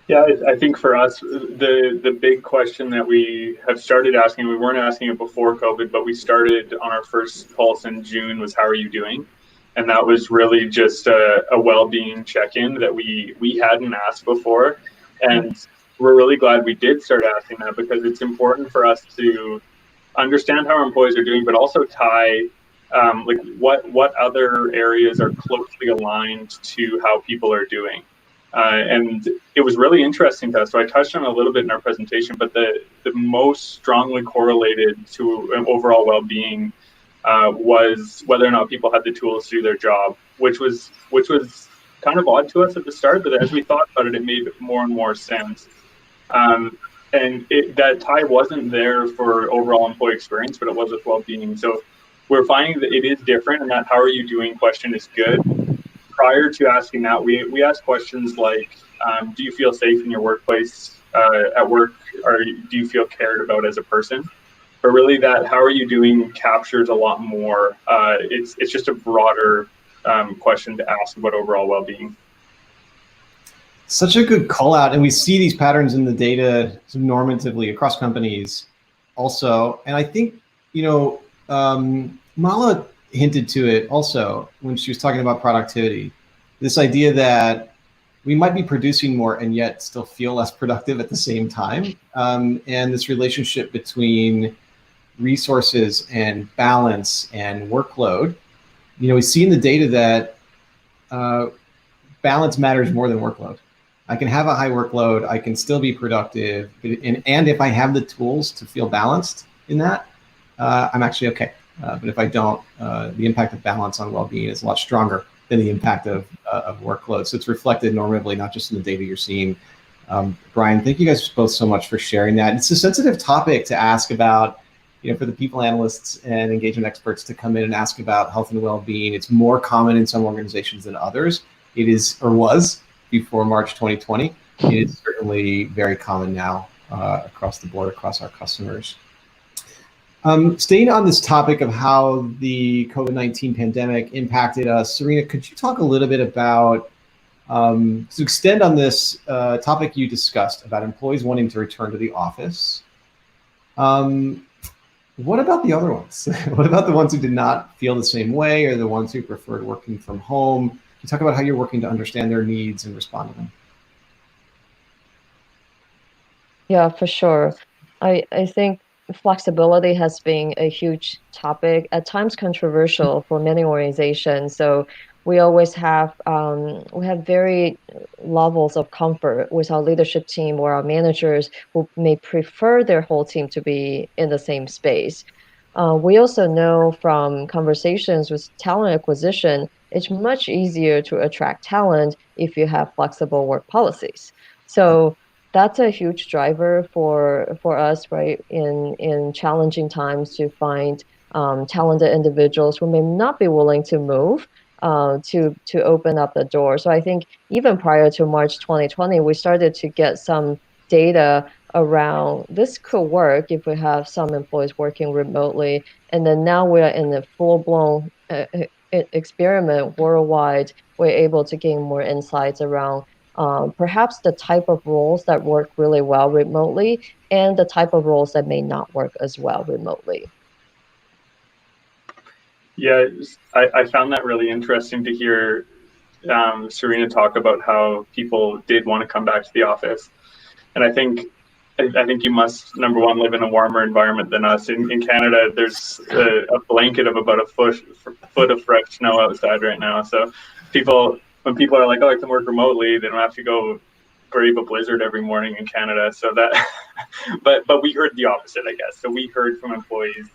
Yeah, I think for us, the big question that we have started asking, we weren't asking it before COVID, but we started on our first pulse in June, was how are you doing? And that was really just a well-being check-in that we hadn't asked before. And we're really glad we did start asking that, because it's important for us to understand how our employees are doing, but also tie like what other areas are closely aligned to how people are doing. And it was really interesting to us. So I touched on it a little bit in our presentation, but the most strongly correlated to overall well-being was whether or not people had the tools to do their job, which was kind of odd to us at the start, but as we thought about it, it made more and more sense. And that tie wasn't there for overall employee experience, but it was with well-being. So we're finding that it is different, and that how are you doing question is good. Prior to asking that, we ask questions like, do you feel safe in your workplace at work, or do you feel cared about as a person? But really that how are you doing captures a lot more. It's just a broader question to ask about overall well-being. Such a good call out. And we see these patterns in the data normatively across companies also. And I think, Mala hinted to it also when she was talking about productivity, this idea that we might be producing more and yet still feel less productive at the same time. And this relationship between resources and balance and workload. We see in the data that balance matters more than workload. I can have a high workload, I can still be productive, and if I have the tools to feel balanced in that, I'm actually okay. But if I don't, the impact of balance on well-being is a lot stronger than the impact of workload. So it's reflected normatively, not just in the data you're seeing. Brian, thank you guys both so much for sharing that. It's a sensitive topic to ask about, for the people analysts and engagement experts to come in and ask about health and well-being. It's more common in some organizations than others. It is, or was, before March 2020. It is certainly very common now across the board, across our customers. Staying on this topic of how the COVID-19 pandemic impacted us, Serena, could you talk a little bit about, to extend on this topic you discussed about employees wanting to return to the office? What about the other ones? What about the ones who did not feel the same way, or the ones who preferred working from home? Can you talk about how you're working to understand their needs and respond to them? Yeah, for sure. I think flexibility has been a huge topic, at times controversial for many organizations. So we always have we have very levels of comfort with our leadership team or our managers who may prefer their whole team to be in the same space. We also know from conversations with talent acquisition, it's much easier to attract talent if you have flexible work policies. So that's a huge driver for us, right? In challenging times, to find talented individuals who may not be willing to move to open up the door. So I think even prior to March 2020, we started to get some data around this could work if we have some employees working remotely, and then now we're in a full-blown experiment worldwide. We're able to gain more insights around perhaps the type of roles that work really well remotely and the type of roles that may not work as well remotely. Yeah, I found that really interesting to hear Serena talk about how people did want to come back to the office. And I think you must, number one, live in a warmer environment than us. In Canada, there's a blanket of about a foot of fresh snow outside right now. So when people are like, oh, I can work remotely, they don't have to go brave a blizzard every morning in Canada. So that, but we heard the opposite, I guess. So we heard from employees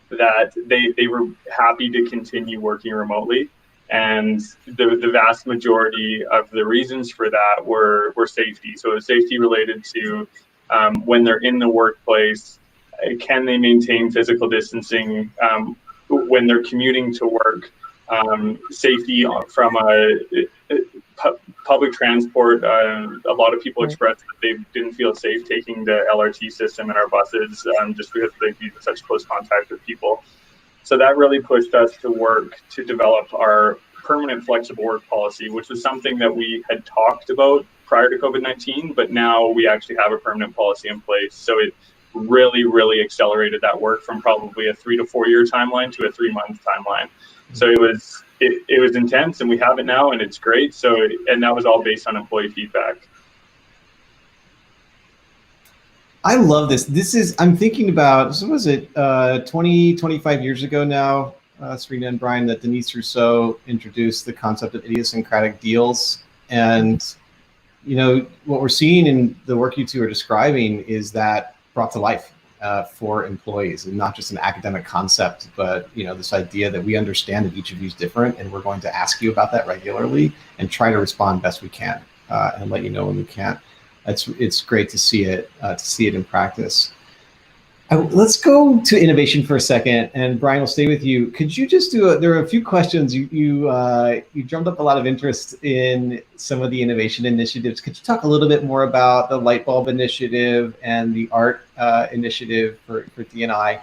that they were happy to continue working remotely. And the vast majority of the reasons for that were safety. So it was safety related to when they're in the workplace, can they maintain physical distancing when they're commuting to work, safety from public transport. A lot of people expressed that they didn't feel safe taking the LRT system in our buses just because they'd be in such close contact with people. So that really pushed us to work to develop our permanent flexible work policy, which was something that we had talked about prior to COVID-19, but now we actually have a permanent policy in place. So it really, really accelerated that work from probably a 3 to 4 year timeline to a 3-month timeline. So it was intense, and we have it now, and it's great. So, and that was all based on employee feedback. I love this. I'm thinking about, so was it 20, 25 years ago now, Serena and Brian, that Denise Rousseau introduced the concept of idiosyncratic deals. And, you know, what we're seeing in the work you two are describing is that brought to life for employees, and not just an academic concept, but, you know, this idea that we understand that each of you is different, and we're going to ask you about that regularly and try to respond best we can and let you know when we can't. It's great to see it in practice. Let's go to innovation for a second, and Brian, will stay with you. Could you just there are a few questions. You drummed up a lot of interest in some of the innovation initiatives. Could you talk a little bit more about the light bulb initiative and the art initiative for D&I?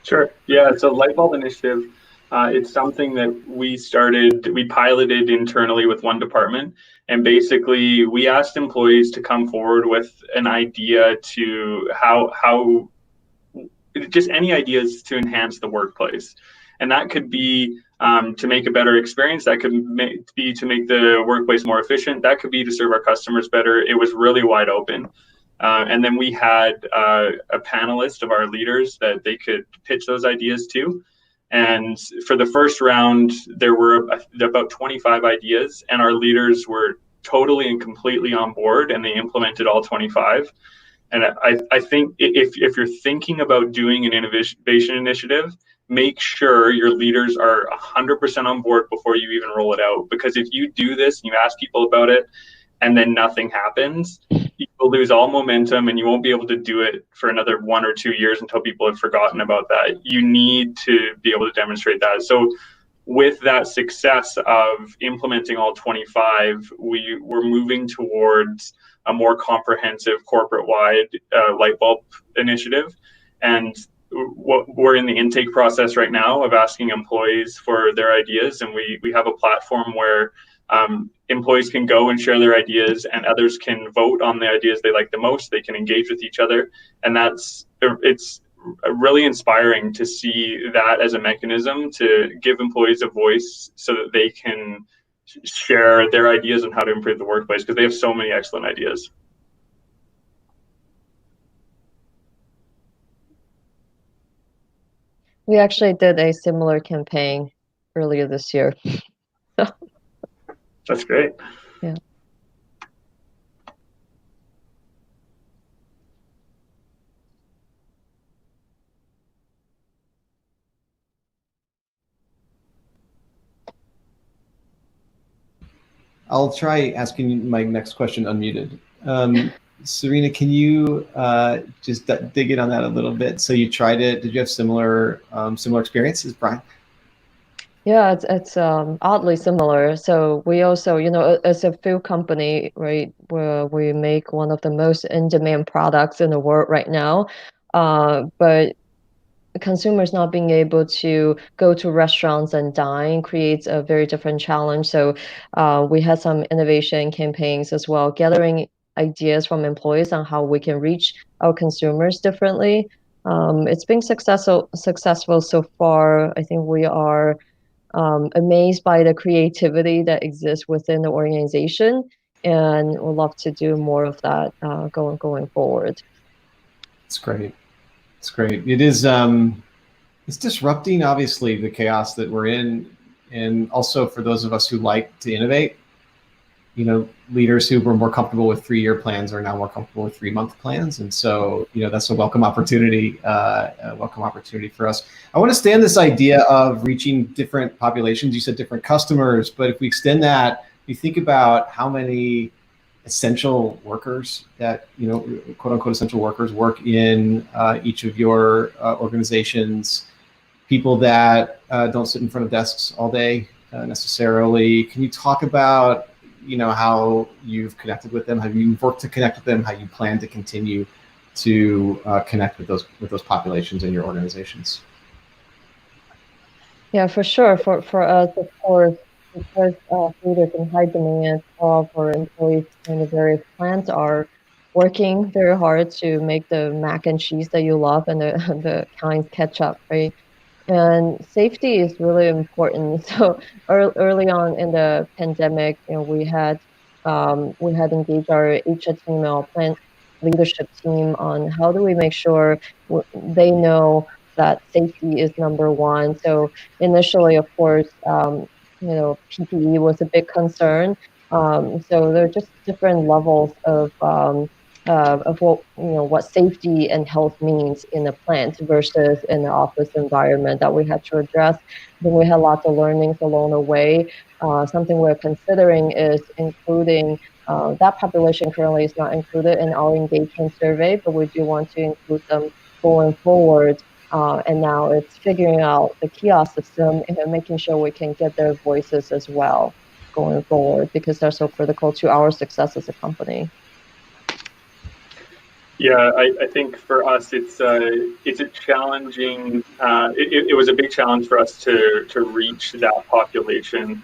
Sure. Yeah, so light bulb initiative, it's something that we piloted internally with one department. And basically, we asked employees to come forward with an idea to how just any ideas to enhance the workplace. And that could be to make a better experience. That could be to make the workplace more efficient. That could be to serve our customers better. It was really wide open. And then we had a panelist of our leaders that they could pitch those ideas to. And for the first round, there were about 25 ideas, and our leaders were totally and completely on board, and they implemented all 25. And I think if you're thinking about doing an innovation initiative, make sure your leaders are 100% on board before you even roll it out. Because if you do this and you ask people about it and then nothing happens, you will lose all momentum, and you won't be able to do it for another 1 or 2 years until people have forgotten about that. You need to be able to demonstrate that. So with that success of implementing all 25, we were moving towards a more comprehensive corporate-wide light bulb initiative. And we're in the intake process right now of asking employees for their ideas, and we have a platform where employees can go and share their ideas, and others can vote on the ideas they like the most. They can engage with each other, and it's really inspiring to see that as a mechanism to give employees a voice so that they can share their ideas on how to improve the workplace, because they have so many excellent ideas. We actually did a similar campaign earlier this year. That's great. Yeah. I'll try asking my next question unmuted. Serena, can you just dig in on that a little bit? So you tried it. Did you have similar experiences, Brian? Yeah, it's oddly similar. So we also, as a food company, right, we make one of the most in-demand products in the world right now. But consumers not being able to go to restaurants and dine creates a very different challenge. So we had some innovation campaigns as well, gathering ideas from employees on how we can reach our consumers differently. It's been successful so far. I think we are amazed by the creativity that exists within the organization, and we'd love to do more of that going forward. It's great. It's great. It is. It's disrupting, obviously, the chaos that we're in, and also for those of us who like to innovate. Leaders who were more comfortable with 3-year plans are now more comfortable with 3-month plans, and so that's a welcome opportunity. For us. I want to stay on this idea of reaching different populations. You said different customers, but if we extend that, you think about how many essential workers that quote unquote essential workers work in each of your organizations. People that don't sit in front of desks all day necessarily. Can you talk about how you've connected with them, how you've worked to connect with them, how you plan to continue to connect with those populations in your organizations? Yeah, for sure. For us, of course, because food is in high demand, all of our employees in the various plants are working very hard to make the mac and cheese that you love and the Heinz ketchup, right? And safety is really important. So early on in the pandemic, we had engaged our HR team, our plant leadership team on how do we make sure they know that safety is number one. So initially, of course, PPE was a big concern. So there are just different levels of what safety and health means in a plant versus in the office environment that we had to address. Then we had lots of learnings along the way. Something we're considering is including that population currently is not included in our engagement survey, but we do want to include them going forward. And now it's figuring out the kiosk system and making sure we can get their voices as well going forward, because they're so critical to our success as a company. Yeah, I think for us it's a challenging. It was a big challenge for us to reach that population,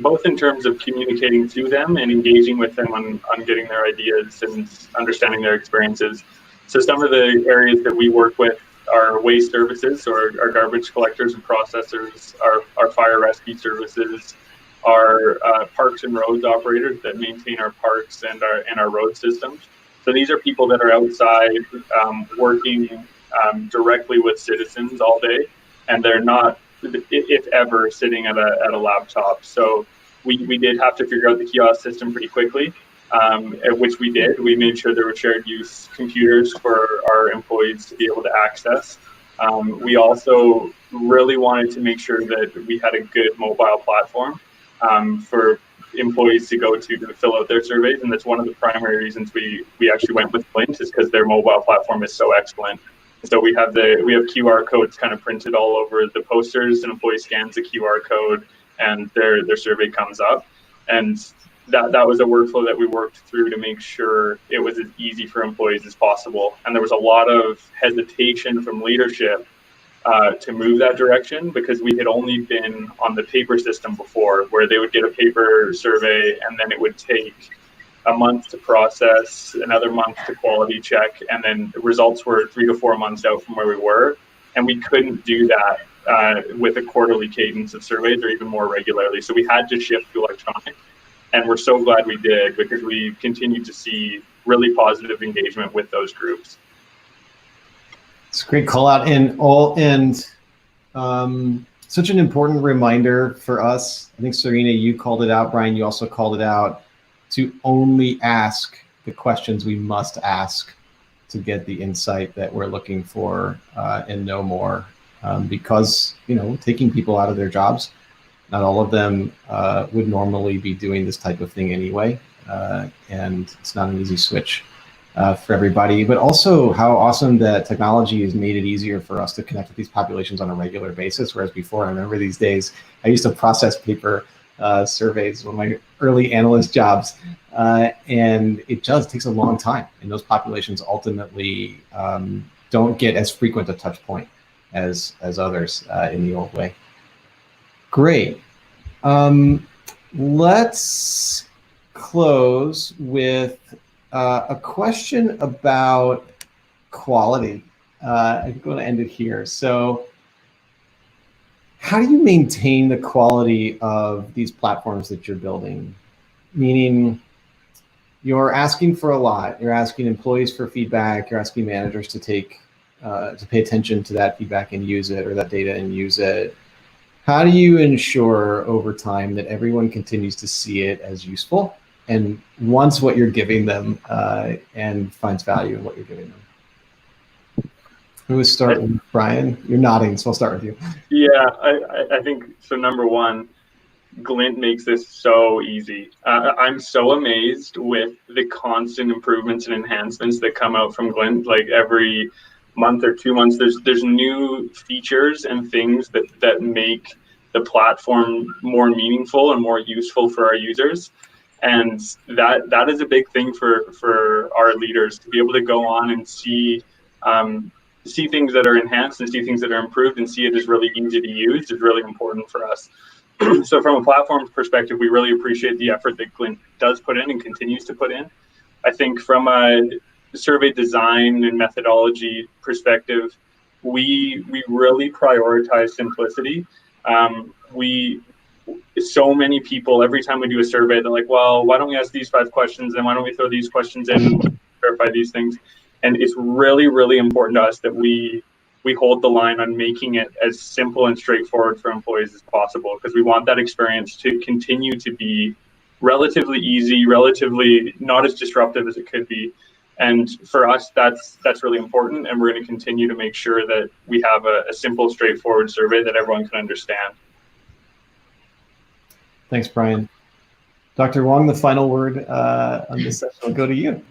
both in terms of communicating to them and engaging with them on getting their ideas and understanding their experiences. So some of the areas that we work with are waste services, or our garbage collectors and processors, our fire rescue services, our parks and roads operators that maintain our parks and our road systems. So these are people that are outside working directly with citizens all day, and they're not, if ever, sitting at a laptop. So we did have to figure out the kiosk system pretty quickly, which we did. We made sure there were shared use computers for our employees to be able to access. We also really wanted to make sure that we had a good mobile platform for employees to go to fill out their surveys, and that's one of the primary reasons we actually went with Glint, is because their mobile platform is so excellent. So we have QR codes kind of printed all over the posters. An employee scans the QR code and their survey comes up. And that was a workflow that we worked through to make sure it was as easy for employees as possible. And there was a lot of hesitation from leadership to move that direction, because we had only been on the paper system before, where they would get a paper survey and then it would take a month to process, another month to quality check, and then the results were 3 to 4 months out from where we were. And we couldn't do that with a quarterly cadence of surveys or even more regularly. So we had to shift to electronic. And we're so glad we did, because we continue to see really positive engagement with those groups. It's a great call out, and such an important reminder for us. I think, Serena, you called it out. Brian, you also called it out, to only ask the questions we must ask to get the insight that we're looking for and know more. Because, taking people out of their jobs, not all of them would normally be doing this type of thing anyway. And it's not an easy switch for everybody, but also how awesome that technology has made it easier for us to connect with these populations on a regular basis. Whereas before, I remember these days, I used to process paper surveys, one of my early analyst jobs, and it just takes a long time. And those populations ultimately don't get as frequent a touch point as others in the old way. Great. Let's close with a question about quality. I'm going to end it here. So, how do you maintain the quality of these platforms that you're building? Meaning, you're asking for a lot. You're asking employees for feedback. You're asking managers to pay attention to that feedback and use it, or that data and use it. How do you ensure over time that everyone continues to see it as useful and wants what you're giving them and finds value in what you're giving them? Who will start with Brian? You're nodding, so I'll start with you. Yeah, I think so. Number one, Glint makes this so easy. I'm so amazed with the constant improvements and enhancements that come out from Glint. Like every month or 2 months, there's new features and things that make the platform more meaningful and more useful for our users. And that is a big thing for our leaders, to be able to go on and see things that are enhanced and see things that are improved and see it as really easy to use is really important for us. So from a platform perspective, we really appreciate the effort that Glint does put in and continues to put in. I think from a survey design and methodology perspective, we really prioritize simplicity. So many people, every time we do a survey, they're like, well, why don't we ask these 5 questions, and why don't we throw these questions in and verify these things? And it's really, really important to us that we hold the line on making it as simple and straightforward for employees as possible, because we want that experience to continue to be relatively easy, relatively not as disruptive as it could be. And for us, that's really important, and we're going to continue to make sure that we have a simple, straightforward survey that everyone can understand. Thanks, Brian. Dr. Wong, the final word on this session will go to you.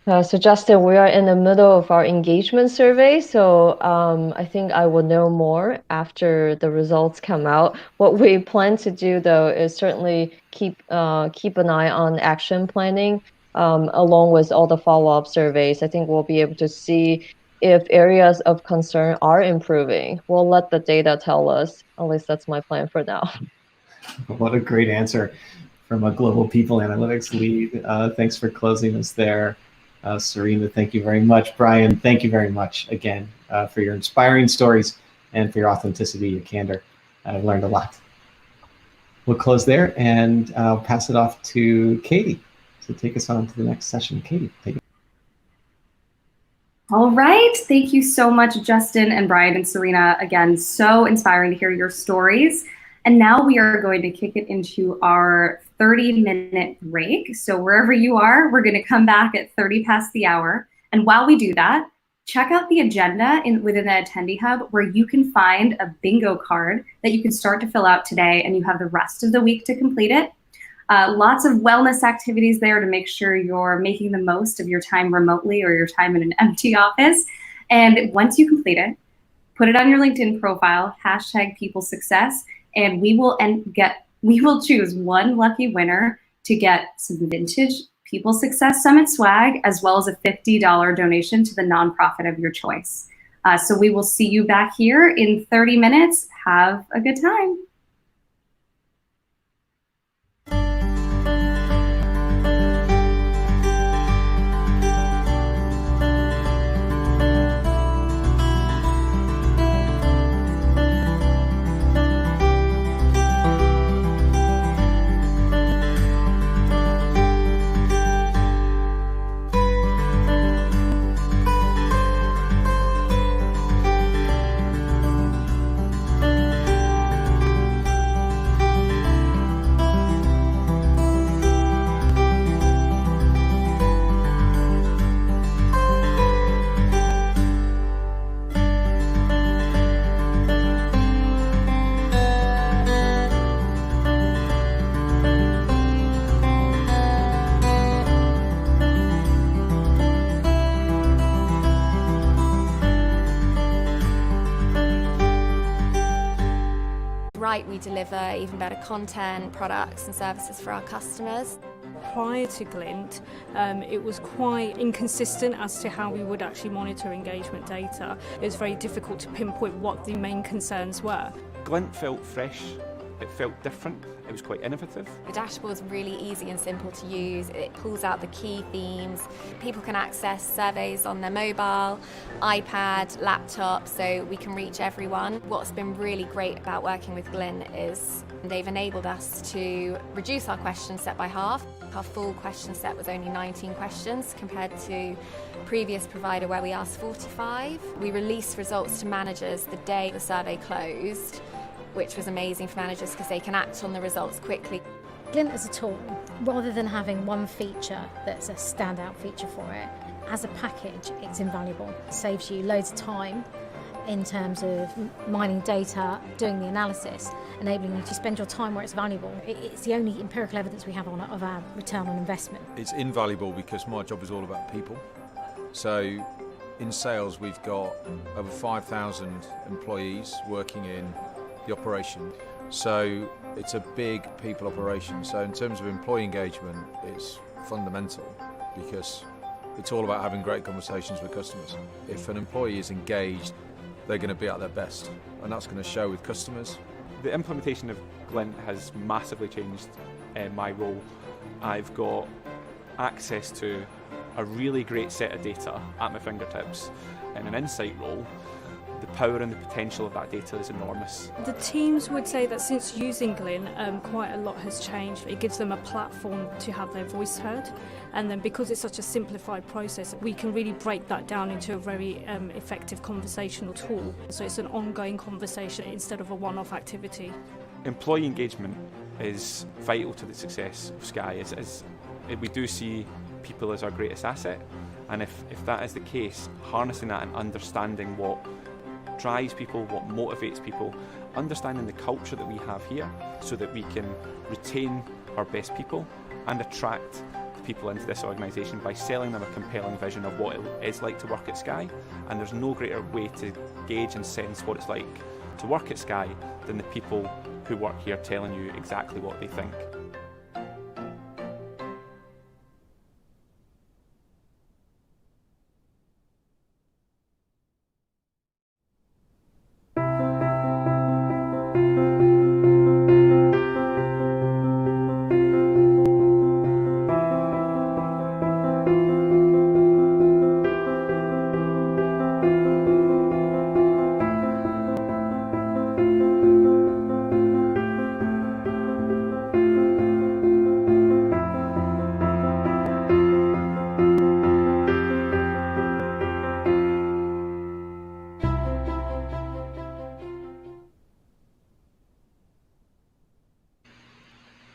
So Justin, we are in the middle of our engagement survey, so I think I will know more after the results come out. What we plan to do, though, is certainly keep an eye on action planning, along with all the follow-up surveys. I think we'll be able to see if areas of concern are improving. We'll let the data tell us. At least that's my plan for now. What a great answer from a global people analytics lead. Thanks for closing us there. Serena, thank you very much. Brian, thank you very much again for your inspiring stories and for your authenticity, your candor. I've learned a lot. We'll close there, and I'll pass it off to Katie to take us on to the next session. Katie, take it. All right. Thank you so much, Justin and Brian and Serena. Again, so inspiring to hear your stories. And now we are going to kick it into our 30-minute break. So wherever you are, we're going to come back at 30 past the hour. And while we do that, check out the agenda within the Attendee Hub, where you can find a bingo card that you can start to fill out today, and you have the rest of the week to complete it. Lots of wellness activities there to make sure you're making the most of your time remotely or your time in an empty office. And once you complete it, put it on your LinkedIn profile, #PeopleSuccess, and we will get We will choose one lucky winner to get some vintage People Success Summit swag, as well as a $50 donation to the nonprofit of your choice. So we will see you back here in 30 minutes. Have a good time. We deliver even better content, products and services for our customers. Prior to Glint, it was quite inconsistent as to how we would actually monitor engagement data. It was very difficult to pinpoint what the main concerns were. Glint felt fresh, it felt different, it was quite innovative. The dashboard's really easy and simple to use. It pulls out the key themes. People can access surveys on their mobile, iPad, laptop, so we can reach everyone. What's been really great about working with Glint is they've enabled us to reduce our question set by half. Our full question set was only 19 questions compared to previous provider where we asked 45. We released results to managers the day the survey closed, which was amazing for managers because they can act on the results quickly. Glint as a tool, rather than having one feature that's a standout feature for it, as a package it's invaluable. It saves you loads of time in terms of mining data, doing the analysis, enabling you to spend your time where it's valuable. It's the only empirical evidence we have of our return on investment. It's invaluable because my job is all about people. So in sales we've got over 5,000 employees working in the operation. So it's a big people operation. So in terms of employee engagement, it's fundamental because it's all about having great conversations with customers. If an employee is engaged, they're going to be at their best, and that's going to show with customers. The implementation of Glint has massively changed my role. I've got access to a really great set of data at my fingertips. In an insight role, the power and the potential of that data is enormous. The teams would say that since using Glint, quite a lot has changed. It gives them a platform to have their voice heard, and then because it's such a simplified process, we can really break that down into a very effective conversational tool. So it's an ongoing conversation instead of a one-off activity. Employee engagement is vital to the success of Sky. We do see people as our greatest asset, and if that is the case, harnessing that and understanding what drives people, what motivates people, understanding the culture that we have here so that we can retain our best people and attract the people into this organisation by selling them a compelling vision of what it is like to work at Sky. And there's no greater way to gauge and sense what it's like to work at Sky than the people who work here telling you exactly what they think.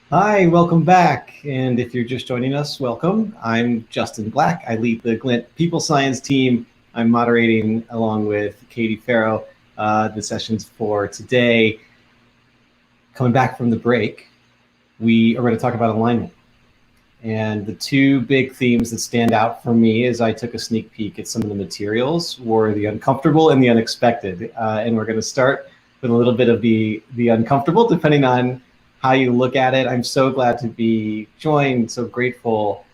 Hi, welcome back. And if you're just joining us, welcome. I'm Justin Black. I lead the Glint People Science team. I'm moderating along with Katie Farrow the sessions for today. Coming back from the break, we are going to talk about alignment. And the two big themes that stand out for me as I took a sneak peek at some of the materials were the uncomfortable and the unexpected. And we're going to start with a little bit of the uncomfortable, depending on how you look at it. I'm so glad to be joined, so grateful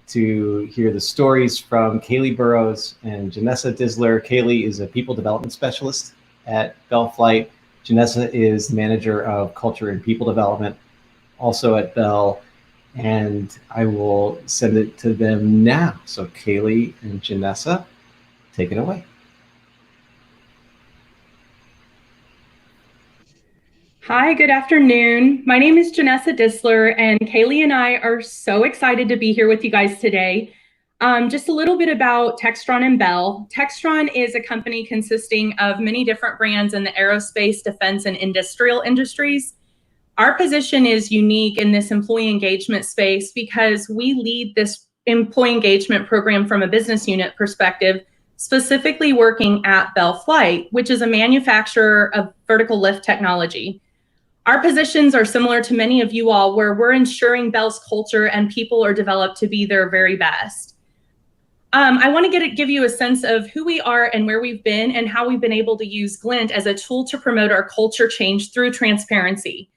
to hear the stories from Kaylee Burrows and Janessa Disler. Kaylee is a people development specialist at Bell Flight. Janessa is the manager of culture and people development, also at Bell. And I will send it to them now. So Kaylee and Janessa, take it away. Hi, good afternoon. My name is Janessa Disler, and Kaylee and I are so excited to be here with you guys today. Just a little bit about Textron and Bell. Textron is a company consisting of many different brands in the aerospace, defense, and industrial industries. Our position is unique in this employee engagement space because we lead this employee engagement program from a business unit perspective, specifically working at Bell Flight, which is a manufacturer of vertical lift technology. Our positions are similar to many of you all, where we're ensuring Bell's culture and people are developed to be their very best. I want to give you a sense of who we are and where we've been and how we've been able to use Glint as a tool to promote our culture change through transparency.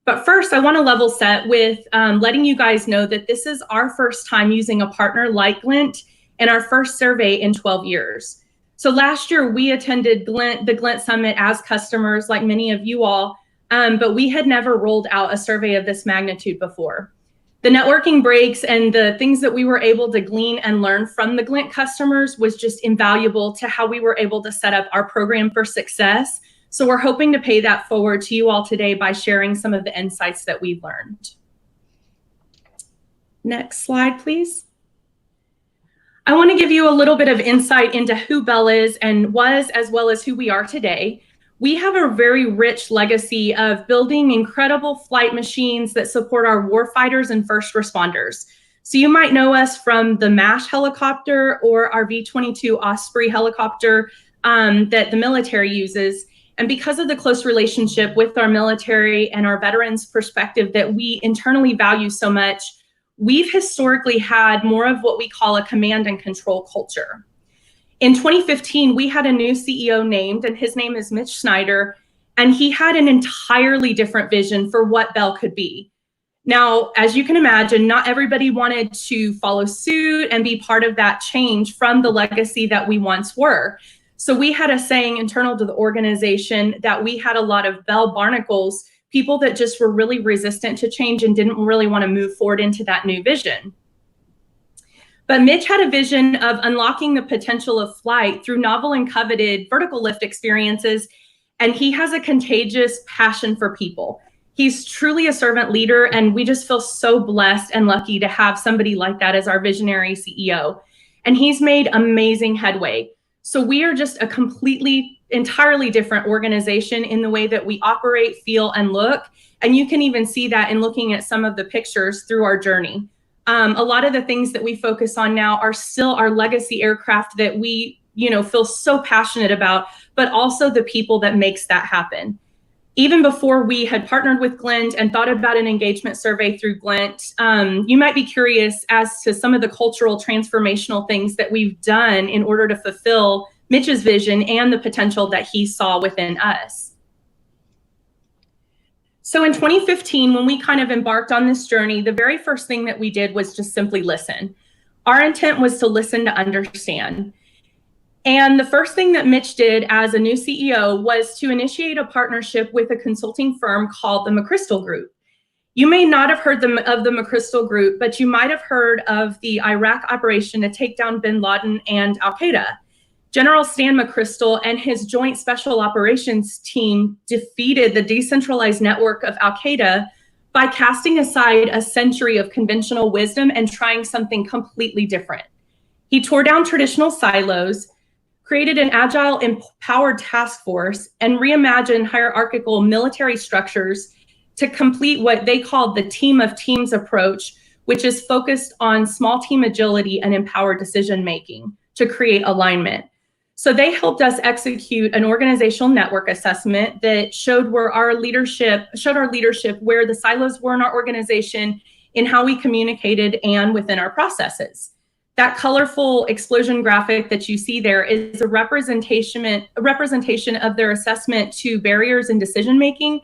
But first, I want to level set with letting you guys know that this is our first time using a partner like Glint and our first survey in 12 years. So last year, we attended the Glint Summit as customers, like many of you all, but we had never rolled out a survey of this magnitude before. The networking breaks and the things that we were able to glean and learn from the Glint customers was just invaluable to how we were able to set up our program for success. So we're hoping to pay that forward to you all today by sharing some of the insights that we've learned. Next slide, please. I want to give you a little bit of insight into who Bell is and was, as well as who we are today. We have a very rich legacy of building incredible flight machines that support our warfighters and first responders. So you might know us from the MASH helicopter or our V-22 Osprey helicopter that the military uses. And because of the close relationship with our military and our veterans perspective that we internally value so much, we've historically had more of what we call a command and control culture. In 2015, we had a new CEO named, and his name is Mitch Snyder, and he had an entirely different vision for what Bell could be. Now, as you can imagine, not everybody wanted to follow suit and be part of that change from the legacy that we once were. So we had a saying internal to the organization that we had a lot of Bell barnacles, people that just were really resistant to change and didn't really want to move forward into that new vision. But Mitch had a vision of unlocking the potential of flight through novel and coveted vertical lift experiences, and he has a contagious passion for people. He's truly a servant leader, and we just feel so blessed and lucky to have somebody like that as our visionary CEO. And he's made amazing headway. So we are just a entirely different organization in the way that we operate, feel, and look. And you can even see that in looking at some of the pictures through our journey. A lot of the things that we focus on now are still our legacy aircraft that we, feel so passionate about, but also the people that makes that happen. Even before we had partnered with Glint and thought about an engagement survey through Glint, you might be curious as to some of the cultural transformational things that we've done in order to fulfill Mitch's vision and the potential that he saw within us. So in 2015, when we kind of embarked on this journey, the very first thing that we did was just simply listen. Our intent was to listen to understand. And the first thing that Mitch did as a new CEO was to initiate a partnership with a consulting firm called the McChrystal Group. You may not have heard of the McChrystal Group, but you might have heard of the Iraq operation to take down bin Laden and Al-Qaeda. General Stan McChrystal and his Joint Special Operations team defeated the decentralized network of Al-Qaeda by casting aside a century of conventional wisdom and trying something completely different. He tore down traditional silos, created an agile, empowered task force, and reimagined hierarchical military structures to complete what they called the team of teams approach, which is focused on small team agility and empowered decision-making to create alignment. So they helped us execute an organizational network assessment that showed our leadership where the silos were in our organization, in how we communicated, and within our processes. That colorful explosion graphic that you see there is a representation of their assessment to barriers in decision making,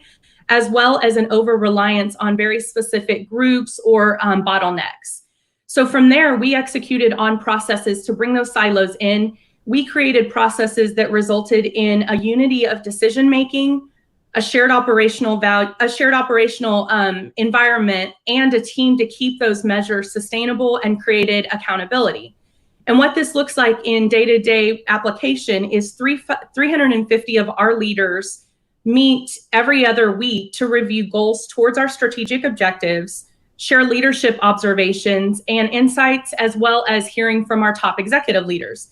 as well as an over-reliance on very specific groups or bottlenecks. So from there, we executed on processes to bring those silos in. We created processes that resulted in a unity of decision-making, a shared operational environment, and a team to keep those measures sustainable and created accountability. And what this looks like in day-to-day application is 350 of our leaders meet every other week to review goals towards our strategic objectives, share leadership observations and insights, as well as hearing from our top executive leaders.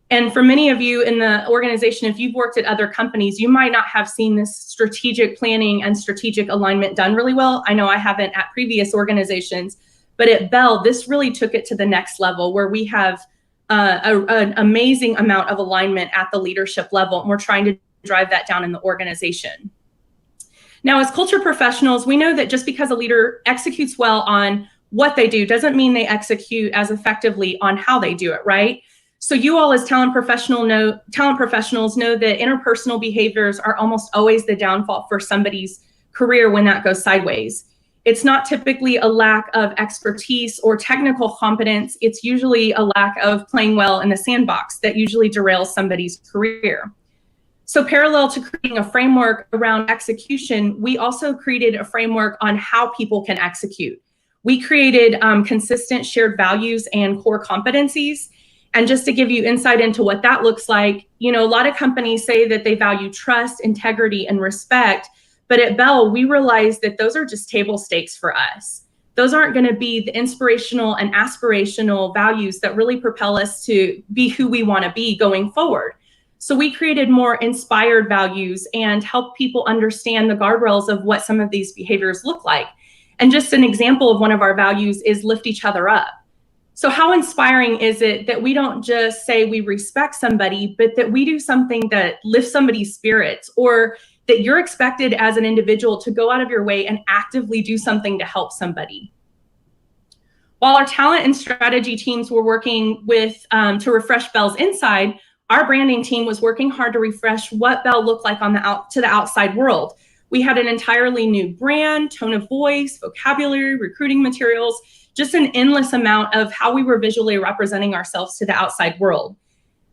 And for many of you in the organization, if you've worked at other companies, you might not have seen this strategic planning and strategic alignment done really well. I know I haven't at previous organizations, but at Bell, this really took it to the next level where we have an amazing amount of alignment at the leadership level, and we're trying to drive that down in the organization. Now, as culture professionals, we know that just because a leader executes well on what they do doesn't mean they execute as effectively on how they do it, right? So you all as talent professionals know that interpersonal behaviors are almost always the downfall for somebody's career when that goes sideways. It's not typically a lack of expertise or technical competence. It's usually a lack of playing well in the sandbox that usually derails somebody's career. So parallel to creating a framework around execution, we also created a framework on how people can execute. We created consistent shared values and core competencies. And just to give you insight into what that looks like, a lot of companies say that they value trust, integrity, and respect. But at Bell, we realize that those are just table stakes for us. Those aren't going to be the inspirational and aspirational values that really propel us to be who we want to be going forward. So we created more inspired values and help people understand the guardrails of what some of these behaviors look like. And just an example of one of our values is lift each other up. So how inspiring is it that we don't just say we respect somebody, but that we do something that lifts somebody's spirits, or that you're expected as an individual to go out of your way and actively do something to help somebody. While our talent and strategy teams were working with to refresh Bell's inside, our branding team was working hard to refresh what Bell looked like to the outside world. We had an entirely new brand, tone of voice, vocabulary, recruiting materials, just an endless amount of how we were visually representing ourselves to the outside world.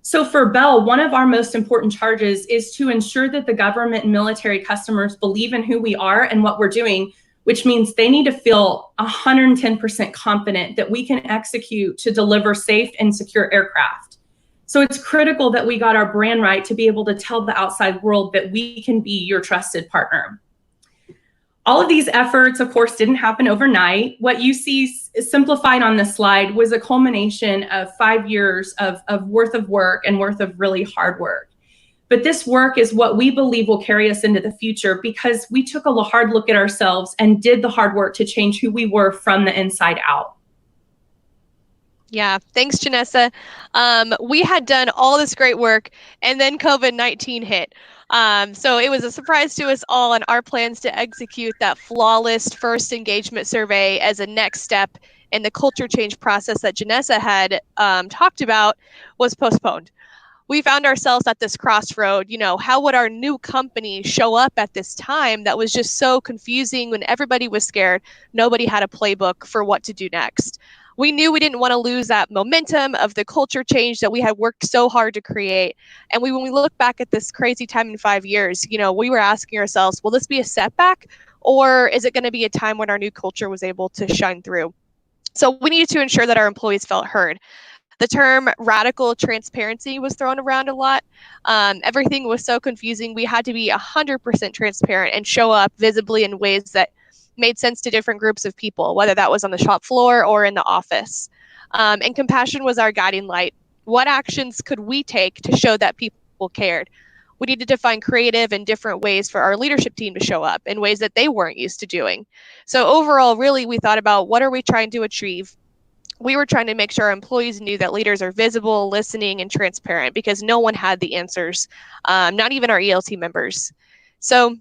So for Bell, one of our most important charges is to ensure that the government and military customers believe in who we are and what we're doing, which means they need to feel 110% confident that we can execute to deliver safe and secure aircraft. So it's critical that we got our brand right to be able to tell the outside world that we can be your trusted partner. All of these efforts, of course, didn't happen overnight. What you see simplified on this slide was a culmination of 5 years of worth of work and worth of really hard work. But this work is what we believe will carry us into the future because we took a hard look at ourselves and did the hard work to change who we were from the inside out. Yeah, thanks, Janessa. We had done all this great work, and then COVID-19 hit. So it was a surprise to us all, and our plans to execute that flawless first engagement survey as a next step in the culture change process that Janessa had talked about was postponed. We found ourselves at this crossroad. How would our new company show up at this time that was just so confusing when everybody was scared? Nobody had a playbook for what to do next. We knew we didn't want to lose that momentum of the culture change that we had worked so hard to create. And when we look back at this crazy time in 5 years, we were asking ourselves, will this be a setback, or is it going to be a time when our new culture was able to shine through? So we needed to ensure that our employees felt heard. The term radical transparency was thrown around a lot. Everything was so confusing. We had to be 100% transparent and show up visibly in ways that made sense to different groups of people, whether that was on the shop floor or in the office. And compassion was our guiding light. What actions could we take to show that people cared? We needed to find creative and different ways for our leadership team to show up in ways that they weren't used to doing. So overall, really, we thought about what are we trying to achieve? We were trying to make sure our employees knew that leaders are visible, listening, and transparent because no one had the answers, not even our ELT members. So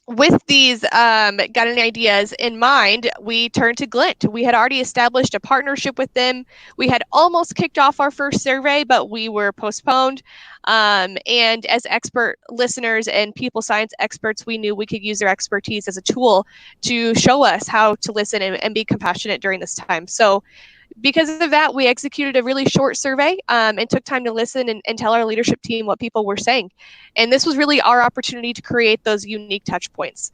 with these guiding ideas in mind, we turned to Glint. We had already established a partnership with them. We had almost kicked off our first survey, but we were postponed. And as expert listeners and people science experts, we knew we could use their expertise as a tool to show us how to listen and be compassionate during this time. So because of that, we executed a really short survey and took time to listen and tell our leadership team what people were saying. And this was really our opportunity to create those unique touch points.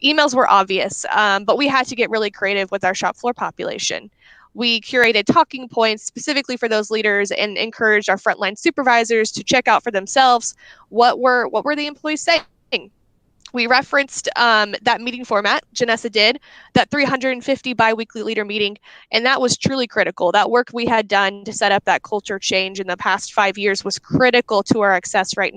Emails were obvious, but we had to get really creative with our shop floor population. We curated talking points specifically for those leaders and encouraged our frontline supervisors to check out for themselves what were the employees saying. We referenced that meeting format, Janessa did, that 350 biweekly leader meeting, and that was truly critical. That work we had done to set up that culture change in the past 5 years was critical to our success during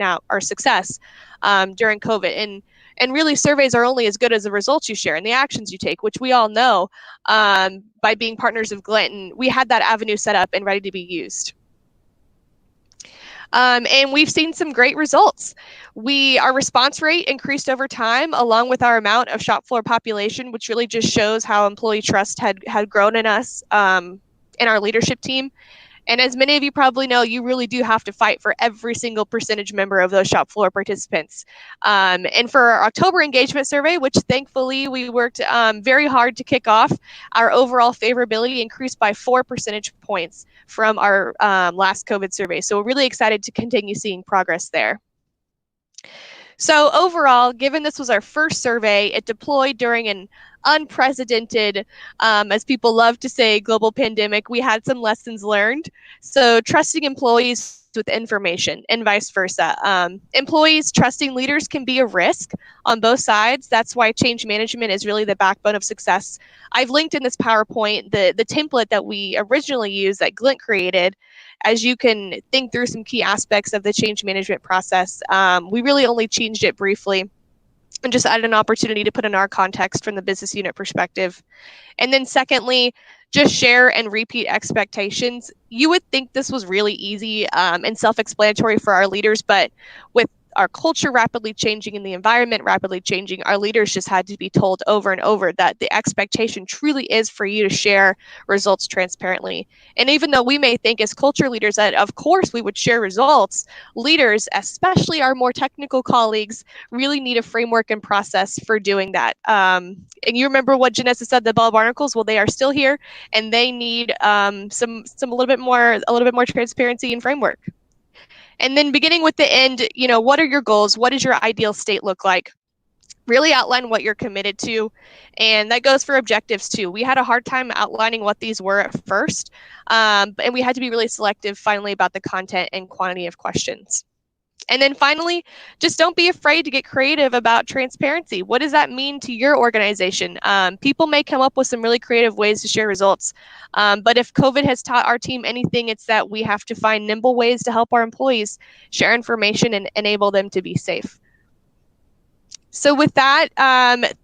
COVID. And really, surveys are only as good as the results you share and the actions you take, which we all know by being partners of Glint. And we had that avenue set up and ready to be used. And we've seen some great results. Our response rate increased over time, along with our amount of shop floor population, which really just shows how employee trust had grown in us, in our leadership team. And as many of you probably know, you really do have to fight for every single percentage member of those shop floor participants. And for our October engagement survey, which thankfully we worked very hard to kick off, our overall favorability increased by 4 percentage points from our last COVID survey. So we're really excited to continue seeing progress there. So overall, given this was our first survey, it deployed during an unprecedented, as people love to say, global pandemic. We had some lessons learned. So trusting employees with information and vice versa. Employees trusting leaders can be a risk on both sides. That's why change management is really the backbone of success. I've linked in this PowerPoint the template that we originally used that Glint created, as you can think through some key aspects of the change management process. We really only changed it briefly and just added an opportunity to put in our context from the business unit perspective. And then secondly, just share and repeat expectations. You would think this was really easy and self-explanatory for our leaders, but with our culture rapidly changing and the environment rapidly changing, our leaders just had to be told over and over that the expectation truly is for you to share results transparently. And even though we may think as culture leaders that of course we would share results, leaders, especially our more technical colleagues, really need a framework and process for doing that. And you remember what Janessa said, the bell barnacles? Well, they are still here, and they need a little bit more transparency and framework. And then beginning with the end, what are your goals? What does your ideal state look like? Really outline what you're committed to. And that goes for objectives too. We had a hard time outlining what these were at first. And we had to be really selective finally about the content and quantity of questions. And then finally, just don't be afraid to get creative about transparency. What does that mean to your organization? People may come up with some really creative ways to share results. But if COVID has taught our team anything, it's that we have to find nimble ways to help our employees share information and enable them to be safe. So with that,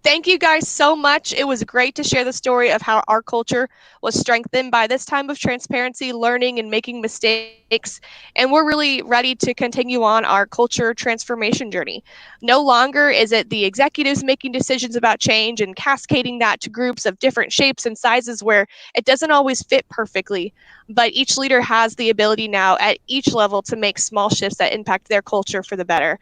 thank you guys so much. It was great to share the story of how our culture was strengthened by this time of transparency, learning, and making mistakes. And we're really ready to continue on our culture transformation journey. No longer is it the executives making decisions about change and cascading that to groups of different shapes and sizes where it doesn't always fit perfectly. But each leader has the ability now at each level to make small shifts that impact their culture for the better.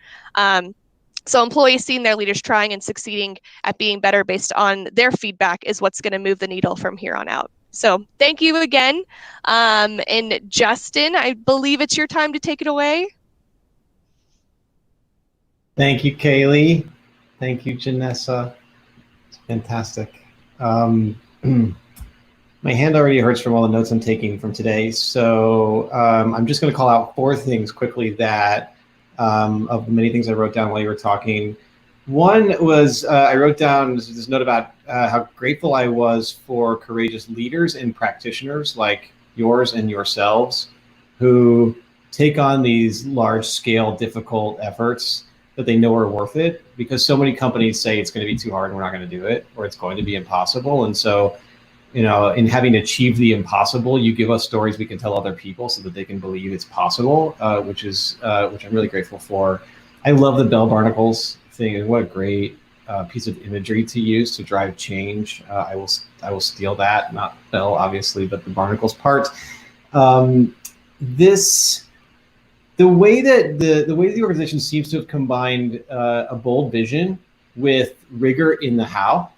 So employees seeing their leaders trying and succeeding at being better based on their feedback is what's going to move the needle from here on out. So thank you again. And Justin, I believe it's your time to take it away. Thank you, Kaylee. Thank you, Janessa. It's fantastic. My hand already hurts from all the notes I'm taking from today. So I'm just going to call out 4 things quickly that of the many things I wrote down while you were talking. One was I wrote down this note about how grateful I was for courageous leaders and practitioners like yours and yourselves who take on these large-scale, difficult efforts that they know are worth it, because so many companies say it's going to be too hard and we're not going to do it, or it's going to be impossible. And so, in having achieved the impossible, you give us stories we can tell other people so that they can believe it's possible, which I'm really grateful for. I love the bell barnacles thing. What a great piece of imagery to use to drive change. I will steal that, not Bell obviously, but the barnacles part. The way that the organization seems to have combined a bold vision with rigor in the how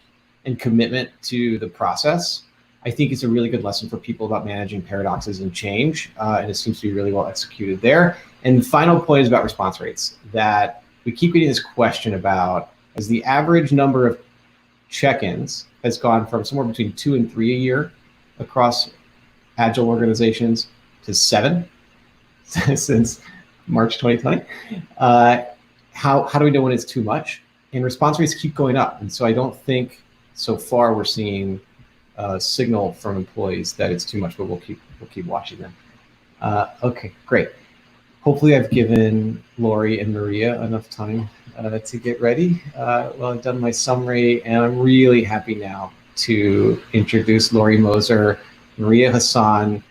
and commitment to the process, I think it's a really good lesson for people about managing paradoxes and change, and it seems to be really well executed there. And the final point is about response rates, that we keep getting this question about, as the average number of check-ins has gone from somewhere between 2 and 3 a year across Agile organizations to 7 since March 2020. How do we know when it's too much? And response rates keep going up. And so I don't think so far we're seeing a signal from employees that it's too much, but we'll keep watching them. Okay, great. Hopefully I've given Lori and Maria enough time to get ready. Well, I've done my summary, and I'm really happy now to introduce Lori Moser, Maria Hassan,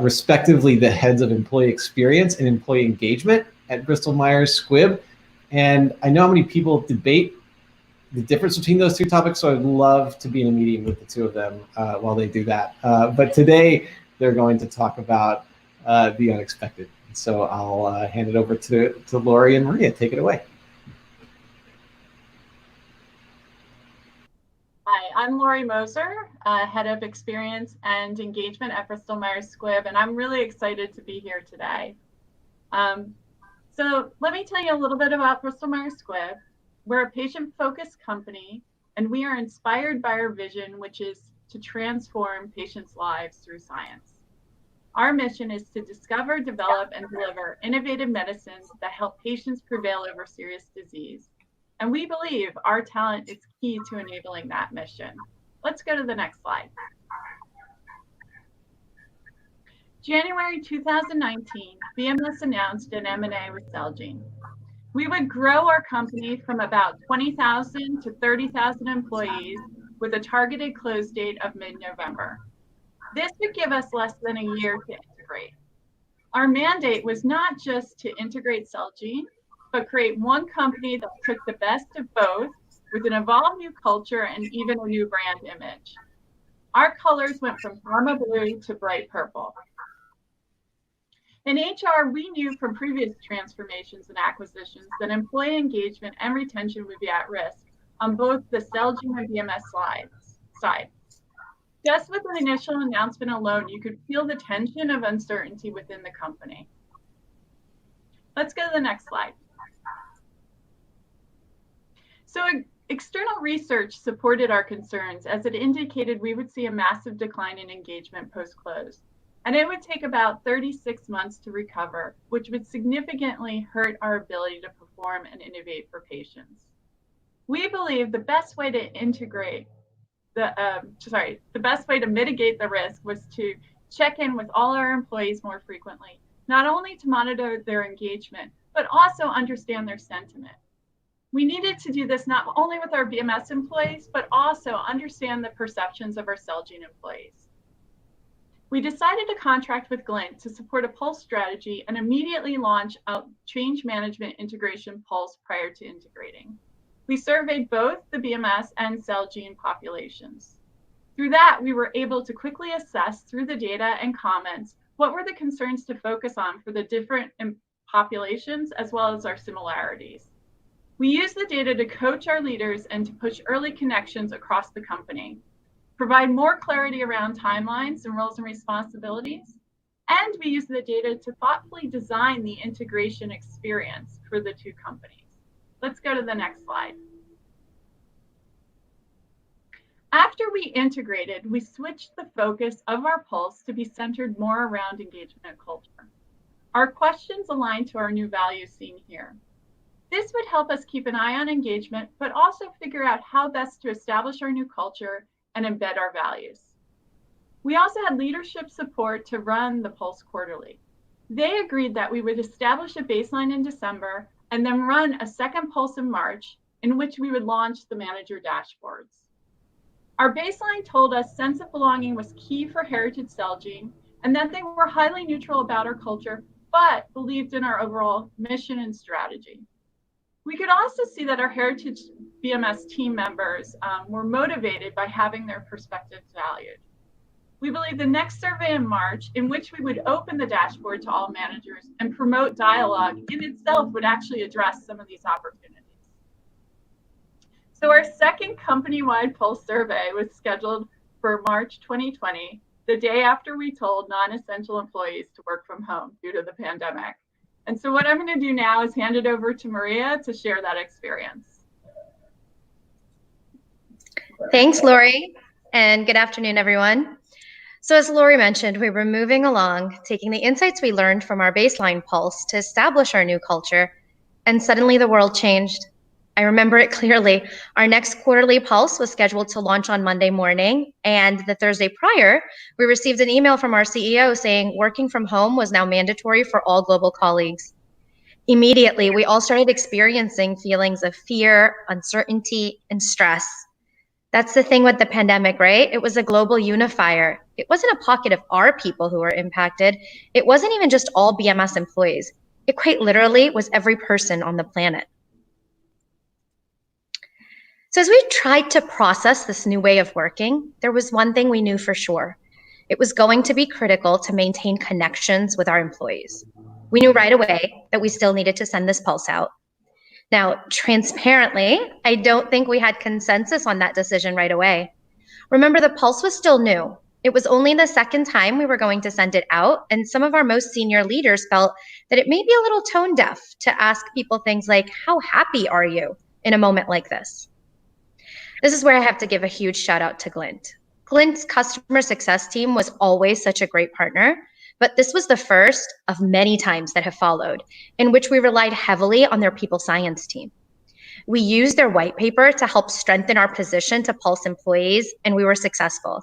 respectively the heads of employee experience and employee engagement at Bristol Myers Squibb. And I know how many people debate the difference between those two topics, so I'd love to be in a meeting with the two of them while they do that. But today they're going to talk about the unexpected. So I'll hand it over to Lori and Maria. Take it away. Hi, I'm Lori Moser, Head of Experience and Engagement at Bristol Myers Squibb, and I'm really excited to be here today. So let me tell you a little bit about Bristol Myers Squibb. We're a patient-focused company, and we are inspired by our vision, which is to transform patients' lives through science. Our mission is to discover, develop, and deliver innovative medicines that help patients prevail over serious disease. And we believe our talent is key to enabling that mission. Let's go to the next slide. January 2019, BMS announced an M&A with Celgene. We would grow our company from about 20,000 to 30,000 employees with a targeted close date of mid-November. This would give us less than a year to integrate. Our mandate was not just to integrate Celgene, but create one company that took the best of both with an evolved new culture and even a new brand image. Our colors went from pharma blue to bright purple. In HR, we knew from previous transformations and acquisitions that employee engagement and retention would be at risk on both the Celgene and BMS side. Just with an initial announcement alone, you could feel the tension of uncertainty within the company. Let's go to the next slide. So external research supported our concerns, as it indicated we would see a massive decline in engagement post-close. And it would take about 36 months to recover, which would significantly hurt our ability to perform and innovate for patients. We believe the best way to mitigate the risk was to check in with all our employees more frequently, not only to monitor their engagement, but also understand their sentiment. We needed to do this not only with our BMS employees, but also understand the perceptions of our Celgene employees. We decided to contract with Glint to support a Pulse strategy and immediately launch a change management integration Pulse prior to integrating. We surveyed both the BMS and Celgene populations. Through that, we were able to quickly assess through the data and comments what were the concerns to focus on for the different populations as well as our similarities. We used the data to coach our leaders and to push early connections across the company, provide more clarity around timelines and roles and responsibilities, and we used the data to thoughtfully design the integration experience for the two companies. Let's go to the next slide. After we integrated, we switched the focus of our Pulse to be centered more around engagement and culture. Our questions align to our new values seen here. This would help us keep an eye on engagement, but also figure out how best to establish our new culture and embed our values. We also had leadership support to run the Pulse quarterly. They agreed that we would establish a baseline in December and then run a second Pulse in March, in which we would launch the manager dashboards. Our baseline told us sense of belonging was key for Heritage Celgene, and that they were highly neutral about our culture, but believed in our overall mission and strategy. We could also see that our Heritage BMS team members were motivated by having their perspectives valued. We believe the next survey in March, in which we would open the dashboard to all managers and promote dialogue, in itself would actually address some of these opportunities. So our second company-wide pulse survey was scheduled for March 2020, the day after we told non-essential employees to work from home due to the pandemic. And so what I'm going to do now is hand it over to Maria to share that experience. Thanks, Lori, and good afternoon, everyone. So as Lori mentioned, we were moving along, taking the insights we learned from our baseline pulse to establish our new culture, and suddenly the world changed. I remember it clearly. Our next quarterly pulse was scheduled to launch on Monday morning, and the Thursday prior, we received an email from our CEO saying working from home was now mandatory for all global colleagues. Immediately, we all started experiencing feelings of fear, uncertainty, and stress. That's the thing with the pandemic, right? It was a global unifier. It wasn't a pocket of our people who were impacted. It wasn't even just all BMS employees. It quite literally was every person on the planet. So as we tried to process this new way of working, there was one thing we knew for sure. It was going to be critical to maintain connections with our employees. We knew right away that we still needed to send this pulse out. Now, transparently, I don't think we had consensus on that decision right away. Remember, the pulse was still new. It was only the second time we were going to send it out, and some of our most senior leaders felt that it may be a little tone deaf to ask people things like, how happy are you in a moment like this? This is where I have to give a huge shout out to Glint. Glint's customer success team was always such a great partner, but this was the first of many times that have followed, in which we relied heavily on their people science team. We used their white paper to help strengthen our position to Pulse employees, and we were successful.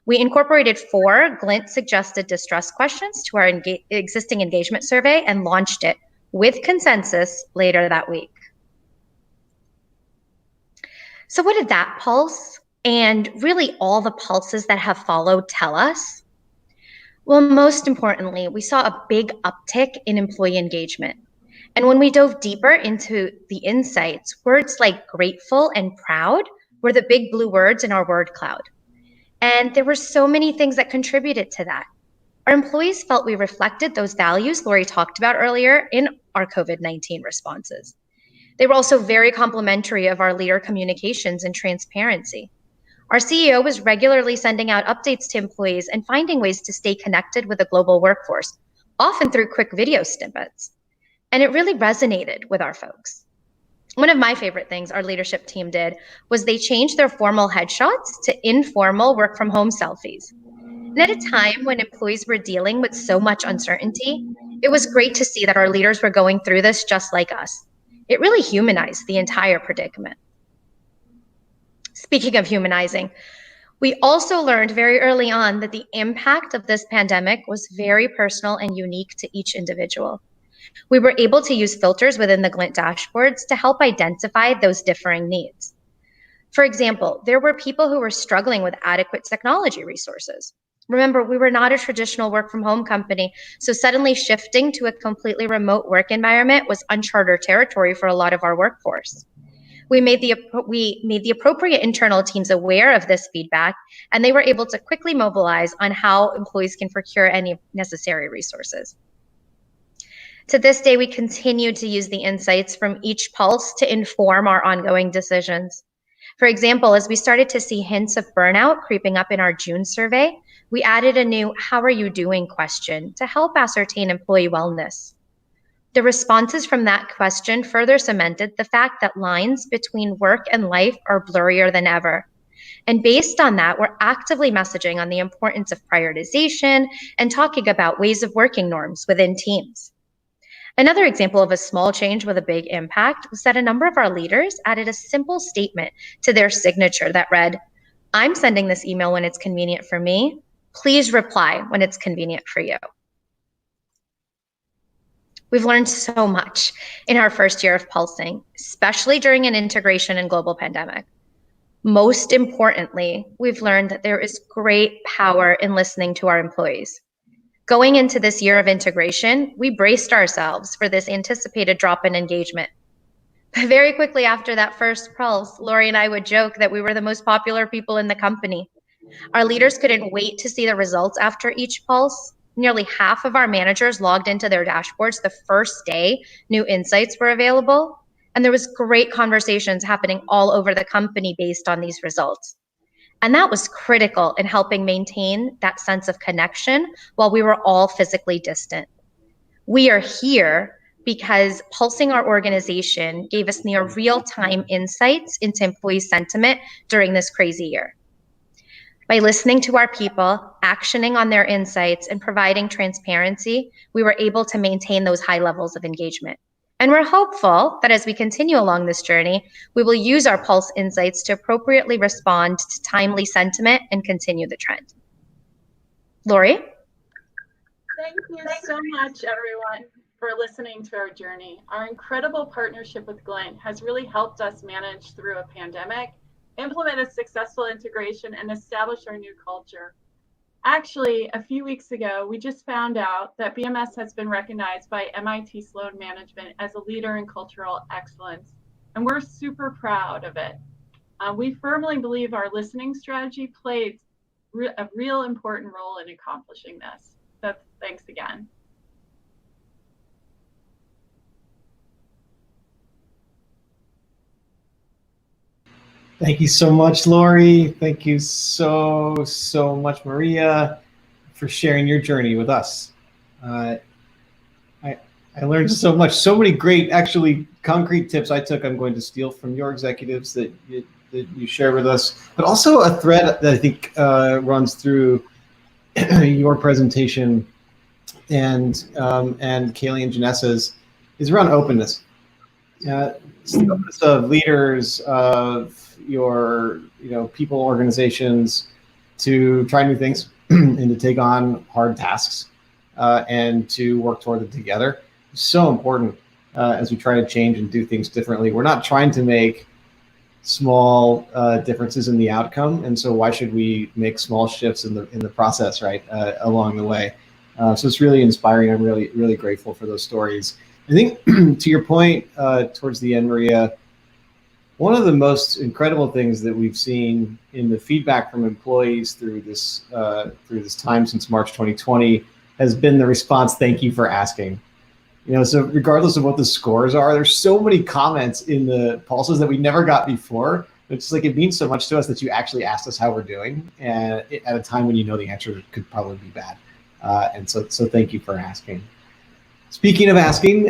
We incorporated 4 Glint suggested distress questions to our existing engagement survey and launched it with consensus later that week. So what did that pulse and really all the pulses that have followed tell us? Well, most importantly, we saw a big uptick in employee engagement. And when we dove deeper into the insights, words like grateful and proud were the big blue words in our word cloud. And there were so many things that contributed to that. Our employees felt we reflected those values Lori talked about earlier in our COVID-19 responses. They were also very complimentary of our leader communications and transparency. Our CEO was regularly sending out updates to employees and finding ways to stay connected with the global workforce, often through quick video snippets. And it really resonated with our folks. One of my favorite things our leadership team did was they changed their formal headshots to informal work from home selfies. And at a time when employees were dealing with so much uncertainty, it was great to see that our leaders were going through this just like us. It really humanized the entire predicament. Speaking of humanizing, we also learned very early on that the impact of this pandemic was very personal and unique to each individual. We were able to use filters within the Glint dashboards to help identify those differing needs. For example, there were people who were struggling with adequate technology resources. Remember, we were not a traditional work from home company, so suddenly shifting to a completely remote work environment was uncharted territory for a lot of our workforce. We made the appropriate internal teams aware of this feedback, and they were able to quickly mobilize on how employees can procure any necessary resources. To this day, we continue to use the insights from each pulse to inform our ongoing decisions. For example, as we started to see hints of burnout creeping up in our June survey, we added a new "How are you doing?" question to help ascertain employee wellness. The responses from that question further cemented the fact that lines between work and life are blurrier than ever. And based on that, we're actively messaging on the importance of prioritization and talking about ways of working norms within teams. Another example of a small change with a big impact was that a number of our leaders added a simple statement to their signature that read, "I'm sending this email when it's convenient for me. Please reply when it's convenient for you." We've learned so much in our first year of pulsing, especially during an integration and global pandemic. Most importantly, we've learned that there is great power in listening to our employees. Going into this year of integration, we braced ourselves for this anticipated drop in engagement. Very quickly after that first pulse, Lori and I would joke that we were the most popular people in the company. Our leaders couldn't wait to see the results after each pulse. Nearly half of our managers logged into their dashboards the first day new insights were available. And there was great conversations happening all over the company based on these results. And that was critical in helping maintain that sense of connection while we were all physically distant. We are here because pulsing our organization gave us near real-time insights into employee sentiment during this crazy year. By listening to our people, actioning on their insights, and providing transparency, we were able to maintain those high levels of engagement. And we're hopeful that as we continue along this journey, we will use our pulse insights to appropriately respond to timely sentiment and continue the trend. Lori? Thank you so much, everyone, for listening to our journey. Our incredible partnership with Glint has really helped us manage through a pandemic, implement a successful integration, and establish our new culture. Actually, a few weeks ago, we just found out that BMS has been recognized by MIT Sloan Management as a leader in cultural excellence, and we're super proud of it. We firmly believe our listening strategy played a real important role in accomplishing this. So thanks again. Thank you so much, Lori. Thank you so much, Maria, for sharing your journey with us. I learned so much, so many great, actually concrete tips I took. I'm going to steal from your executives that you share with us, but also a thread that I think runs through your presentation and Kaylee and Janessa's is around openness. It's the openness of leaders, of your people, organizations to try new things and to take on hard tasks and to work toward it together. It's so important as we try to change and do things differently. We're not trying to make small differences in the outcome, and so why should we make small shifts in the process, right, along the way? So it's really inspiring. I'm really grateful for those stories. I think to your point towards the end, Maria, one of the most incredible things that we've seen in the feedback from employees through this time since March 2020 has been the response, "Thank you for asking." So regardless of what the scores are, there's so many comments in the pulses that we never got before. It's like it means so much to us that you actually asked us how we're doing, and at a time when you know the answer could probably be bad. And so thank you for asking. Speaking of asking,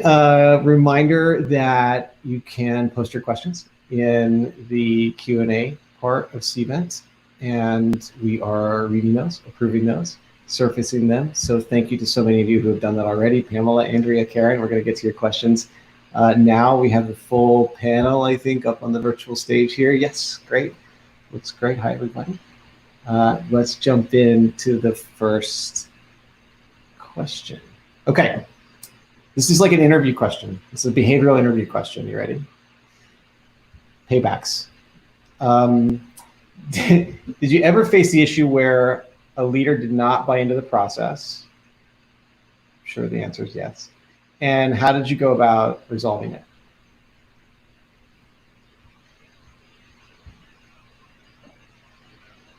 reminder that you can post your questions in the Q&A part of CVent, and we are reading those, approving those, surfacing them. So thank you to so many of you who have done that already. Pamela, Andrea, Karen, we're going to get to your questions. Now we have the full panel, I think, up on the virtual stage here. Yes, great. Looks great. Hi, everybody. Let's jump into the first question. Okay. This is like an interview question. It's a behavioral interview question. You ready? Paybacks. Did you ever face the issue where a leader did not buy into the process? I'm sure the answer is yes. And how did you go about resolving it?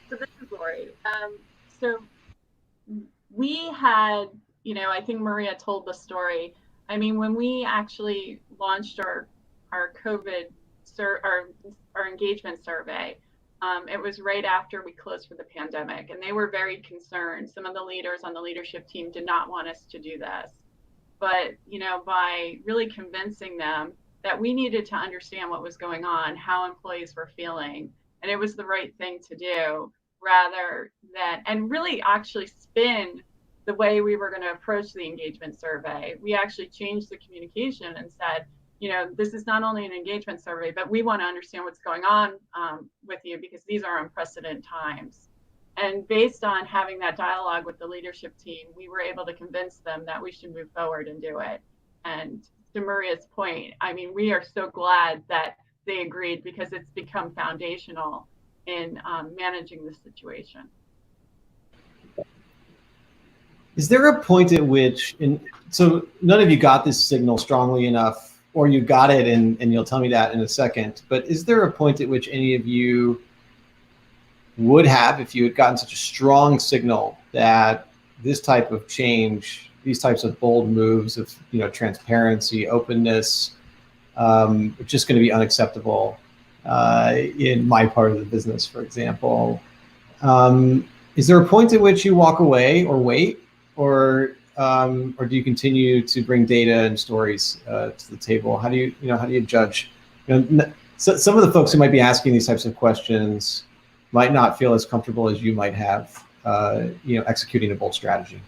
So this is Lori. So we had, I think Maria told the story. I mean, when we actually launched our COVID, our engagement survey, it was right after we closed for the pandemic, and they were very concerned. Some of the leaders on the leadership team did not want us to do this. But, by really convincing them that we needed to understand what was going on, how employees were feeling, and it was the right thing to do, rather than, and really actually spin the way we were going to approach the engagement survey. We actually changed the communication and said, this is not only an engagement survey, but we want to understand what's going on with you, because these are unprecedented times. And based on having that dialogue with the leadership team, we were able to convince them that we should move forward and do it. And to Maria's point, I mean, we are so glad that they agreed, because it's become foundational in managing this situation. Is there a point at which, so none of you got this signal strongly enough or you got it, and you'll tell me that in a second, but is there a point at which any of you would have, if you had gotten such a strong signal that this type of change, these types of bold moves of transparency, openness, just going to be unacceptable in my part of the business, for example? Is there a point at which you walk away or wait, or do you continue to bring data and stories to the table? How do you judge? So some of the folks who might be asking these types of questions might not feel as comfortable as you might have, executing a bold strategy.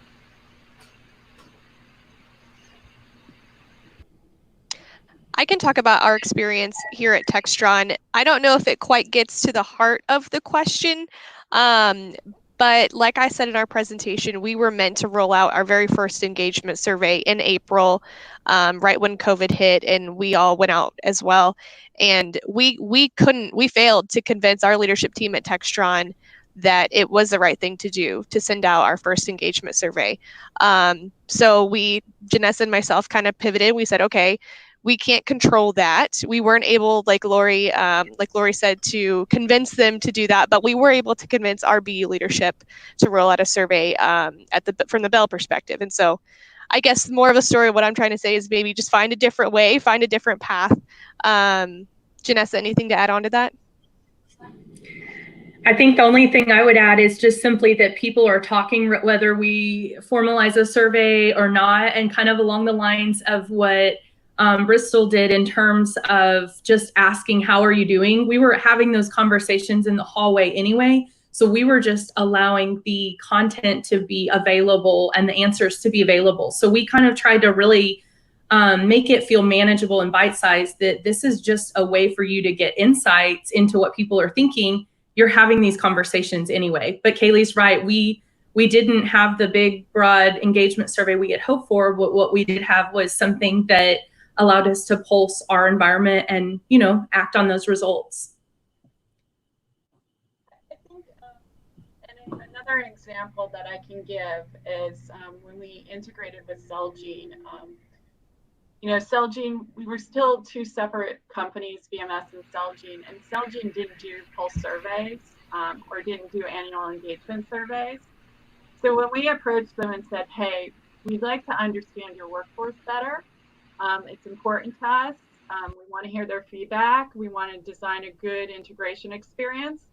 I can talk about our experience here at Textron. I don't know if it quite gets to the heart of the question, but like I said in our presentation, we were meant to roll out our very first engagement survey in April, right when COVID hit, and we all went out as well. And we failed to convince our leadership team at Textron that it was the right thing to do to send out our first engagement survey. So Janessa and myself kind of pivoted. We said, okay, we can't control that. We weren't able, like Lori said, to convince them to do that, but we were able to convince our BU leadership to roll out a survey from the Bell perspective. And so I guess more of a story of what I'm trying to say is maybe just find a different way, find a different path. Janessa, anything to add on to that? I think the only thing I would add is just simply that people are talking, whether we formalize a survey or not, and kind of along the lines of what Bristol did in terms of just asking, how are you doing? We were having those conversations in the hallway anyway. So we were just allowing the content to be available and the answers to be available. So we kind of tried to really make it feel manageable and bite-sized, that this is just a way for you to get insights into what people are thinking. You're having these conversations anyway. But Kaylee's right. We didn't have the big, broad engagement survey we had hoped for. What we did have was something that allowed us to pulse our environment and, act on those results. I think another example that I can give is when we integrated with Celgene. Celgene, we were still two separate companies, VMS and Celgene didn't do pulse surveys or didn't do annual engagement surveys. So when we approached them and said, hey, we'd like to understand your workforce better, it's important to us. We want to hear their feedback. We want to design a good integration experience.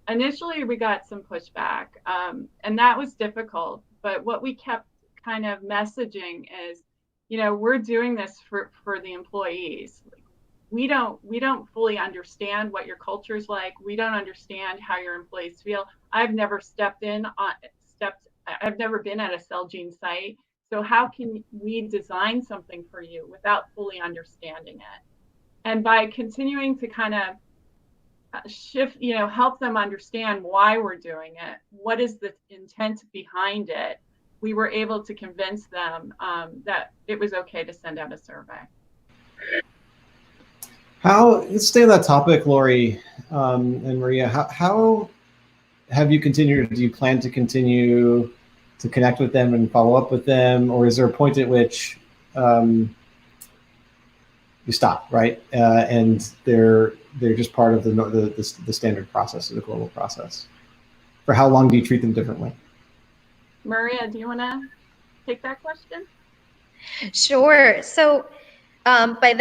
Initially, we got some pushback, and that was difficult. But what we kept kind of messaging is, we're doing this for the employees. We don't fully understand what your culture is like. We don't understand how your employees feel. I've never been at a Celgene site. So how can we design something for you without fully understanding it? And by continuing to kind of shift, help them understand why we're doing it, what is the intent behind it, we were able to convince them that it was okay to send out a survey. Let's stay on that topic, Lori and Maria. How have you continued? Do you plan to continue to connect with them and follow up with them, or is there a point at which you stop, right? And they're just part of the standard process, of the global process. For how long do you treat them differently? Maria, do you want to take that question? Sure. So by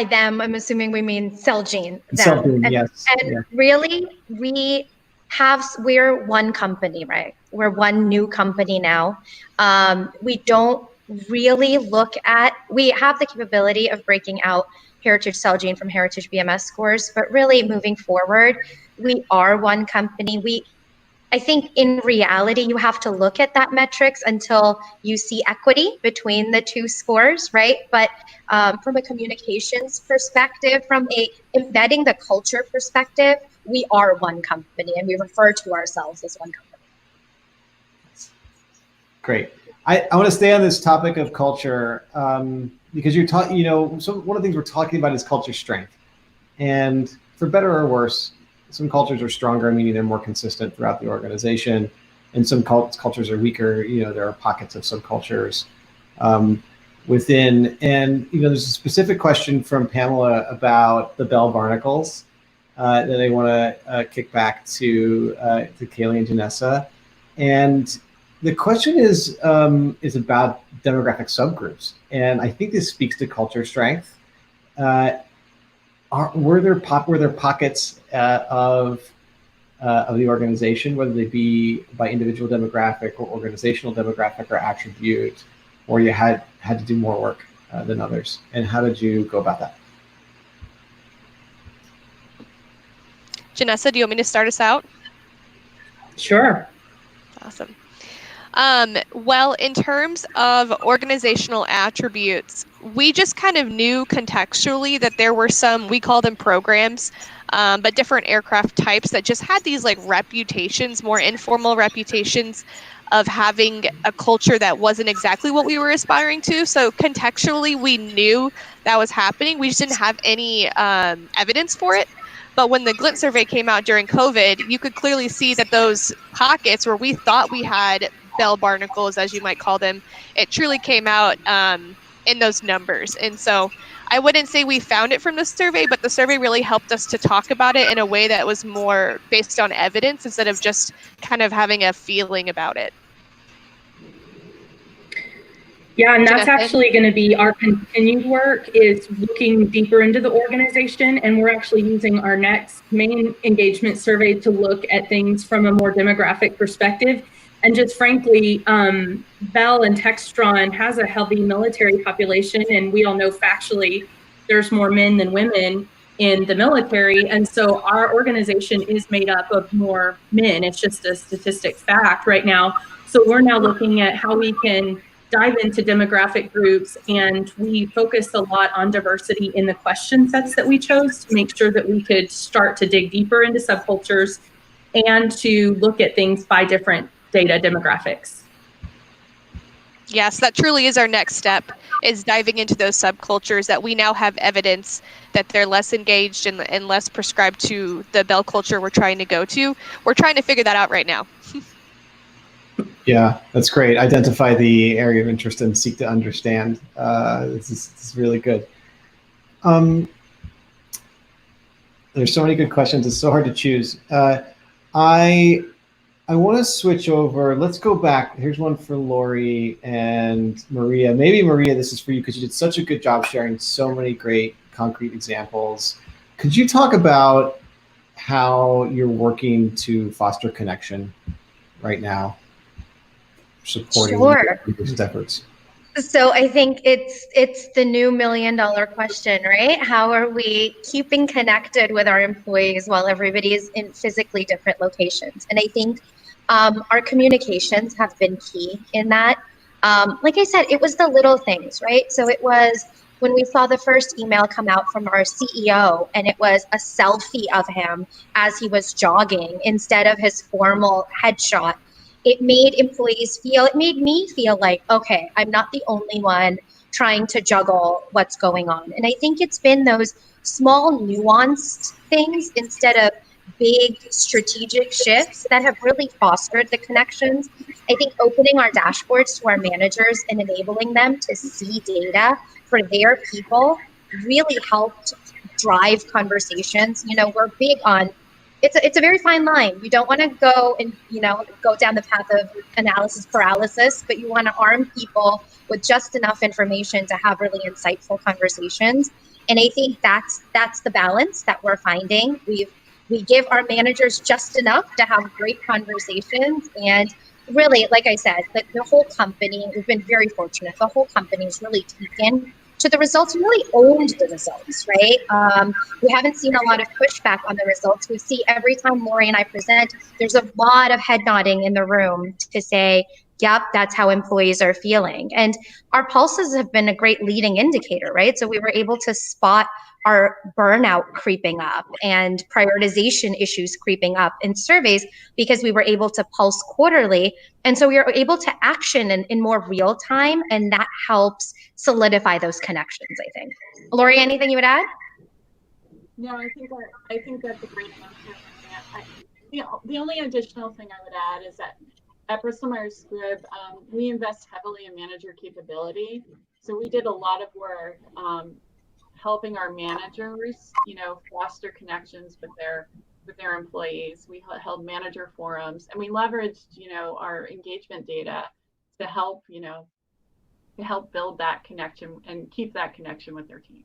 them, I'm assuming we mean Celgene. Celgene, yes. And really, we're one company, right? We're one new company now. We don't really we have the capability of breaking out Heritage Celgene from Heritage BMS scores, but really moving forward, we are one company. I think in reality, you have to look at that metrics until you see equity between the two scores, right? But from a communications perspective, from embedding the culture perspective, we are one company and we refer to ourselves as one company. Great. I want to stay on this topic of culture because you're talking, so one of the things we're talking about is culture strength. And for better or worse, some cultures are stronger, meaning they're more consistent throughout the organization, and some cultures are weaker. There are pockets of subcultures. within. And there's a specific question from Pamela about the bell barnacles that I want to kick back to Kaylee and Janessa. And the question is about demographic subgroups, and I think this speaks to culture strength. Were there pockets of the organization, whether they be by individual demographic or organizational demographic or attribute, or you had to do more work than others? And how did you go about that? Janessa, do you want me to start us out? Sure. Awesome. Well, in terms of organizational attributes, we just kind of knew contextually that there were some, we call them programs, but different aircraft types that just had these like reputations, more informal reputations of having a culture that wasn't exactly what we were aspiring to. So contextually, we knew that was happening. We just didn't have any evidence for it. But when the Glint survey came out during COVID, you could clearly see that those pockets where we thought we had bell barnacles, as you might call them, it truly came out in those numbers. And so I wouldn't say we found it from the survey, but the survey really helped us to talk about it in a way that was more based on evidence instead of just kind of having a feeling about it. Yeah, and that's actually going to be our continued work, is looking deeper into the organization. And we're actually using our next main engagement survey to look at things from a more demographic perspective. And just frankly, Bell and Textron has a heavy military population, and we all know factually there's more men than women in the military. And so our organization is made up of more men. It's just a statistic fact right now. So we're now looking at how we can dive into demographic groups, and we focused a lot on diversity in the question sets that we chose to make sure that we could start to dig deeper into subcultures and to look at things by different data demographics. Yes, that truly is our next step, is diving into those subcultures that we now have evidence that they're less engaged and less prescribed to the bell culture we're trying to go to. We're trying to figure that out right now. Yeah, that's great. Identify the area of interest and seek to understand. This is really good. There's so many good questions. It's so hard to choose. I want to switch over. Let's go back. Here's one for Lori and Maria. Maybe Maria, this is for you because you did such a good job sharing so many great concrete examples. Could you talk about how you're working to foster connection right now, supporting these efforts? So I think it's the new $1 million question, right? How are we keeping connected with our employees while everybody is in physically different locations? And I think our communications have been key in that. Like I said, it was the little things, right? So it was when we saw the first email come out from our CEO, and it was a selfie of him as he was jogging instead of his formal headshot. It made it made me feel like, okay, I'm not the only one trying to juggle what's going on. And I think it's been those small nuanced things instead of big strategic shifts that have really fostered the connections. I think opening our dashboards to our managers and enabling them to see data for their people really helped drive conversations. We're big on it's a very fine line. You don't want to go and go down the path of analysis paralysis, but you want to arm people with just enough information to have really insightful conversations. And I think that's the balance that we're finding. We give our managers just enough to have great conversations, and really, like I said, the whole company, we've been very fortunate. The whole company is really taken to the results and really owned the results, right? We haven't seen a lot of pushback on the results. We see every time Lori and I present, there's a lot of head nodding in the room to say, yep, that's how employees are feeling. And our pulses have been a great leading indicator, right? So we were able to spot our burnout creeping up and prioritization issues creeping up in surveys because we were able to pulse quarterly. And so we were able to action in more real time, and that helps solidify those connections, I think. Lori, anything you would add? No, I think that's a great answer. The only additional thing I would add is that At Bristol Myers Squibb, we invest heavily in manager capability. So we did a lot of work helping our managers, foster connections with their employees. We held manager forums, and we leveraged, our engagement data to help, build that connection and keep that connection with their teams.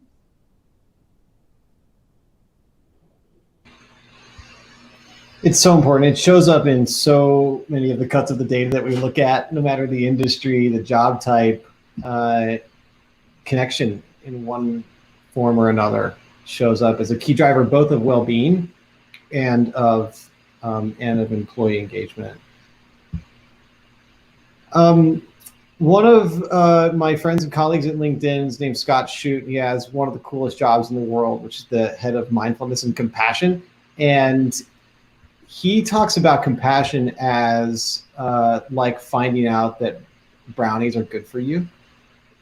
It's so important. It shows up in so many of the cuts of the data that we look at, no matter the industry, the job type, connection in one form or another shows up as a key driver, both of well-being and of employee engagement. One of my friends and colleagues at LinkedIn is named Scott Shute. He has one of the coolest jobs in the world, which is the head of mindfulness and compassion. And he talks about compassion as like finding out that brownies are good for you.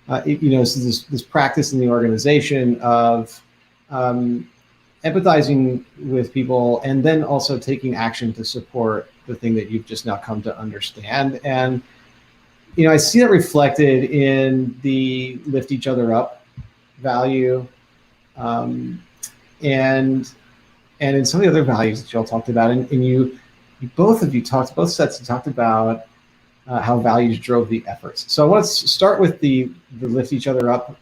So this practice in the organization of empathizing with people and then also taking action to support the thing that you've just now come to understand. And I see that reflected in the lift each other up value, and in some of the other values that you all talked about. And both sets talked about how values drove the efforts. So I want to start with the lift each other up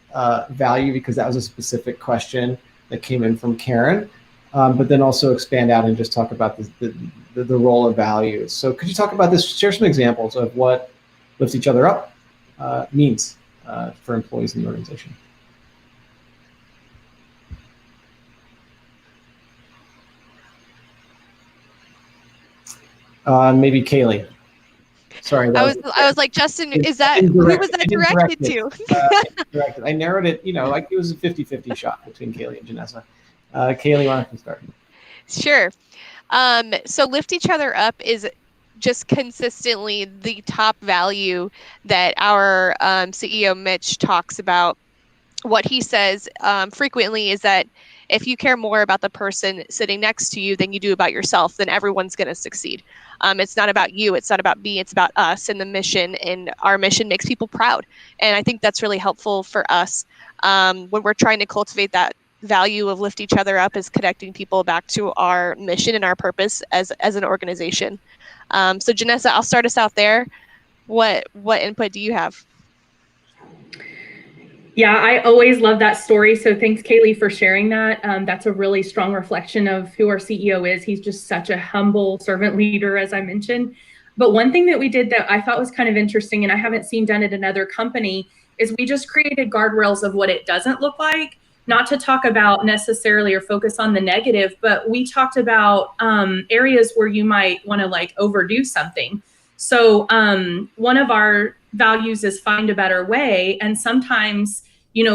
value, because that was a specific question that came in from Karen, but then also expand out and just talk about the role of values. So could you talk about this, share some examples of what lift each other up means for employees in the organization? Maybe Kaylee. Sorry. I was like, Justin, who was that directed to? I narrowed it, like it was a 50-50 shot between Kaylee and Janessa. Kaylee, why don't you start? Sure. So lift each other up is just consistently the top value that our CEO Mitch talks about. What he says frequently is that if you care more about the person sitting next to you than you do about yourself, then everyone's going to succeed. It's not about you. It's not about me. It's about us and the mission. And our mission makes people proud. And I think that's really helpful for us when we're trying to cultivate that value of lift each other up, is connecting people back to our mission and our purpose as an organization. So Janessa, I'll start us out there. What input do you have? Yeah, I always love that story. So thanks, Kaylee, for sharing that. That's a really strong reflection of who our CEO is. He's just such a humble servant leader, as I mentioned. But one thing that we did that I thought was kind of interesting, and I haven't seen done at another company, is we just created guardrails of what it doesn't look like. Not to talk about necessarily or focus on the negative, but we talked about areas where you might want to overdo something. So one of our values is find a better way. And sometimes,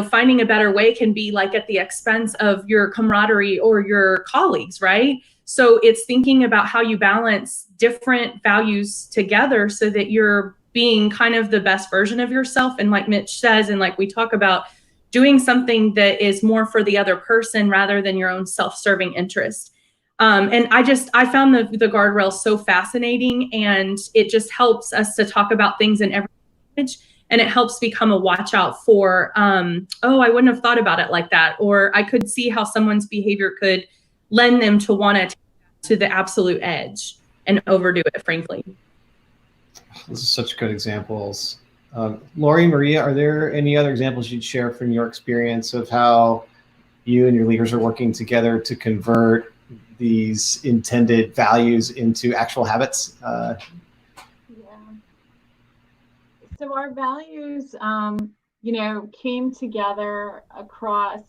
finding a better way can be at the expense of your camaraderie or your colleagues, right? So it's thinking about how you balance different values together so that you're being kind of the best version of yourself. And like Mitch says, and like we talk about, doing something that is more for the other person rather than your own self-serving interest. And I found the guardrail so fascinating, and it just helps us to talk about things in every language, and it helps become a watch out for, oh, I wouldn't have thought about it like that, or I could see how someone's behavior could lend them to want to take it to the absolute edge and overdo it, frankly. Those are such good examples. Lori, Maria, are there any other examples you'd share from your experience of how you and your leaders are working together to convert these intended values into actual habits? Yeah. So our values, came together across,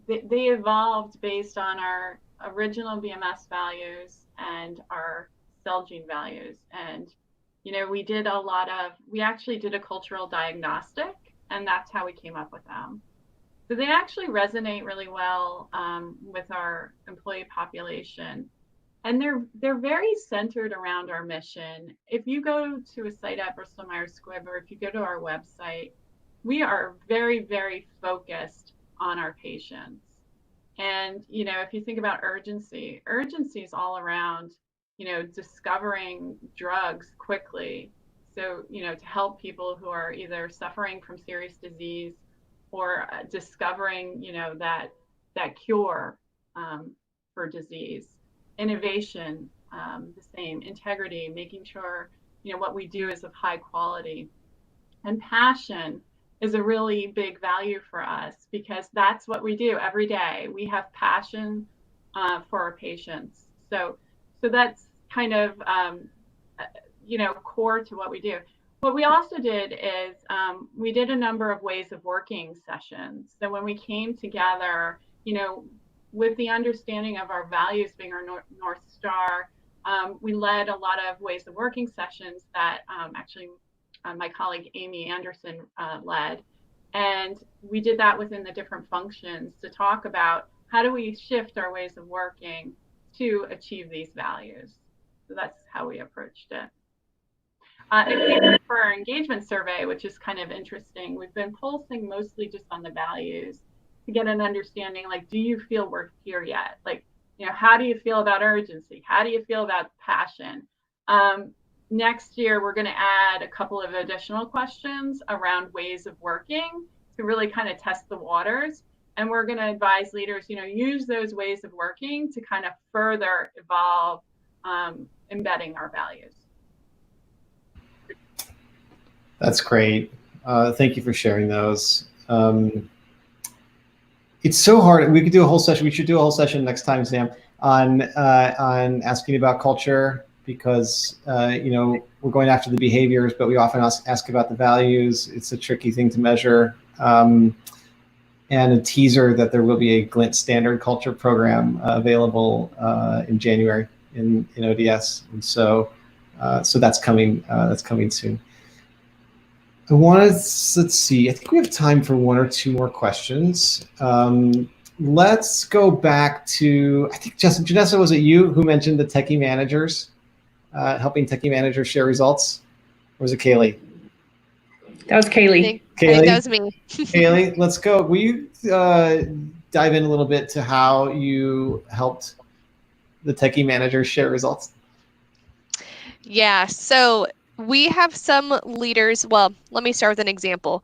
they evolved based on our original BMS values and our Celgene values. And we actually did a cultural diagnostic, and that's how we came up with them. So they actually resonate really well with our employee population, and they're very centered around our mission. If you go to a site at Bristol Myers Squibb, or if you go to our website, we are very, very focused on our patients. And if you think about urgency is all around discovering drugs quickly. So, to help people who are either suffering from serious disease or discovering, that cure for disease. Innovation, the same. Integrity, making sure, what we do is of high quality. And passion is a really big value for us because that's what we do every day. We have passion for our patients. So that's kind of, core to what we do. What we also did is we did a number of ways of working sessions. So when we came together, with the understanding of our values being our North Star, we led a lot of ways of working sessions that actually my colleague Amy Anderson led. And we did that within the different functions to talk about how do we shift our ways of working to achieve these values. So that's how we approached it. For our engagement survey, which is kind of interesting, we've been pulsing mostly just on the values to get an understanding, like, do you feel we're here yet? Like, how do you feel about urgency? How do you feel about passion? Next year, we're going to add a couple of additional questions around ways of working to really kind of test the waters. And we're going to advise leaders, use those ways of working to kind of further evolve embedding our values. That's great. Thank you for sharing those. It's so hard. We could do a whole session. We should do a whole session next time, Sam, on asking about culture, because we're going after the behaviors, but we often ask about the values. It's a tricky thing to measure. And a teaser that there will be a Glint standard culture program available in January in ODS, and so that's coming. That's coming soon. Let's see. I think we have time for one or two more questions. Let's go back to, I think, Justin, Janessa, was it you who mentioned the techie managers, helping techie managers share results? Or was it Kaylee? That was Kaylee. I think that was me. Kaylee, let's go. Will you dive in a little bit to how you helped the techie managers share results? Yeah, so we have some leaders. Well, let me start with an example.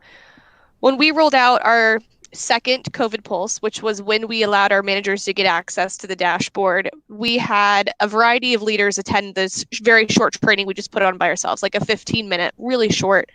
When we rolled out our second COVID pulse, which was when we allowed our managers to get access to the dashboard, we had a variety of leaders attend this very short training we just put on by ourselves, like a 15-minute, really short,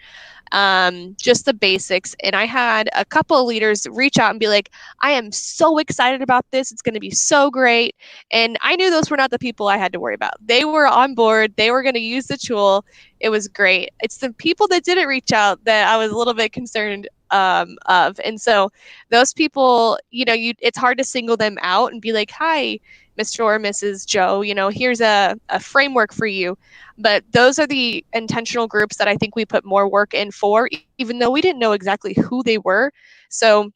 just the basics. And I had a couple of leaders reach out and be like, I am so excited about this. It's going to be so great. And I knew those were not the people I had to worry about. They were on board. They were going to use the tool. It was great. It's the people that didn't reach out that I was a little bit concerned of. And so those people, it's hard to single them out and be like, hi, Mr. or Mrs. Joe, here's a framework for you. But those are the intentional groups that I think we put more work in for, even though we didn't know exactly who they were. So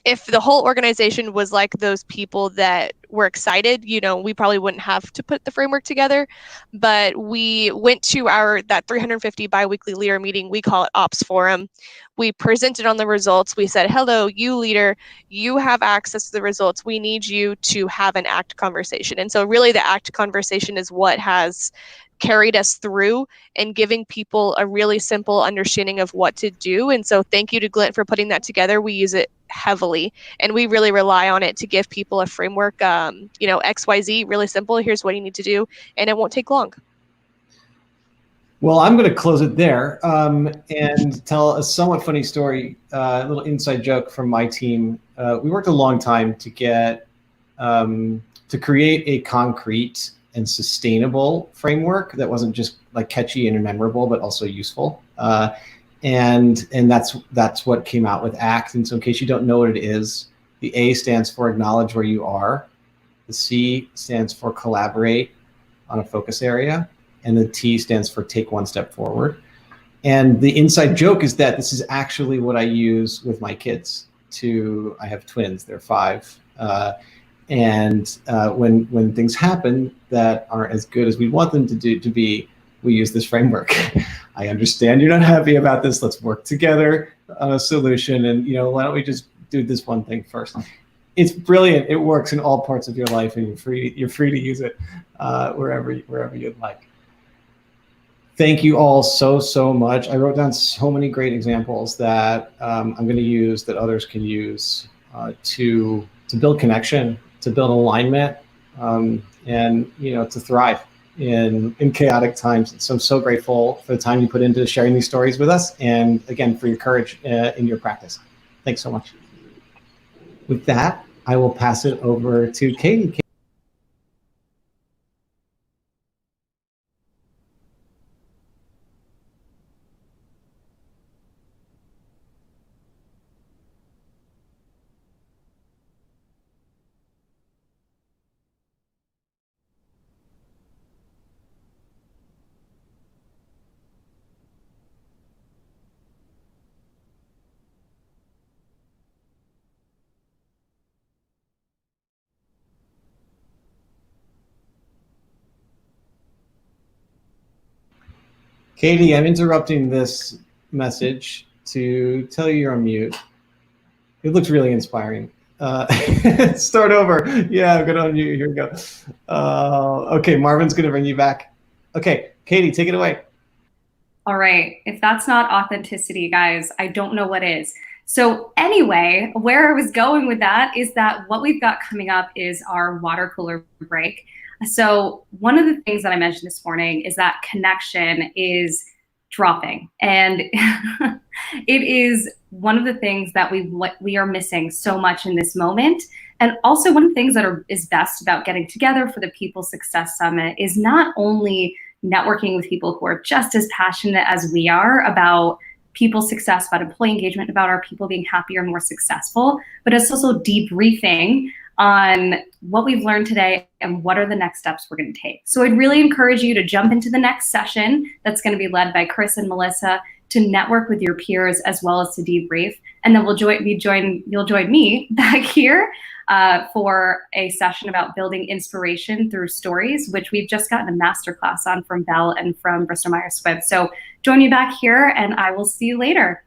if the whole organization was like those people that were excited, we probably wouldn't have to put the framework together. But we went to that 350 biweekly leader meeting. We call it Ops Forum. We presented on the results. We said, hello, you leader, you have access to the results. We need you to have an ACT conversation. And so really the ACT conversation is what has carried us through and giving people a really simple understanding of what to do. And so thank you to Glint for putting that together. We use it heavily and we really rely on it to give people a framework, XYZ, really simple. Here's what you need to do. And it won't take long. Well, I'm going to close it there and tell a somewhat funny story, a little inside joke from my team. We worked a long time to get to create a concrete and sustainable framework that wasn't just like catchy and memorable, but also useful. And that's what came out with ACT. And so in case you don't know what it is, the A stands for acknowledge where you are. The C stands for collaborate on a focus area. And the T stands for take one step forward. And the inside joke is that this is actually what I use with my kids. I have twins, they're 5. And when things happen that aren't as good as we want them to be, we use this framework. I understand you're not happy about this. Let's work together on a solution. And why don't we just do this one thing first? it's brilliant. It works in all parts of your life, and you're free to use it wherever you'd like. Thank you all so much. I wrote down so many great examples that I'm going to use, that others can use to build connection, to build alignment, and to thrive in chaotic times. So I'm so grateful for the time you put into sharing these stories with us, and again for your courage in your practice. Thanks so much. With that, I will pass it over to Katie. Katie, I'm interrupting this message to tell you you're on mute. It looks really inspiring. Start over. Yeah, I'm going to unmute you. Here we go. Okay, Marvin's going to bring you back. Okay, Katie, take it away. All right. If that's not authenticity, guys, I don't know what is. So anyway, where I was going with that is that what we've got coming up is our water cooler break. So one of the things that I mentioned this morning is that connection is dropping. And it is one of the things that we are missing so much in this moment. And also one of the things that is best about getting together for the People Success Summit is not only networking with people who are just as passionate as we are about people success, about employee engagement, about our people being happier and more successful, but it's also debriefing on what we've learned today and what are the next steps we're going to take. So I'd really encourage you to jump into the next session that's going to be led by Chris and Melissa to network with your peers as well as to debrief. And then you'll join me back here for a session about building inspiration through stories, which we've just gotten a masterclass on from Belle and from Bristol Myers Squibb. So join me back here and I will see you later.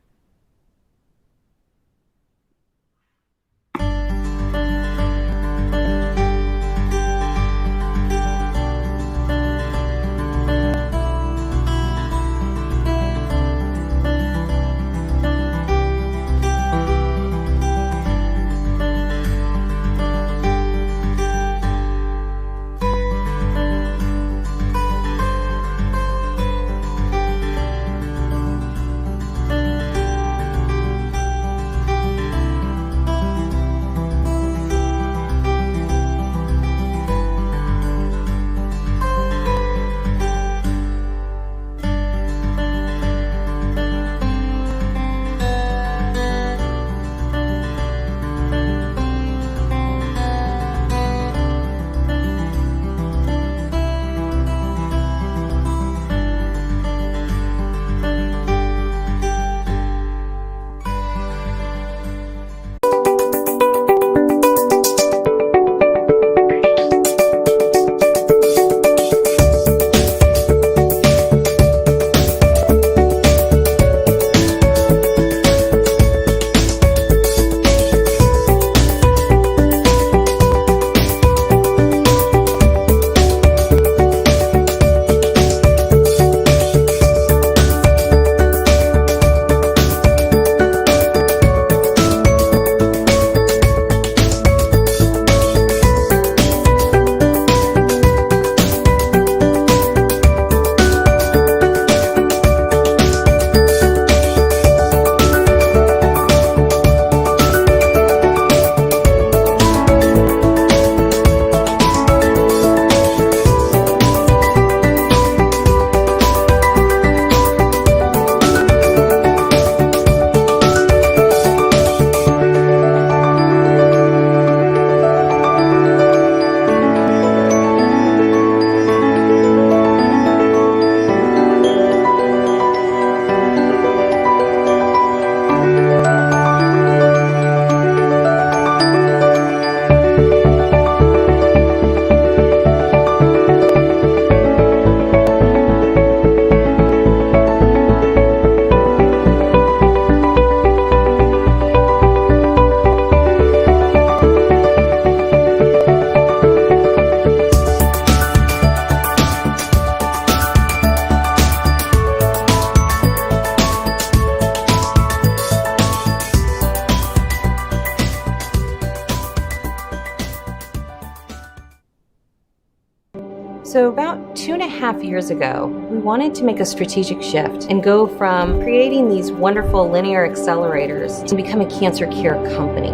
So about 2.5 years ago, we wanted to make a strategic shift and go from creating these wonderful linear accelerators to become a cancer care company.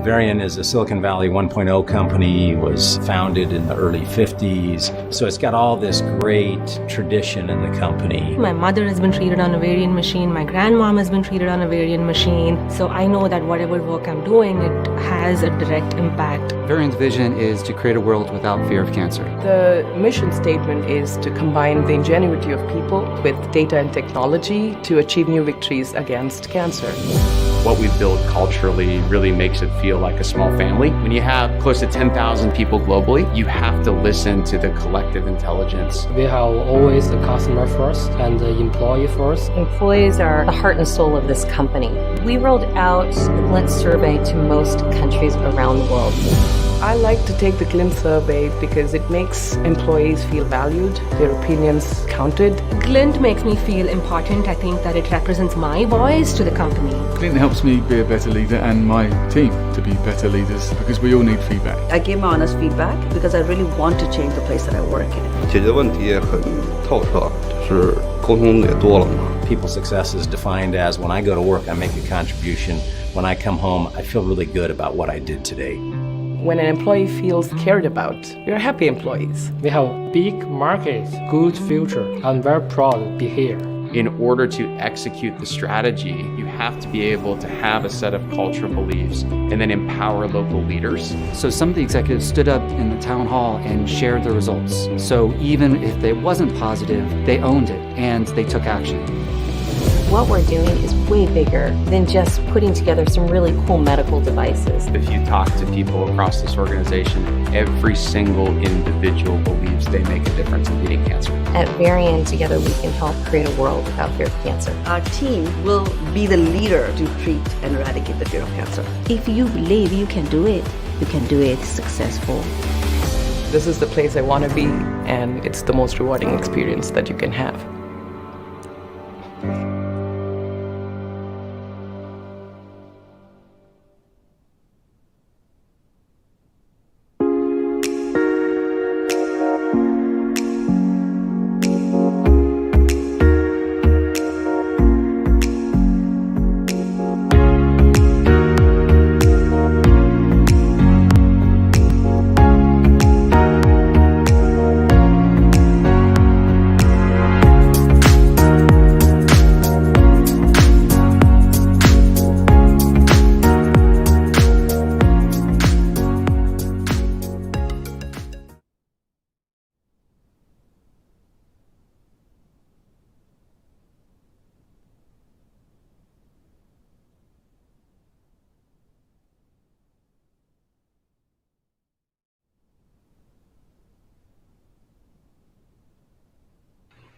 Varian is a Silicon Valley 1.0 company, was founded in the early 50s. So it's got all this great tradition in the company. My mother has been treated on a Varian machine. My grandmom has been treated on a Varian machine. So I know that whatever work I'm doing, it has a direct impact. Varian's vision is to create a world without fear of cancer. The mission statement is to combine the ingenuity of people with data and technology to achieve new victories against cancer. What we've built culturally really makes it feel like a small family. When you have close to 10,000 people globally, you have to listen to the collective intelligence. We have always the customer first and the employee first. Employees are the heart and soul of this company. We rolled out the Glint survey to most countries around the world. I like to take the Glint survey because it makes employees feel valued, their opinions counted. Glint makes me feel important. I think that it represents my voice to the company. Glint helps me be a better leader and my team to be better leaders because we all need feedback. I give my honest feedback because I really want to change the place that I work in. 解决问题也很透彻，是沟通也多了嘛。 People success is defined as when I go to work, I make a contribution. When I come home, I feel really good about what I did today. When an employee feels cared about, we're happy employees. We have big markets, good future. I'm very proud to be here. In order to execute the strategy, you have to be able to have a set of cultural beliefs and then empower local leaders. So some of the executives stood up in the town hall and shared the results. So even if it wasn't positive, they owned it and they took action. What we're doing is way bigger than just putting together some really cool medical devices. If you talk to people across this organization, every single individual believes they make a difference in beating cancer. At Varian, together we can help create a world without fear of cancer. Our team will be the leader to treat and eradicate the fear of cancer. If you believe you can do it successful. This is the place I want to be, and it's the most rewarding experience that you can have.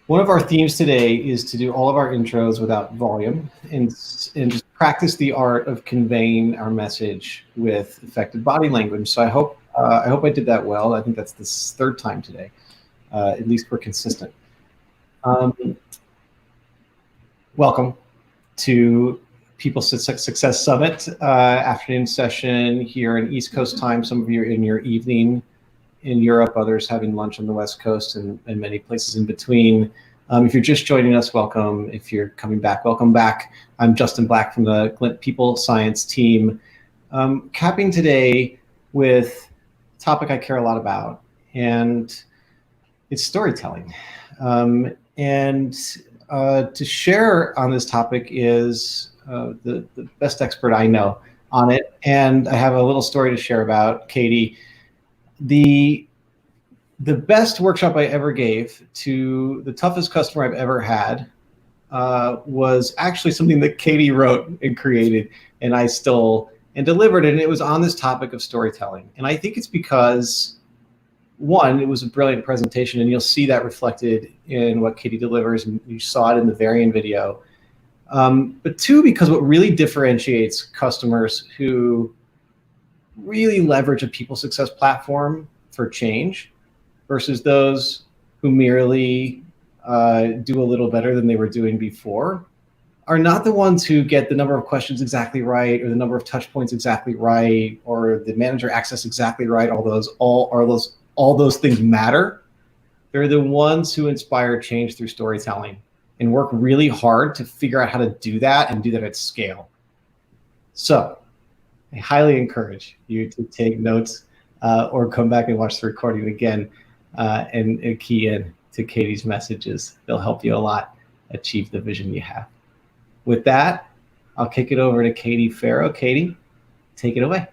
One of our themes today is to do all of our intros without volume and just practice the art of conveying our message with effective body language. So I hope I did that well. I think that's the third time today. At least we're consistent. Welcome to People Success Summit afternoon session here in East Coast time. Some of you are in your evening in Europe, others having lunch on the West Coast, and many places in between. If you're just joining us, welcome. If you're coming back, welcome back. I'm Justin Black from the Glint People Science team, capping today with a topic I care a lot about, and it's storytelling. To share on this topic is the best expert I know on it, and I have a little story to share about Katie. The best workshop I ever gave to the toughest customer I've ever had was actually something that Katie wrote and created, and I stole and delivered it, and it was on this topic of storytelling. And I think it's because, one, it was a brilliant presentation, and you'll see that reflected in what Katie delivers, and you saw it in the Varian video. But two, because what really differentiates customers who really leverage a people success platform for change versus those who merely do a little better than they were doing before are not the ones who get the number of questions exactly right, or the number of touch points exactly right, or the manager access exactly right. All those things matter. They're the ones who inspire change through storytelling and work really hard to figure out how to do that and do that at scale. So I highly encourage you to take notes or come back and watch the recording again and key in to Katie's messages. They'll help you a lot achieve the vision you have. With that, I'll kick it over to Katie Farrow. Katie, take it away.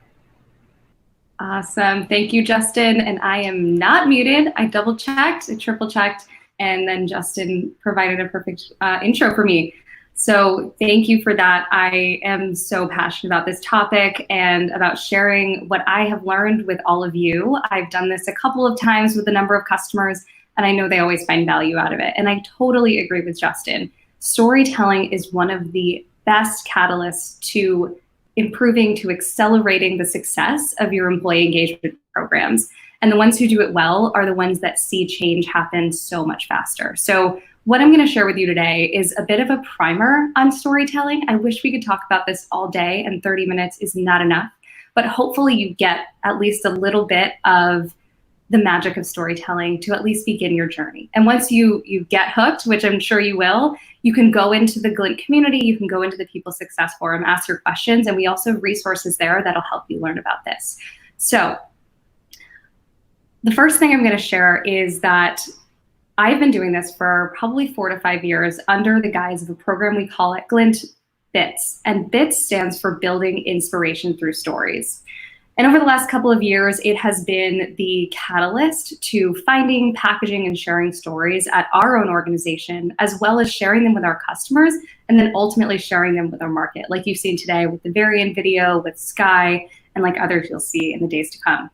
Awesome. Thank you, Justin. And I am not muted. I double checked, I triple checked, and then Justin provided a perfect intro for me. So thank you for that. I am so passionate about this topic and about sharing what I have learned with all of you. I've done this a couple of times with a number of customers, and I know they always find value out of it. And I totally agree with Justin. Storytelling is one of the best catalysts to improving, to accelerating the success of your employee engagement programs. And the ones who do it well are the ones that see change happen so much faster. So what I'm going to share with you today is a bit of a primer on storytelling. I wish we could talk about this all day, and 30 minutes is not enough. But hopefully you get at least a little bit of the magic of storytelling to at least begin your journey. And once you get hooked, which I'm sure you will, you can go into the Glint community, you can go into the People Success Forum, ask your questions, and we also have resources there that'll help you learn about this. So the first thing I'm going to share is that I've been doing this for probably 4 to 5 years under the guise of a program we call it Glint BITS. And BITS stands for Building Inspiration Through Stories. And over the last couple of years, it has been the catalyst to finding, packaging, and sharing stories at our own organization, as well as sharing them with our customers, and then ultimately sharing them with our market, like you've seen today with the Varian video, with Sky, and like others you'll see in the days to come.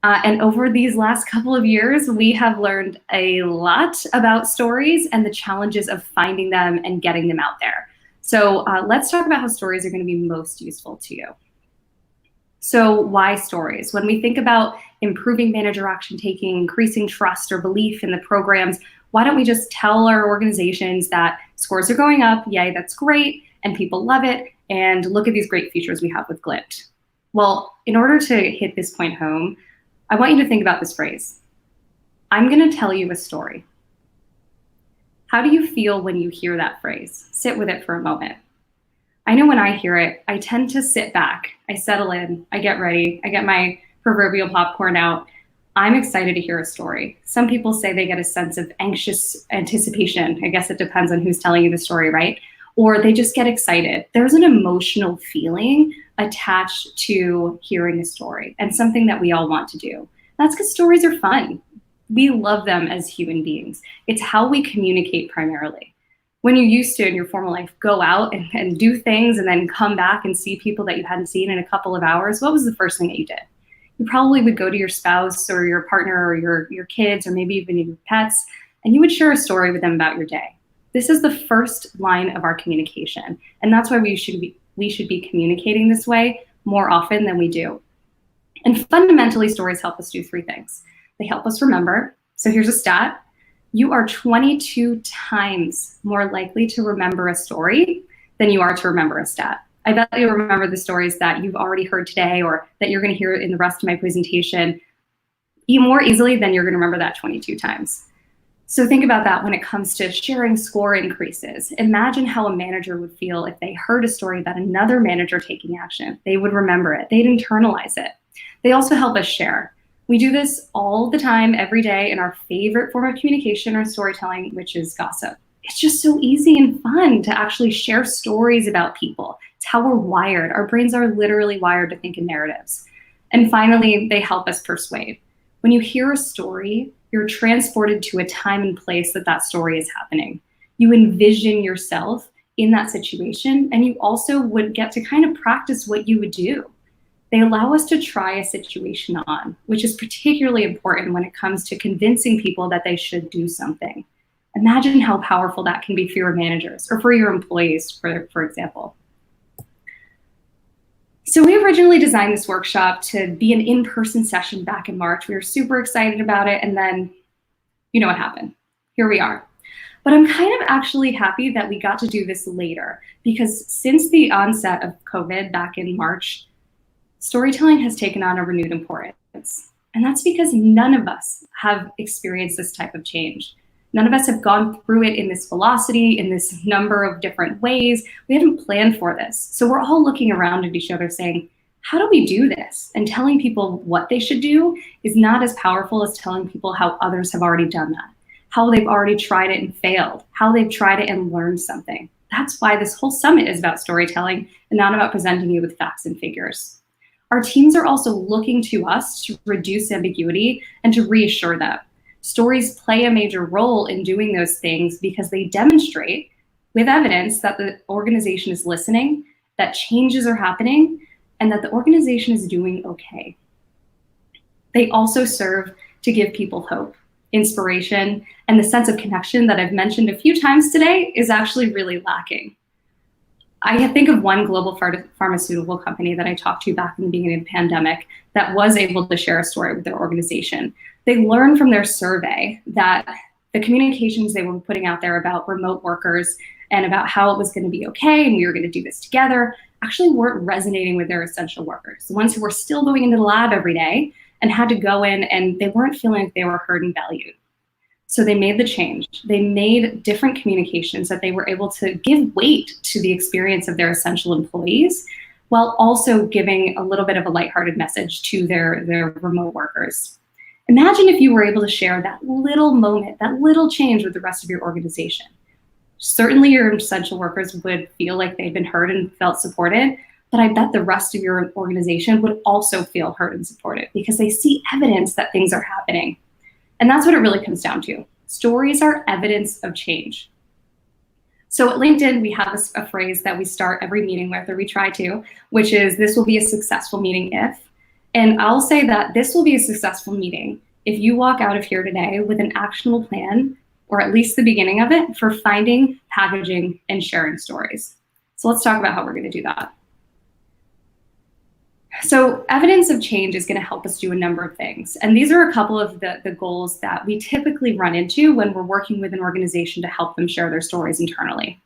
And over these last couple of years, we have learned a lot about stories and the challenges of finding them and getting them out there. So let's talk about how stories are going to be most useful to you. So why stories? When we think about improving manager action taking, increasing trust or belief in the programs, why don't we just tell our organizations that scores are going up, yay, that's great, and people love it, and look at these great features we have with Glint. Well, in order to hit this point home, I want you to think about this phrase. I'm going to tell you a story. How do you feel when you hear that phrase? Sit with it for a moment. I know when I hear it, I tend to sit back, I settle in, I get ready, I get my proverbial popcorn out. I'm excited to hear a story. Some people say they get a sense of anxious anticipation. I guess it depends on who's telling you the story, right? Or they just get excited. There's an emotional feeling attached to hearing a story and something that we all want to do. That's because stories are fun. We love them as human beings. It's how we communicate primarily. When you used to in your formal life go out and do things and then come back and see people that you hadn't seen in a couple of hours, what was the first thing that you did? You probably would go to your spouse or your partner or your kids or maybe even your pets, and you would share a story with them about your day. This is the first line of our communication, and that's why we should be communicating this way more often than we do. And fundamentally, stories help us do 3 things. They help us remember. So here's a stat. You are 22 times more likely to remember a story than you are to remember a stat. I bet you remember the stories that you've already heard today or that you're going to hear in the rest of my presentation even more easily than you're going to remember that 22 times. So think about that when it comes to sharing score increases. Imagine how a manager would feel if they heard a story about another manager taking action. They would remember it. They'd internalize it. They also help us share. We do this all the time, every day, in our favorite form of communication or storytelling, which is gossip. It's just so easy and fun to actually share stories about people. It's how we're wired. Our brains are literally wired to think in narratives. And finally, they help us persuade. When you hear a story, you're transported to a time and place that story is happening. You envision yourself in that situation, and you also would get to kind of practice what you would do. They allow us to try a situation on, which is particularly important when it comes to convincing people that they should do something. Imagine how powerful that can be for your managers or for your employees, for example. So we originally designed this workshop to be an in-person session back in March. We were super excited about it, and then you know what happened. Here we are. But I'm kind of actually happy that we got to do this later, because since the onset of COVID back in March, storytelling has taken on a renewed importance. And that's because none of us have experienced this type of change. None of us have gone through it in this velocity, in this number of different ways. We haven't planned for this. So we're all looking around at each other saying, how do we do this? And telling people what they should do is not as powerful as telling people how others have already done that, how they've already tried it and failed, how they've tried it and learned something. That's why this whole summit is about storytelling and not about presenting you with facts and figures. Our teams are also looking to us to reduce ambiguity and to reassure them. Stories play a major role in doing those things because they demonstrate with evidence that the organization is listening, that changes are happening, and that the organization is doing okay. They also serve to give people hope, inspiration, and the sense of connection that I've mentioned a few times today is actually really lacking. I think of one global pharmaceutical company that I talked to back in the beginning of the pandemic that was able to share a story with their organization. They learned from their survey that the communications they were putting out there about remote workers and about how it was going to be okay and we were going to do this together actually weren't resonating with their essential workers, the ones who were still going into the lab every day and had to go in and they weren't feeling like they were heard and valued. So they made the change. They made different communications that they were able to give weight to the experience of their essential employees while also giving a little bit of a lighthearted message to their remote workers. Imagine if you were able to share that little moment, that little change with the rest of your organization. Certainly your essential workers would feel like they've been heard and felt supported, but I bet the rest of your organization would also feel heard and supported because they see evidence that things are happening. And that's what it really comes down to. Stories are evidence of change. So at LinkedIn, we have a phrase that we start every meeting with, or we try to, which is, this will be a successful meeting if. And I'll say that this will be a successful meeting if you walk out of here today with an actionable plan, or at least the beginning of it, for finding, packaging, and sharing stories. So let's talk about how we're going to do that. So evidence of change is going to help us do a number of things. And these are a couple of the goals that we typically run into when we're working with an organization to help them share their stories internally.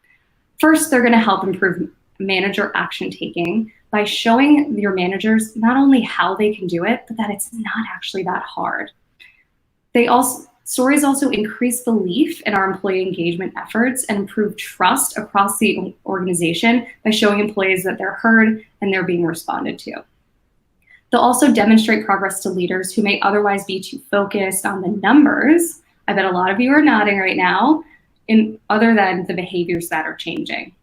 First, they're going to help improve manager action taking by showing your managers not only how they can do it, but that it's not actually that hard. Stories also increase belief in our employee engagement efforts and improve trust across the organization by showing employees that they're heard and they're being responded to. They'll also demonstrate progress to leaders who may otherwise be too focused on the numbers. I bet a lot of you are nodding right now, other than the behaviors that are changing.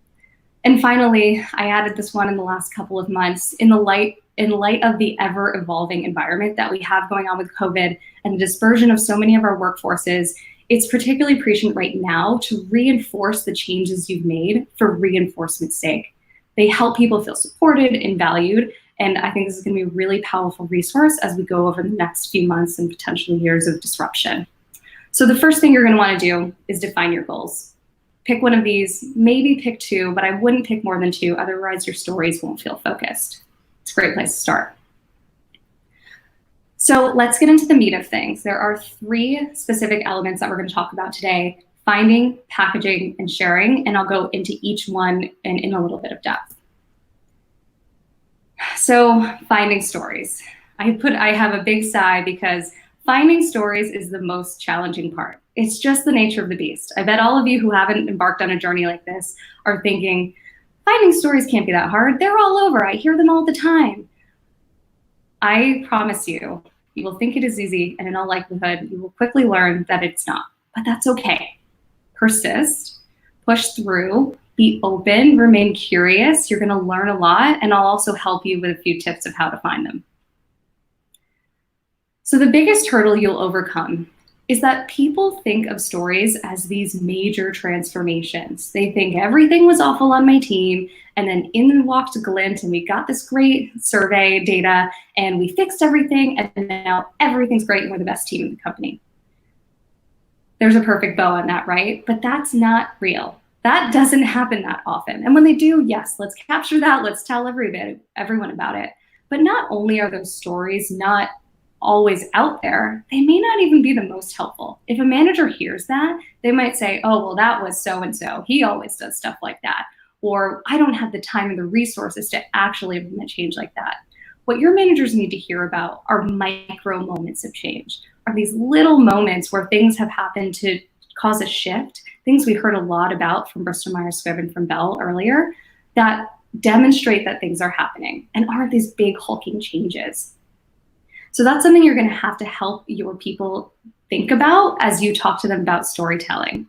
And finally, I added this one in the last couple of months. In light of the ever-evolving environment that we have going on with COVID and the dispersion of so many of our workforces, it's particularly prescient right now to reinforce the changes you've made for reinforcement's sake. They help people feel supported and valued, and I think this is going to be a really powerful resource as we go over the next few months and potentially years of disruption. So the first thing you're going to want to do is define your goals. Pick one of these, maybe pick two, but I wouldn't pick more than two, otherwise your stories won't feel focused. It's a great place to start. So let's get into the meat of things. There are 3 specific elements that we're going to talk about today: finding, packaging, and sharing, and I'll go into each one in a little bit of depth. So finding stories. I have a big sigh because finding stories is the most challenging part. It's just the nature of the beast. I bet all of you who haven't embarked on a journey like this are thinking, finding stories can't be that hard. They're all over. I hear them all the time. I promise you, you will think it is easy, and in all likelihood, you will quickly learn that it's not. But that's okay. Persist, push through, be open, remain curious. You're going to learn a lot, and I'll also help you with a few tips of how to find them. So the biggest hurdle you'll overcome is that people think of stories as these major transformations. They think everything was awful on my team, and then in walked Glint, and we got this great survey data, and we fixed everything, and now everything's great, and we're the best team in the company. There's a perfect bow on that, right? But that's not real. That doesn't happen that often. And when they do, yes, let's capture that. Let's tell everyone about it. But not only are those stories not always out there, they may not even be the most helpful. If a manager hears that, they might say, oh, well, that was so-and-so. He always does stuff like that. Or I don't have the time and the resources to actually implement change like that. what your managers need to hear about are micro moments of change, are these little moments where things have happened to cause a shift, things we heard a lot about from Bristol Myers Squibb and from Bell earlier, that demonstrate that things are happening and aren't these big hulking changes. So that's something you're going to help your people think about as you talk to them about storytelling.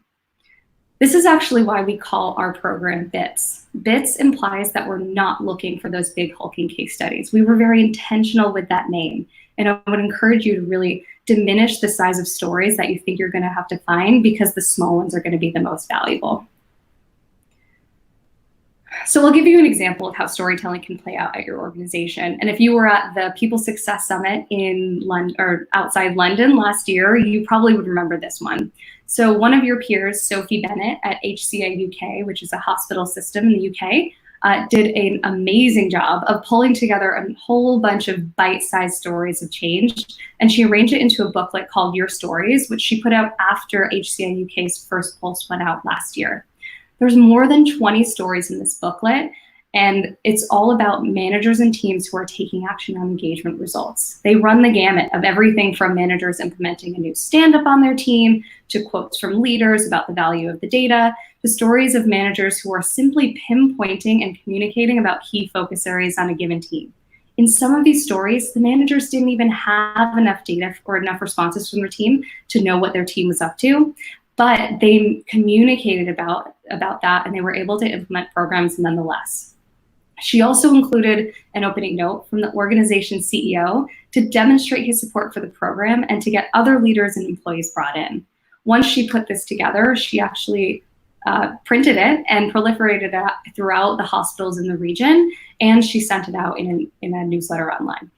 This is actually why we call our program BITS. BITS implies that we're not looking for those big hulking case studies. We were very intentional with that name. And I would encourage you to really diminish the size of stories that you think you're going to have to find, because the small ones are going to be the most valuable. So I'll give you an example of how storytelling can play out at your organization. And if you were at the People Success Summit in London or outside London last year, you probably would remember this one. So one of your peers, Sophie Bennett at HCA UK, which is a hospital system in the UK, did an amazing job of pulling together a whole bunch of bite-sized stories of change. And she arranged it into a booklet called Your Stories, which she put out after HCA UK's first pulse went out last year. There's more than 20 stories in this booklet, and it's all about managers and teams who are taking action on engagement results. They run the gamut of everything from managers implementing a new stand-up on their team, to quotes from leaders about the value of the data, to stories of managers who are simply pinpointing and communicating about key focus areas on a given team. In some of these stories, the managers didn't even have enough data or enough responses from their team to know what their team was up to, but they communicated about that, and they were able to implement programs nonetheless. She also included an opening note from the organization's CEO to demonstrate his support for the program and to get other leaders and employees brought in. Once she put this together, she actually printed it and proliferated it throughout the hospitals in the region, and she sent it out in a newsletter online.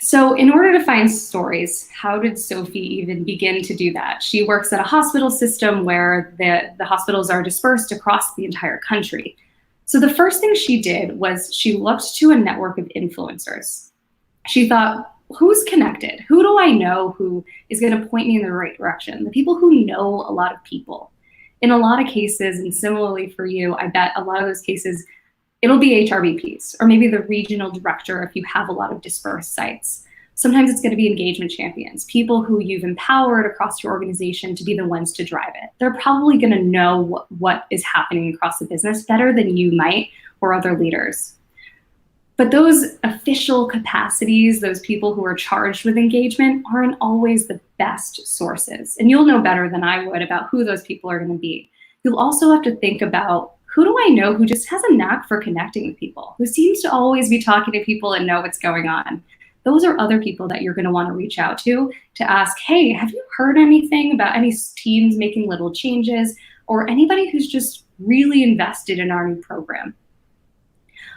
So in order to find stories, how did Sophie even begin to do that? She works at a hospital system where the hospitals are dispersed across the entire country. So the first thing she did was she looked to a network of influencers. She thought, who's connected? Who do I know who is going to point me in the right direction? The people who know a lot of people. In a lot of cases, and similarly for you, I bet a lot of those cases, it'll be HRBPs, or maybe the regional director if you have a lot of dispersed sites. Sometimes it's going to be engagement champions, people who you've empowered across your organization to be the ones to drive it. They're probably going to know what is happening across the business better than you might or other leaders. But those official capacities, those people who are charged with engagement, aren't always the best sources. And you'll know better than I would about who those people are going to be. You'll also have to think about, who do I know who just has a knack for connecting with people, who seems to always be talking to people and know what's going on? Those are other people that you're going to want to reach out to ask, hey, have you heard anything about any teams making little changes, or anybody who's just really invested in our new program?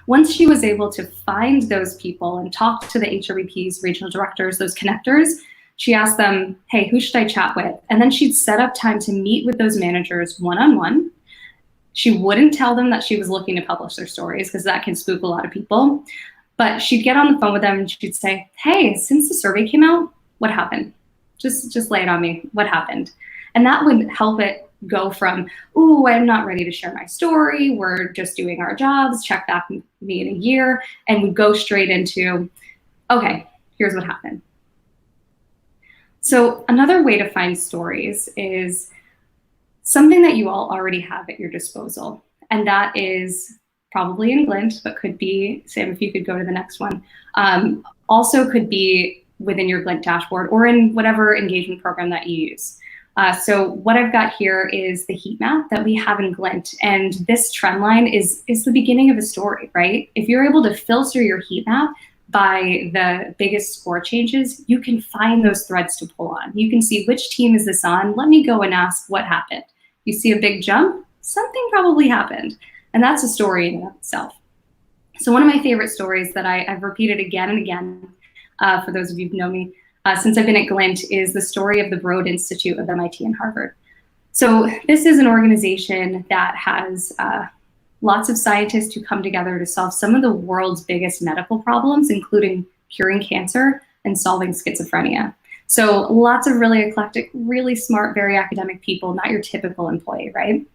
Once she was able to find those people and talk to the HRBPs, regional directors, those connectors, she asked them, hey, who should I chat with? And then she'd set up time to meet with those managers one-on-one. She wouldn't tell them that she was looking to publish their stories, because that can spook a lot of people. But she'd get on the phone with them and she'd say, hey, since the survey came out, what happened? Just lay it on me. What happened? And that would help it go from, ooh, I'm not ready to share my story. We're just doing our jobs. Check back with me in a year. And we'd go straight into, okay, here's what happened. So another way to find stories is something that you all already have at your disposal. And that is probably in Glint, but could be, Sam, if you could go to the next one, also could be within your Glint dashboard or in whatever engagement program that you use. So what I've got here is the heat map that we have in Glint. And this trend line is the beginning of a story, right? If you're able to filter your heat map by the biggest score changes, you can find those threads to pull on. You can see, which team is this on? Let me go and ask what happened. You see a big jump? Something probably happened. And that's a story in and of itself. So one of my favorite stories that I've repeated again and again, for those of you who know me, since I've been at Glint, is the story of the Broad Institute of MIT and Harvard. So this is an organization that has lots of scientists who come together to solve some of the world's biggest medical problems, including curing cancer and solving schizophrenia. So lots of really eclectic, really smart, very academic people, not your typical employee, right?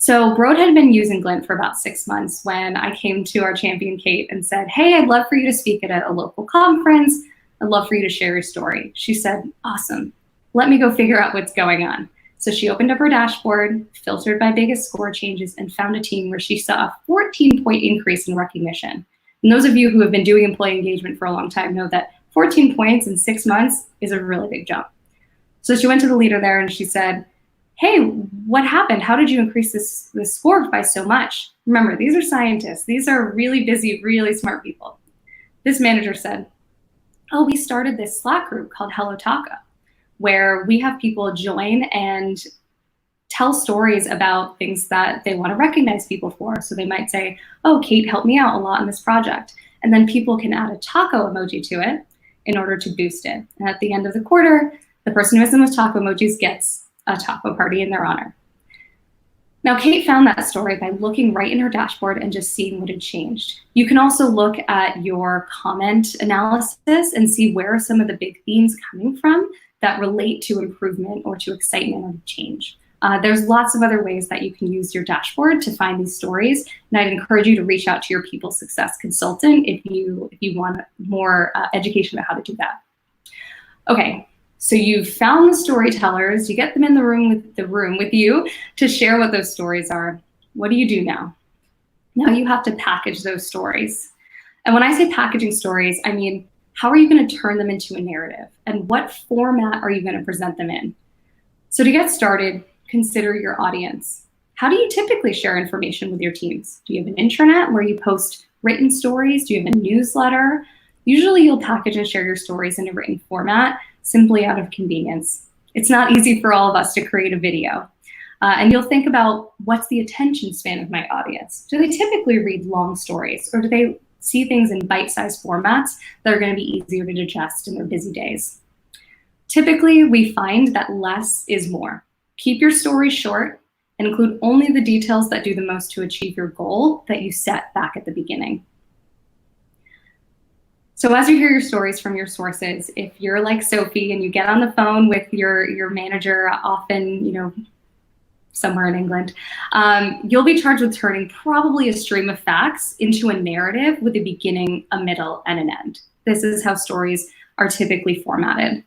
So Broad had been using Glint for about 6 months when I came to our champion, Kate, and said, hey, I'd love for you to speak at a local conference. I'd love for you to share your story. She said, awesome. Let me go figure out what's going on. So she opened up her dashboard, filtered by biggest score changes, and found a team where she saw a 14-point increase in recognition. And those of you who have been doing employee engagement for a long time know that 14 points in 6 months is a really big jump. So she went to the leader there and she said, hey, what happened? How did you increase this score by so much? Remember, these are scientists. These are really busy, really smart people. This manager said, oh, we started this Slack group called Hello Taco, where we have people join and tell stories about things that they want to recognize people for. So they might say, oh, Kate helped me out a lot in this project. And then people can add a taco emoji to it in order to boost it. And at the end of the quarter, the person who has the most taco emojis gets a taco party in their honor. Now, Kate found that story by looking right in her dashboard and just seeing what had changed. You can also look at your comment analysis and see where are some of the big themes coming from that relate to improvement or to excitement or change. There's lots of other ways that you can use your dashboard to find these stories, and I'd encourage you to reach out to your people success consultant if you want more education about how to do that. Okay. So you've found the storytellers, you get them in the room with you to share what those stories are. What do you do now? Now you have to package those stories. And when I say packaging stories, I mean, how are you going to turn them into a narrative? And what format are you going to present them in? So to get started, consider your audience. How do you typically share information with your teams? Do you have an intranet where you post written stories? Do you have a newsletter? Usually you'll package and share your stories in a written format, simply out of convenience. It's not easy for all of us to create a video. And you'll think about, what's the attention span of my audience? Do they typically read long stories, or do they see things in bite-sized formats that are going to be easier to digest in their busy days? Typically, we find that less is more. Keep your stories short and include only the details that do the most to achieve your goal that you set back at the beginning. So as you hear your stories from your sources, if you're like Sophie and you get on the phone with your manager, often, somewhere in England, you'll be charged with turning probably a stream of facts into a narrative with a beginning, a middle, and an end. This is how stories are typically formatted.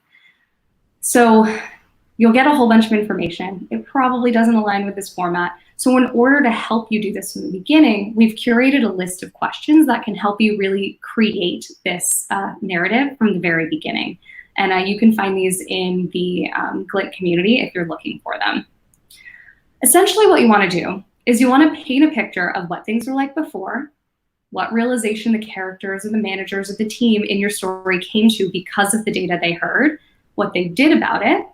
So you'll get a whole bunch of information. It probably doesn't align with this format. So in order to help you do this from the beginning, we've curated a list of questions that can help you really create this narrative from the very beginning. And you can find these in the Glint community if you're looking for them. Essentially what you want to do is you want to paint a picture of what things were like before, what realization the characters or the managers of the team in your story came to because of the data they heard, what they did about it,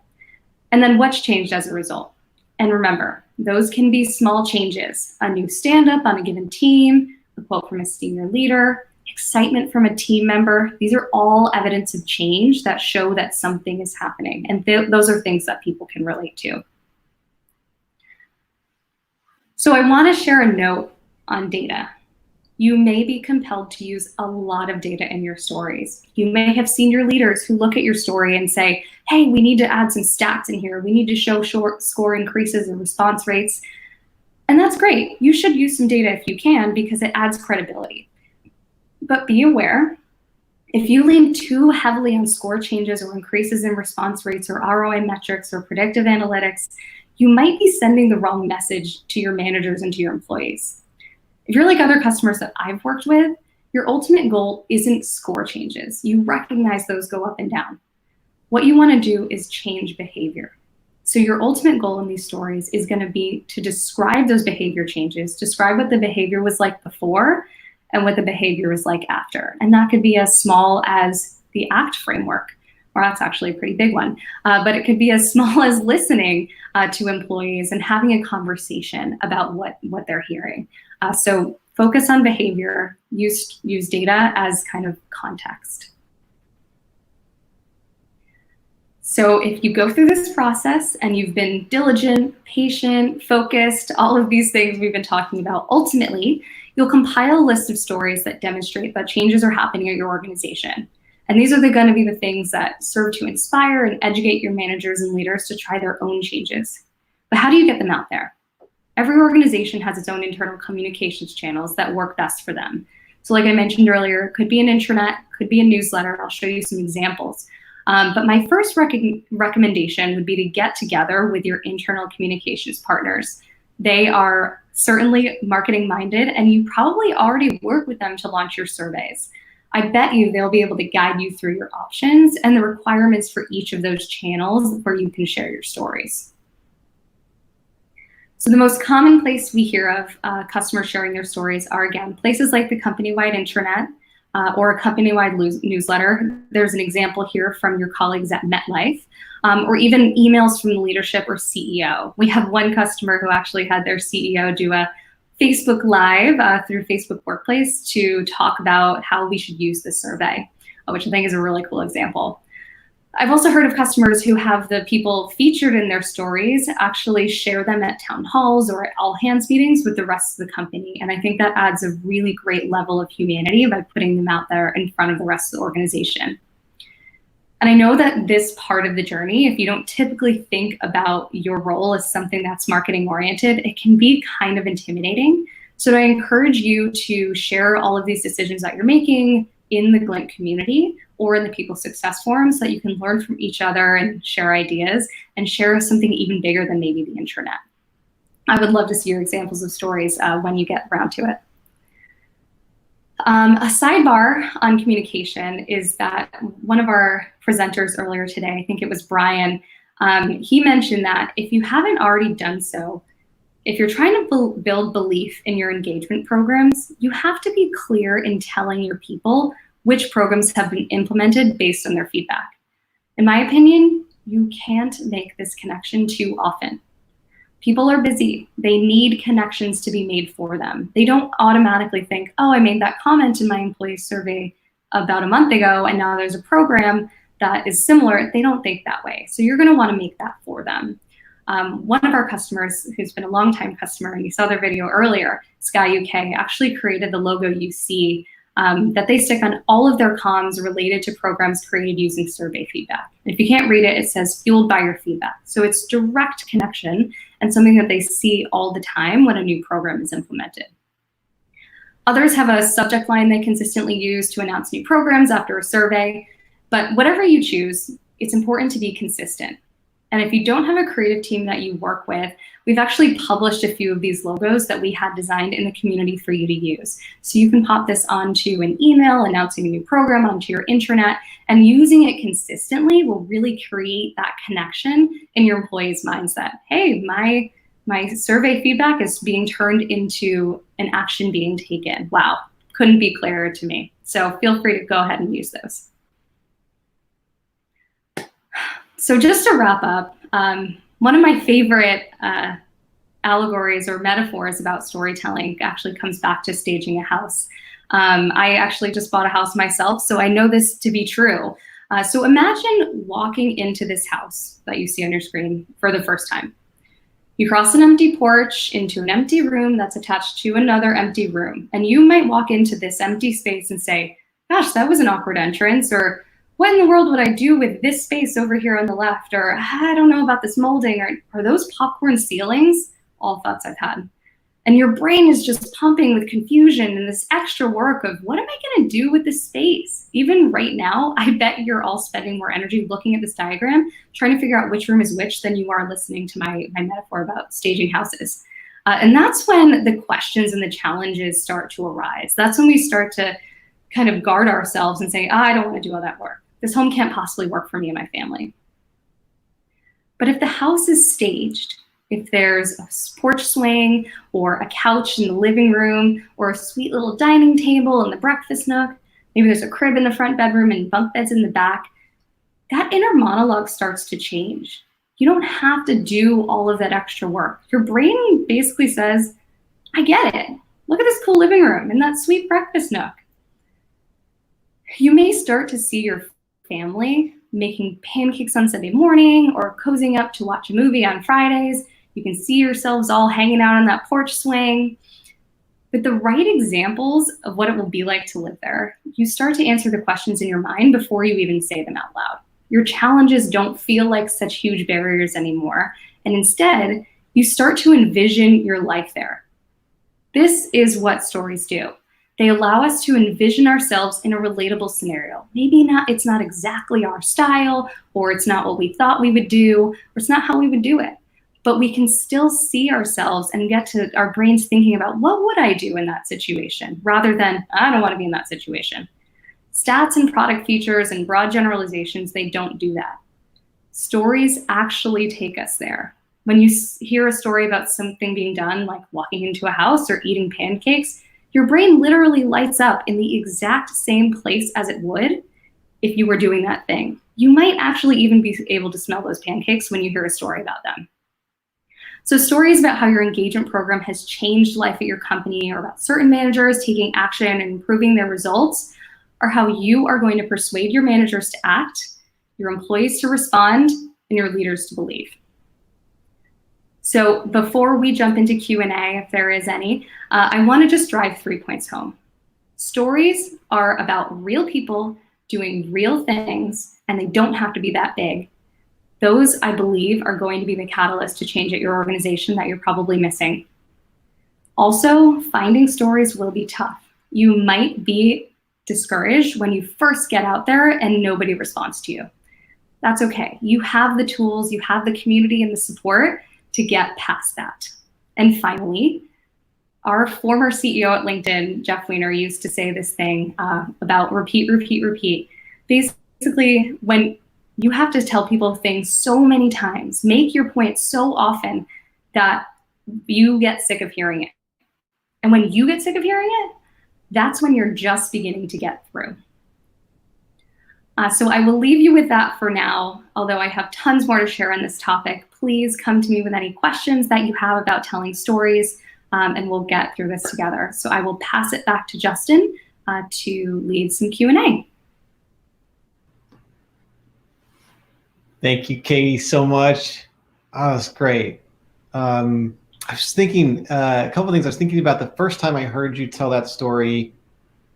and then what's changed as a result. And remember, those can be small changes, a new stand-up on a given team, a quote from a senior leader, excitement from a team member. These are all evidence of change that show that something is happening. And those are things that people can relate to. So I want to share a note on data. You may be compelled to use a lot of data in your stories. You may have senior leaders who look at your story and say, hey, we need to add some stats in here. We need to show short score increases and response rates. And that's great. You should use some data if you can, because it adds credibility. But be aware, if you lean too heavily on score changes or increases in response rates or ROI metrics or predictive analytics, you might be sending the wrong message to your managers and to your employees. If you're like other customers that I've worked with, your ultimate goal isn't score changes. You recognize those go up and down. What you want to do is change behavior. So your ultimate goal in these stories is going to be to describe those behavior changes, describe what the behavior was like before and what the behavior was like after. And that could be as small as the ACT framework, or that's actually a pretty big one, but it could be as small as listening to employees and having a conversation about what they're hearing. So focus on behavior, use data as kind of context. So if you go through this process and you've been diligent, patient, focused, all of these things we've been talking about, ultimately, you'll compile a list of stories that demonstrate that changes are happening at your organization. And these are going to be the things that serve to inspire and educate your managers and leaders to try their own changes. But how do you get them out there? Every organization has its own internal communications channels that work best for them. So like I mentioned earlier, it could be an intranet, could be a newsletter. I'll show you some examples. But my first recommendation would be to get together with your internal communications partners. They are certainly marketing minded, and you probably already work with them to launch your surveys. I bet you they'll be able to guide you through your options and the requirements for each of those channels where you can share your stories. So the most common place we hear of customers sharing their stories are, again, places like the company-wide intranet or a company-wide newsletter. There's an example here from your colleagues at MetLife, or even emails from the leadership or CEO. We have one customer who actually had their CEO do a Facebook Live through Facebook Workplace to talk about how we should use this survey, which I think is a really cool example. I've also heard of customers who have the people featured in their stories actually share them at town halls or at all hands meetings with the rest of the company. And I think that adds a really great level of humanity by putting them out there in front of the rest of the organization. And I know that this part of the journey, if you don't typically think about your role as something that's marketing oriented, it can be kind of intimidating. So I encourage you to share all of these decisions that you're making in the Glint community or in the people success forums so that you can learn from each other and share ideas and share something even bigger than maybe the intranet. I would love to see your examples of stories when you get around to it. A sidebar on communication is that one of our presenters earlier today, I think it was Brian, he mentioned that if you haven't already done so, if you're trying to build belief in your engagement programs, you have to be clear in telling your people which programs have been implemented based on their feedback. In my opinion, you can't make this connection too often. People are busy. They need connections to be made for them. They don't automatically think, oh, I made that comment in my employee survey about a month ago, and now there's a program that is similar. They don't think that way. So you're gonna wanna make that for them. One of our customers, who's been a longtime customer, and you saw their video earlier, Sky UK, actually created the logo you see that they stick on all of their comms related to programs created using survey feedback. If you can't read it, it says fueled by your feedback. So it's direct connection and something that they see all the time when a new program is implemented. Others have a subject line they consistently use to announce new programs after a survey, but whatever you choose, it's important to be consistent. And if you don't have a creative team that you work with, we've actually published a few of these logos that we had designed in the community for you to use. So you can pop this onto an email announcing a new program onto your intranet, and using it consistently will really create that connection in your employees' minds that, hey, my survey feedback is being turned into an action being taken. Wow, couldn't be clearer to me. So feel free to go ahead and use those. So just to wrap up, one of my favorite allegories or metaphors about storytelling actually comes back to staging a house. I actually just bought a house myself, so I know this to be true. So imagine walking into this house that you see on your screen for the first time. You cross an empty porch into an empty room that's attached to another empty room. And you might walk into this empty space and say, gosh, that was an awkward entrance, or what in the world would I do with this space over here on the left? Or I don't know about this molding, or are those popcorn ceilings? All thoughts I've had. And your brain is just pumping with confusion and this extra work of what am I gonna do with this space? Even right now, I bet you're all spending more energy looking at this diagram, trying to figure out which room is which than you are listening to my metaphor about staging houses. And that's when the questions and the challenges start to arise. That's when we start to kind of guard ourselves and say, oh, I don't wanna do all that work. This home can't possibly work for me and my family. But if the house is staged, if there's a porch swing or a couch in the living room or a sweet little dining table in the breakfast nook, maybe there's a crib in the front bedroom and bunk beds in the back, that inner monologue starts to change. You don't have to do all of that extra work. Your brain basically says, I get it. Look at this cool living room and that sweet breakfast nook. You may start to see your family making pancakes on Sunday morning or cozying up to watch a movie on Fridays. You can see yourselves all hanging out on that porch swing. With the right examples of what it will be like to live there, you start to answer the questions in your mind before you even say them out loud. Your challenges don't feel like such huge barriers anymore. And instead, You start to envision your life there. This is what stories do. They allow us to envision ourselves in a relatable scenario. Maybe it's not exactly our style, or it's not what we thought we would do, or it's not how we would do it. But we can still see ourselves and get to our brains thinking about, what would I do in that situation, rather than, I don't want to be in that situation. Stats and product features and broad generalizations, they don't do that. Stories actually take us there. When you hear a story about something being done, like walking into a house or eating pancakes, your brain literally lights up in the exact same place as it would if you were doing that thing. You might actually even be able to smell those pancakes when you hear a story about them. So stories about how your engagement program has changed life at your company, or about certain managers taking action and improving their results, are how you are going to persuade your managers to act, your employees to respond, and your leaders to believe. So before we jump into Q&A, if there is any, I want to just drive 3 points home. Stories are about real people doing real things, and they don't have to be that big. Those, I believe, are going to be the catalyst to change at your organization that you're probably missing. Also, finding stories will be tough. You might be discouraged when you first get out there and nobody responds to you. That's okay. You have the tools, you have the community and the support to get past that. And finally, our former CEO at LinkedIn, Jeff Weiner, used to say this thing about repeat, repeat, repeat. Basically, when you have to tell people things so many times, make your point so often that you get sick of hearing it. And when you get sick of hearing it, that's when you're just beginning to get through. So I will leave you with that for now, although I have tons more to share on this topic. Please come to me with any questions that you have about telling stories, and we'll get through this together. So I will pass it back to Justin to lead some Q&A. Thank you, Katie, so much. Oh, that's great. I was thinking a couple of things. I was thinking about the first time I heard you tell that story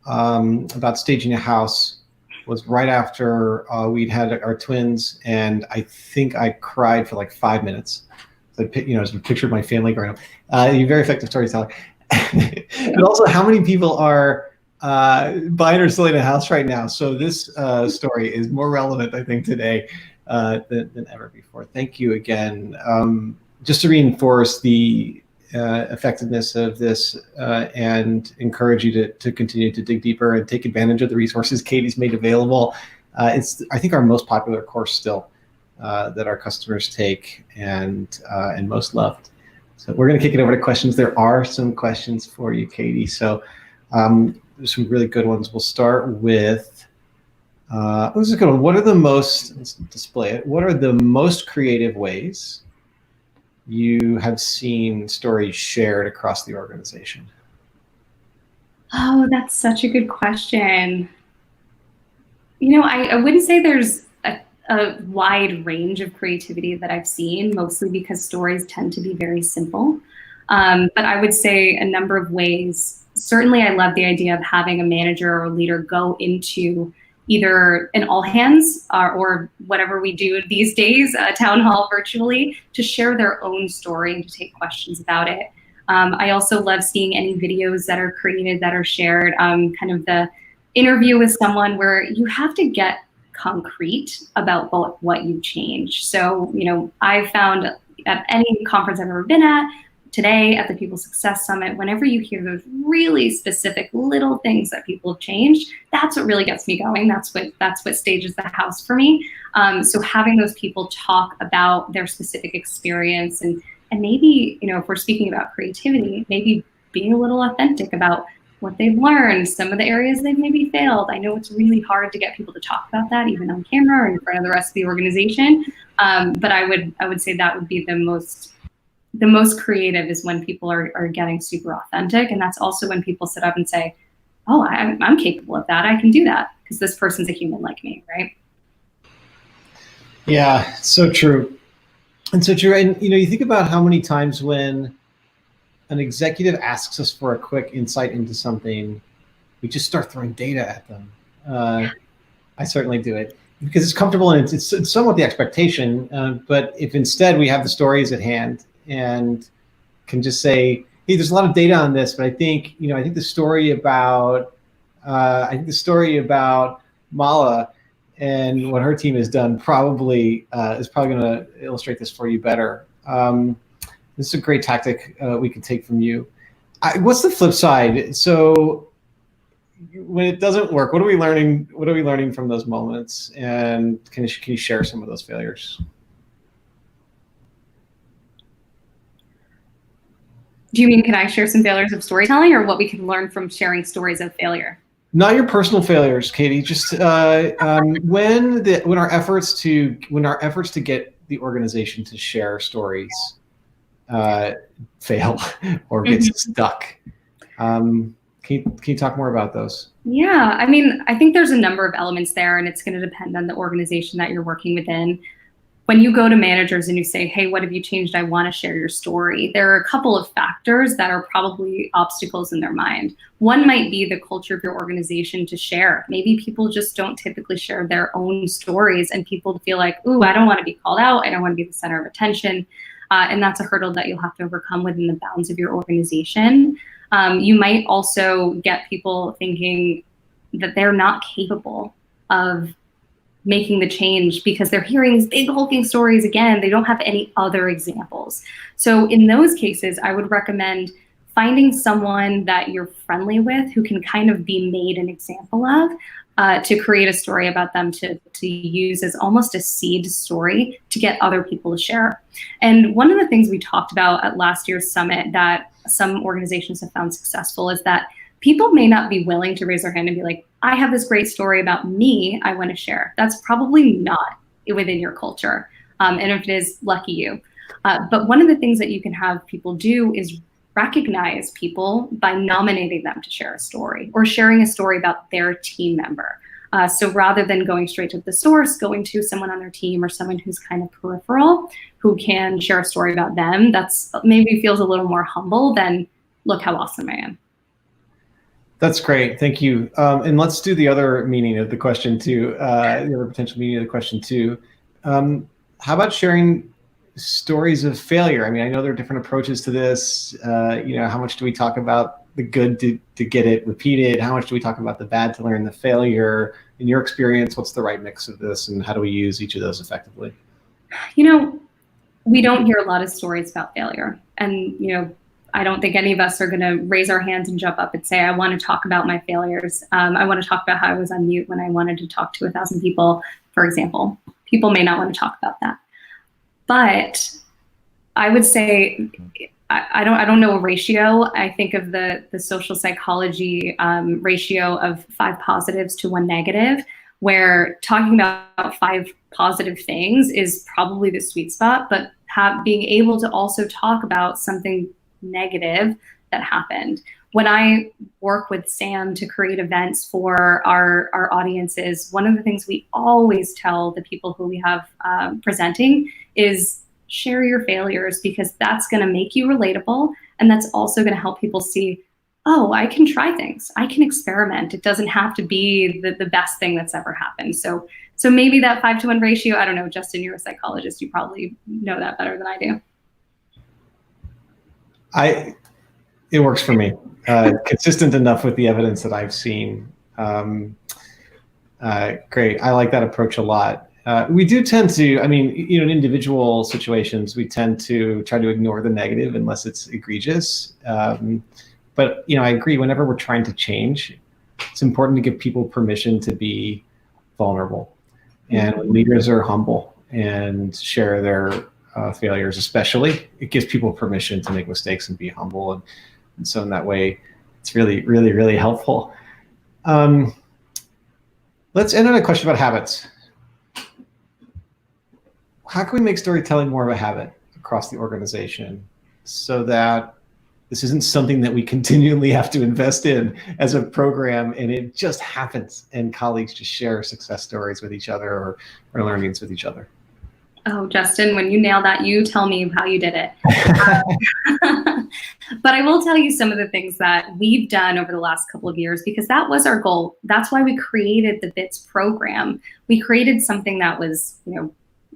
about staging a house was right after we'd had our twins, and I think I cried for like 5 minutes. So I pictured my family growing up. You're a very effective storyteller. But also, how many people are buying or selling a house right now? So this story is more relevant, I think, today than ever before. Thank you again. Just to reinforce the effectiveness of this and encourage you to continue to dig deeper and take advantage of the resources Katie's made available. It's, I think, our most popular course still that our customers take and most loved. So we're going to kick it over to questions. There are some questions for you, Katie. So there's some really good ones. We'll start with, this is a good one. What are the most, let's display it. What are the most creative ways you have seen stories shared across the organization? Oh, that's such a good question. You know, I wouldn't say there's a wide range of creativity that I've seen, mostly because stories tend to be very simple. But I would say a number of ways. Certainly, I love the idea of having a manager or leader go into either an all hands or whatever we do these days, town hall virtually, to share their own story and to take questions about it. I also love seeing any videos that are created that are shared, kind of the interview with someone where you have to get concrete about what you change. So, you know, I found at any conference I've ever been at, today at the People Success Summit, whenever you hear those really specific little things that people have changed, that's what really gets me going. That's what stages the house for me. So having those people talk about their specific experience and maybe, you know, if we're speaking about creativity, maybe being a little authentic about what they've learned, some of the areas they've maybe failed. I know it's really hard to get people to talk about that, even on camera or in front of the rest of the organization. But I would say that would be the most creative, is when people are getting super authentic. And that's also when people sit up and say, oh, I'm capable of that. I can do that because this person's a human like me, right? Yeah, so true. And so true. And, you know, you think about how many times when an executive asks us for a quick insight into something, we just start throwing data at them. I certainly do it because it's comfortable and it's somewhat the expectation. But if instead we have the stories at hand and can just say, hey, there's a lot of data on this, but I think the story about Mala and what her team has done probably is probably going to illustrate this for you better. This is a great tactic we can take from you. What's the flip side? So when it doesn't work, what are we learning? What are we learning from those moments? And can you share some of those failures? Do you mean, can I share some failures of storytelling, or what we can learn from sharing stories of failure? Not your personal failures, Katie. Just when our efforts to get the organization to share stories fail or get stuck. Can you talk more about those? Yeah, I mean, I think there's a number of elements there, and it's going to depend on the organization that you're working within. When you go to managers and you say, hey, what have you changed? I want to share your story. There are a couple of factors that are probably obstacles in their mind. One might be the culture of your organization to share. Maybe people just don't typically share their own stories, and people feel like, ooh, I don't want to be called out. I don't want to be the center of attention. And that's a hurdle that you'll have to overcome within the bounds of your organization. You might also get people thinking that they're not capable of making the change because they're hearing these big hulking stories again. They don't have any other examples. So in those cases, I would recommend finding someone that you're friendly with who can kind of be made an example of, to create a story about them to use as almost a seed story to get other people to share. And one of the things we talked about at last year's summit that some organizations have found successful is that people may not be willing to raise their hand and be like, I have this great story about me I want to share. That's probably not within your culture. And if it is, lucky you. But one of the things that you can have people do is recognize people by nominating them to share a story or sharing a story about their team member. So rather than going straight to the source, going to someone on their team or someone who's kind of peripheral, who can share a story about them, that's maybe feels a little more humble than, look how awesome I am. That's great, thank you. And let's do the other meaning of the question too, the other potential meaning of the question too. How about sharing stories of failure? I mean, I know there are different approaches to this. How much do we talk about the good to get it repeated? How much do we talk about the bad to learn the failure? In your experience, what's the right mix of this, and how do we use each of those effectively? We don't hear a lot of stories about failure. And, I don't think any of us are going to raise our hands and jump up and say, I want to talk about my failures. I want to talk about how I was on mute when I wanted to talk to 1,000 people, for example. People may not want to talk about that. But I would say, I don't know a ratio. I think of the social psychology ratio of 5 positives to 1 negative, where talking about 5 positive things is probably the sweet spot, but being able to also talk about something negative that happened. When I work with Sam to create events for our audiences, one of the things we always tell the people who we have presenting is share your failures, because that's going to make you relatable. And that's also going to help people see, oh, I can try things. I can experiment. It doesn't have to be the best thing that's ever happened. So maybe that 5 to 1 ratio, I don't know, Justin, you're a psychologist. You probably know that better than I do. It works for me. Consistent enough with the evidence that I've seen. Great. I like that approach a lot. We do tend to, in individual situations, we tend to try to ignore the negative unless it's egregious. But I agree, whenever we're trying to change, it's important to give people permission to be vulnerable. And when leaders are humble and share their failures, especially, it gives people permission to make mistakes and be humble. And so in that way, it's really, really, really helpful. Let's end on a question about habits. How can we make storytelling more of a habit across the organization so that this isn't something that we continually have to invest in as a program and it just happens and colleagues just share success stories with each other or learnings with each other? Oh, Justin, when you nail that, you tell me how you did it. But I will tell you some of the things that we've done over the last couple of years, because that was our goal. That's why we created the BITS program. We created something that was,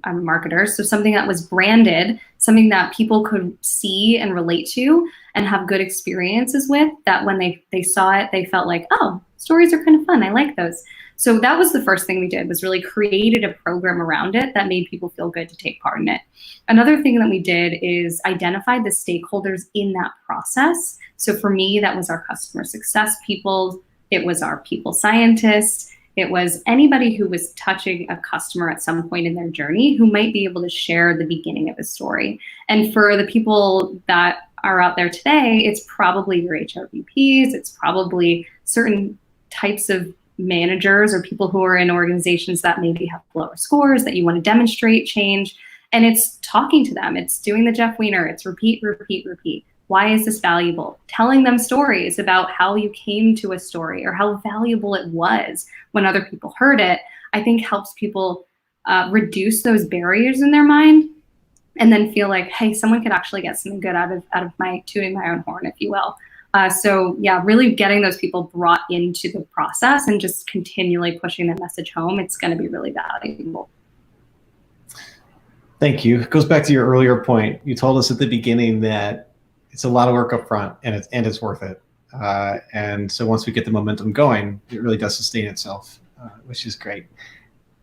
I'm a marketer, so something that was branded, something that people could see and relate to and have good experiences with, that when they saw it, they felt like, oh, stories are kind of fun. I like those. So that was the first thing we did, was really created a program around it that made people feel good to take part in it. Another thing that we did is identify the stakeholders in that process. So for me, that was our customer success people, it was our people scientists, it was anybody who was touching a customer at some point in their journey who might be able to share the beginning of a story. And for the people that are out there today, it's probably your HRBPs, it's probably certain types of managers or people who are in organizations that maybe have lower scores that you want to demonstrate change. And it's talking to them, it's doing the Jeff Weiner, it's repeat, repeat, repeat. Why is this valuable? Telling them stories about how you came to a story or how valuable it was when other people heard it, I think helps people reduce those barriers in their mind and then feel like, hey, someone could actually get something good out of my tooting my own horn, if you will. So yeah, really getting those people brought into the process and just continually pushing that message home, it's going to be really valuable. Thank you. It goes back to your earlier point. You told us at the beginning that it's a lot of work up front and it's worth it. And so once we get the momentum going, it really does sustain itself, which is great.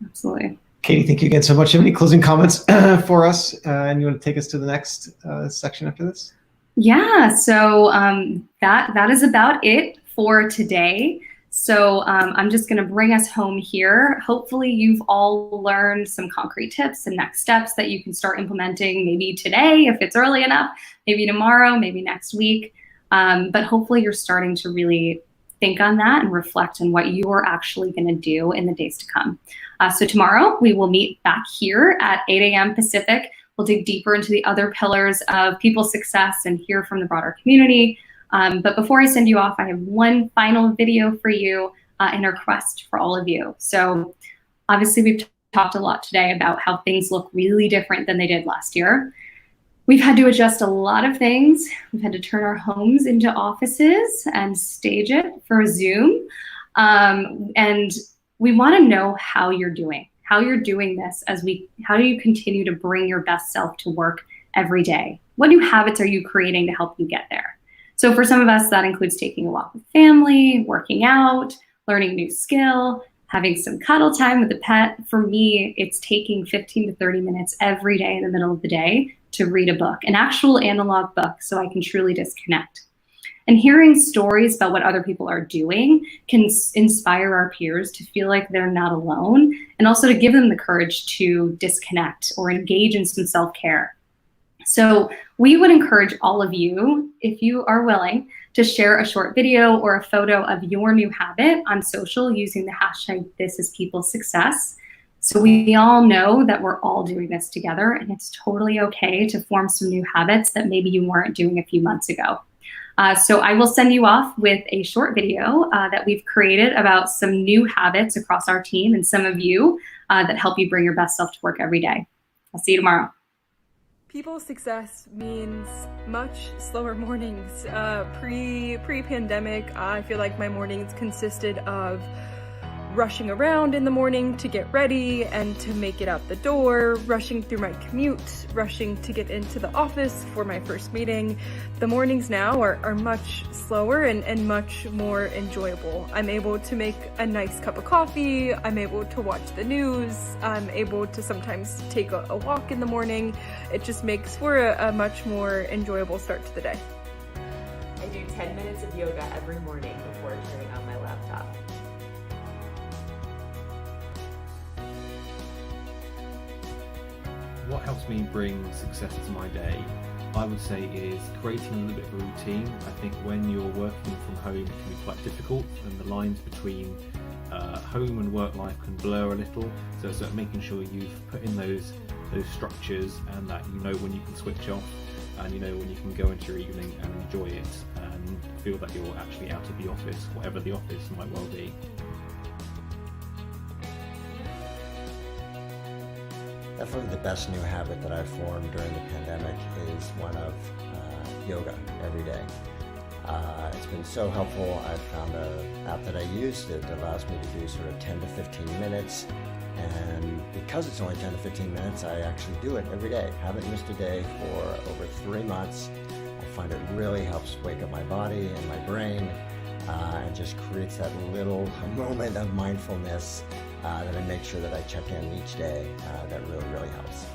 Absolutely. Katie, thank you again so much. Do you have any closing comments for us? And you want to take us to the next section after this? Yeah, so that is about it for today. So I'm just going to bring us home here. Hopefully you've all learned some concrete tips and next steps that you can start implementing maybe today if it's early enough, maybe tomorrow, maybe next week. But hopefully you're starting to really think on that and reflect on what you're actually going to do in the days to come. So tomorrow we will meet back here at 8 a.m. Pacific. We'll dig deeper into the other pillars of people's success and hear from the broader community. But before I send you off, I have one final video for you and a request for all of you. So obviously we've talked a lot today about how things look really different than they did last year. We've had to adjust a lot of things. We've had to turn our homes into offices and stage it for Zoom. And we want to know how you're doing this how do you continue to bring your best self to work every day? What new habits are you creating to help you get there? So for some of us, that includes taking a walk with family, working out, learning a new skill, having some cuddle time with a pet. For me, it's taking 15 to 30 minutes every day in the middle of the day to read a book, an actual analog book, so I can truly disconnect. And hearing stories about what other people are doing can inspire our peers to feel like they're not alone, and also to give them the courage to disconnect or engage in some self-care. So we would encourage all of you, if you are willing, to share a short video or a photo of your new habit on social using the hashtag #ThisIsPeopleSuccess. So we all know that we're all doing this together, and it's totally okay to form some new habits that maybe you weren't doing a few months ago. So I will send you off with a short video that we've created about some new habits across our team and some of you that help you bring your best self to work every day. I'll see you tomorrow. People success means much slower mornings. Pre-pandemic, I feel like my mornings consisted of rushing around in the morning to get ready and to make it out the door, rushing through my commute, rushing to get into the office for my first meeting. The mornings now are much slower and much more enjoyable. I'm able to make a nice cup of coffee, I'm able to watch the news, I'm able to sometimes take a walk in the morning. It just makes for a much more enjoyable start to the day. I do 10 minutes of yoga every morning before turning on my laptop. What helps me bring success to my day, I would say, is creating a little bit of a routine. I think when you're working from home, it can be quite difficult, and the lines between home and work life can blur a little. So sort of making sure you've put in those structures, and that you know when you can switch off, and you know when you can go into your evening and enjoy it, and feel that you're actually out of the office, whatever the office might well be. Definitely the best new habit that I've formed during the pandemic is one of yoga every day. It's been so helpful. I've found an app that I use that allows me to do sort of 10 to 15 minutes And because it's only 10 to 15 minutes, I actually do it every day. Haven't missed a day for over 3 months. I find it really helps wake up my body and my brain, and just creates that little moment of mindfulness that I make sure that I check in each day. That really, really helps.